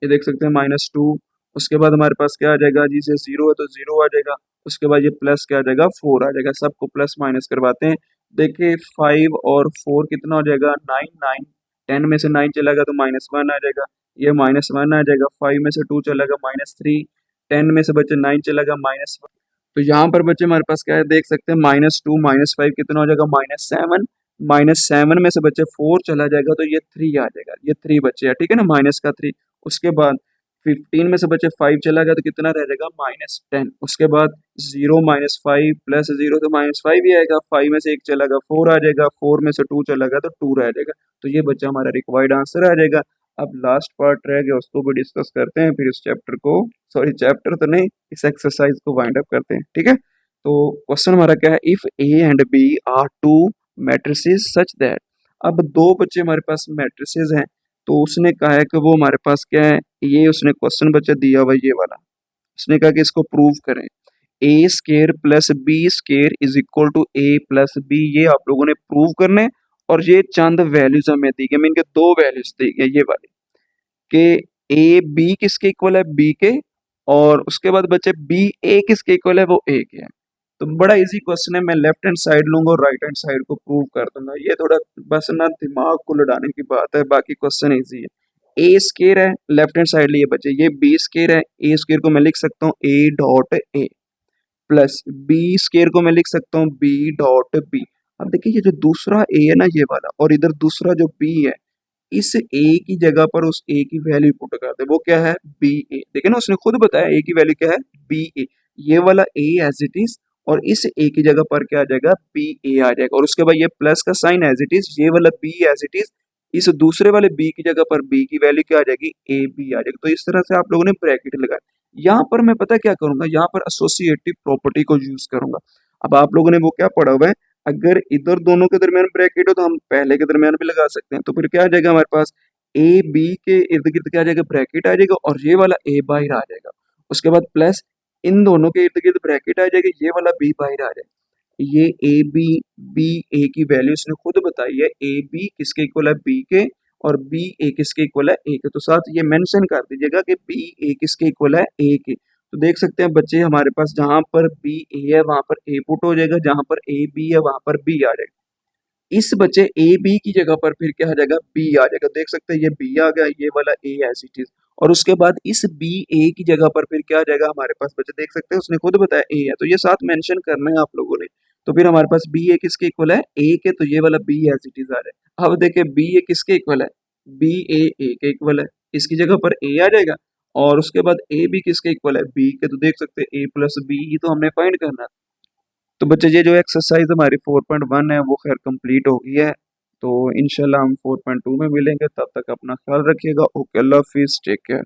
ये देख सकते हैं -2। उसके बाद हमारे पास क्या आ जाएगा जी, से 0 है तो 0 आ जाएगा। उसके बाद ये प्लस क्या आ जाएगा 4 आ जाएगा। सबको प्लस माइनस करवाते हैं। देखिए 5 और 4 कितना हो जाएगा 9 9, 10 में से 9 चला गया तो -1 आ जाएगा, ये -1 आ जाएगा। 5 में से 2 चला गया -3, 10 में से बच्चे 9 चला गया -1। तो यहाँ पर बच्चे हमारे पास क्या है देख सकते हैं -2 -5 कितना हो जाएगा -7, -7 में से बच्चे 4 चला जाएगा तो ये 3 आ जाएगा, ये 3 बच्चे है, ठीक है ना, माइनस का 3। उसके बाद 15 में से बच्चे 5 चला गया तो कितना रह जाएगा -10। उसके बाद 0 -5 + 0 तो -5 ही आएगा, 5 में से 1 चला गया 4 आ जाएगा, 4 में से 2 चला गया तो 2 रह जाएगा। तो ये बच्चा हमारा रिक्वायर्ड आंसर आ जाएगा। अब लास्ट पार्ट रह गया, उसको भी डिस्कस करते हैं, फिर इस चैप्टर को, सॉरी चैप्टर तो नहीं, इस एक्सरसाइज को वाइंड अप करते हैं, ठीक है। तो क्वेश्चन हमारा क्या है, if A and B are two matrices such that. अब दो बच्चे हमारे पास मैट्रिसेस हैं, तो उसने कहा है कि वो हमारे पास क्या है, ये उसने क्वेश्चन बच्चा दिया हुआ ये वाला, उसने कहा कि इसको प्रूव करें। A square plus B square is equal to A plus B, ये आप लोगों ने प्रूव करना है। और ये चंद वैल्यूज हमें दी गई, मीन के दो वैल्यूज दी गई ये वाली कि ए बी किसके इक्वल है, बी के, और उसके बाद बचे बी ए किसके इक्वल है, वो ए के है। तो बड़ा इजी क्वेश्चन है, मैं लेफ्ट हैंड साइड लूंगा और राइट हैंड साइड को प्रूव कर दूंगा। ये थोड़ा बस ना दिमाग को लड़ाने की बात है, बाकी क्वेश्चन इजी है। ए स्केयर है, लेफ्ट हैंड साइड लिए बचे, ये बी स्केयर है, ए स्केयर को मैं लिख सकता हूँ A dot A, plus B square को मैं लिख सकता हूँ बी डॉट बी। अब देखिए ये जो दूसरा ए है ना ये वाला, और इधर दूसरा जो बी है, इस ए की जगह पर उस ए की वैल्यू पुट कर दे, वो क्या है, बी ए। देखिए ना उसने खुद बताया ए की वैल्यू क्या है, बी ए। ये वाला ए एज इट इज, और इस ए की जगह पर क्या आ जाएगा, बी ए आ जाएगा, और उसके बाद ये प्लस का साइन एज इट इज, ये वाला बी एज इट इज, इस दूसरे वाले बी की जगह पर बी की वैल्यू क्या आ जाएगी, ए बी आ जाएगी। तो इस तरह से आप लोगों ने ब्रैकेट लगाया। यहाँ पर मैं पता क्या करूंगा, यहाँ पर एसोसिएटिव प्रॉपर्टी को यूज करूंगा। अब आप लोगों ने वो क्या पढ़ा हुआ है, अगर इधर दोनों के दरमियान ब्रैकेट हो तो हम पहले के दरमियान भी लगा सकते हैं। तो फिर क्या आ जाएगा हमारे पास, ए बी के इर्द गिर्द क्या आ जाएगा, ब्रैकेट आ जाएगा, और ये वाला ए बाहर आ जाएगा। उसके बाद प्लस इन दोनों के इर्द गिर्द ब्रैकेट आ जाएगा, ये वाला बी बाहर आ जाएगा। ये ए बी, बी ए की वैल्यू इसने खुद बताई है, ए बी किसके इक्वल है, बी के, और बी ए किसके इक्वल है, ए के। तो साथ ये मेंशन कर दीजिएगा कि बी ए किसके इक्वल है, ए के। तो देख सकते हैं बच्चे हमारे पास जहां पर बी ए है वहां पर ए पुट हो जाएगा, जहां पर ए बी है वहां पर बी आ जाएगा। इस बचे ए बी की जगह पर फिर क्या आ जाएगा, बी आ जाएगा। देख सकते हैं ये बी आ गया, ये वाला ए एज इट इज, और उसके बाद इस बी ए की जगह पर फिर क्या आ जाएगा हमारे पास बचे, देख सकते हैं उसने खुद बताया ए है, तो ये साथ मेंशन करना है आप लोगों ने। तो फिर हमारे पास बी ए किसके इक्वल है, ए के, तो ये वाला बी एज इट इज आ रहा है। अब देखिए बी ए किसके इक्वल है, बी ए के इक्वल है, इसकी जगह पर ए आ जाएगा, और उसके बाद ए बी किसके इक्वल है, बी के। तो देख सकते हैं ए प्लस बी ही तो हमने फाइंड करना है। तो बच्चे ये जो एक्सरसाइज हमारी 4.1 है वो खैर कंप्लीट हो गई है। तो इंशाल्लाह हम 4.2 में मिलेंगे, तब तक अपना ख्याल रखिएगा। ओके, अल्लाह हाफिज़, टेक केयर।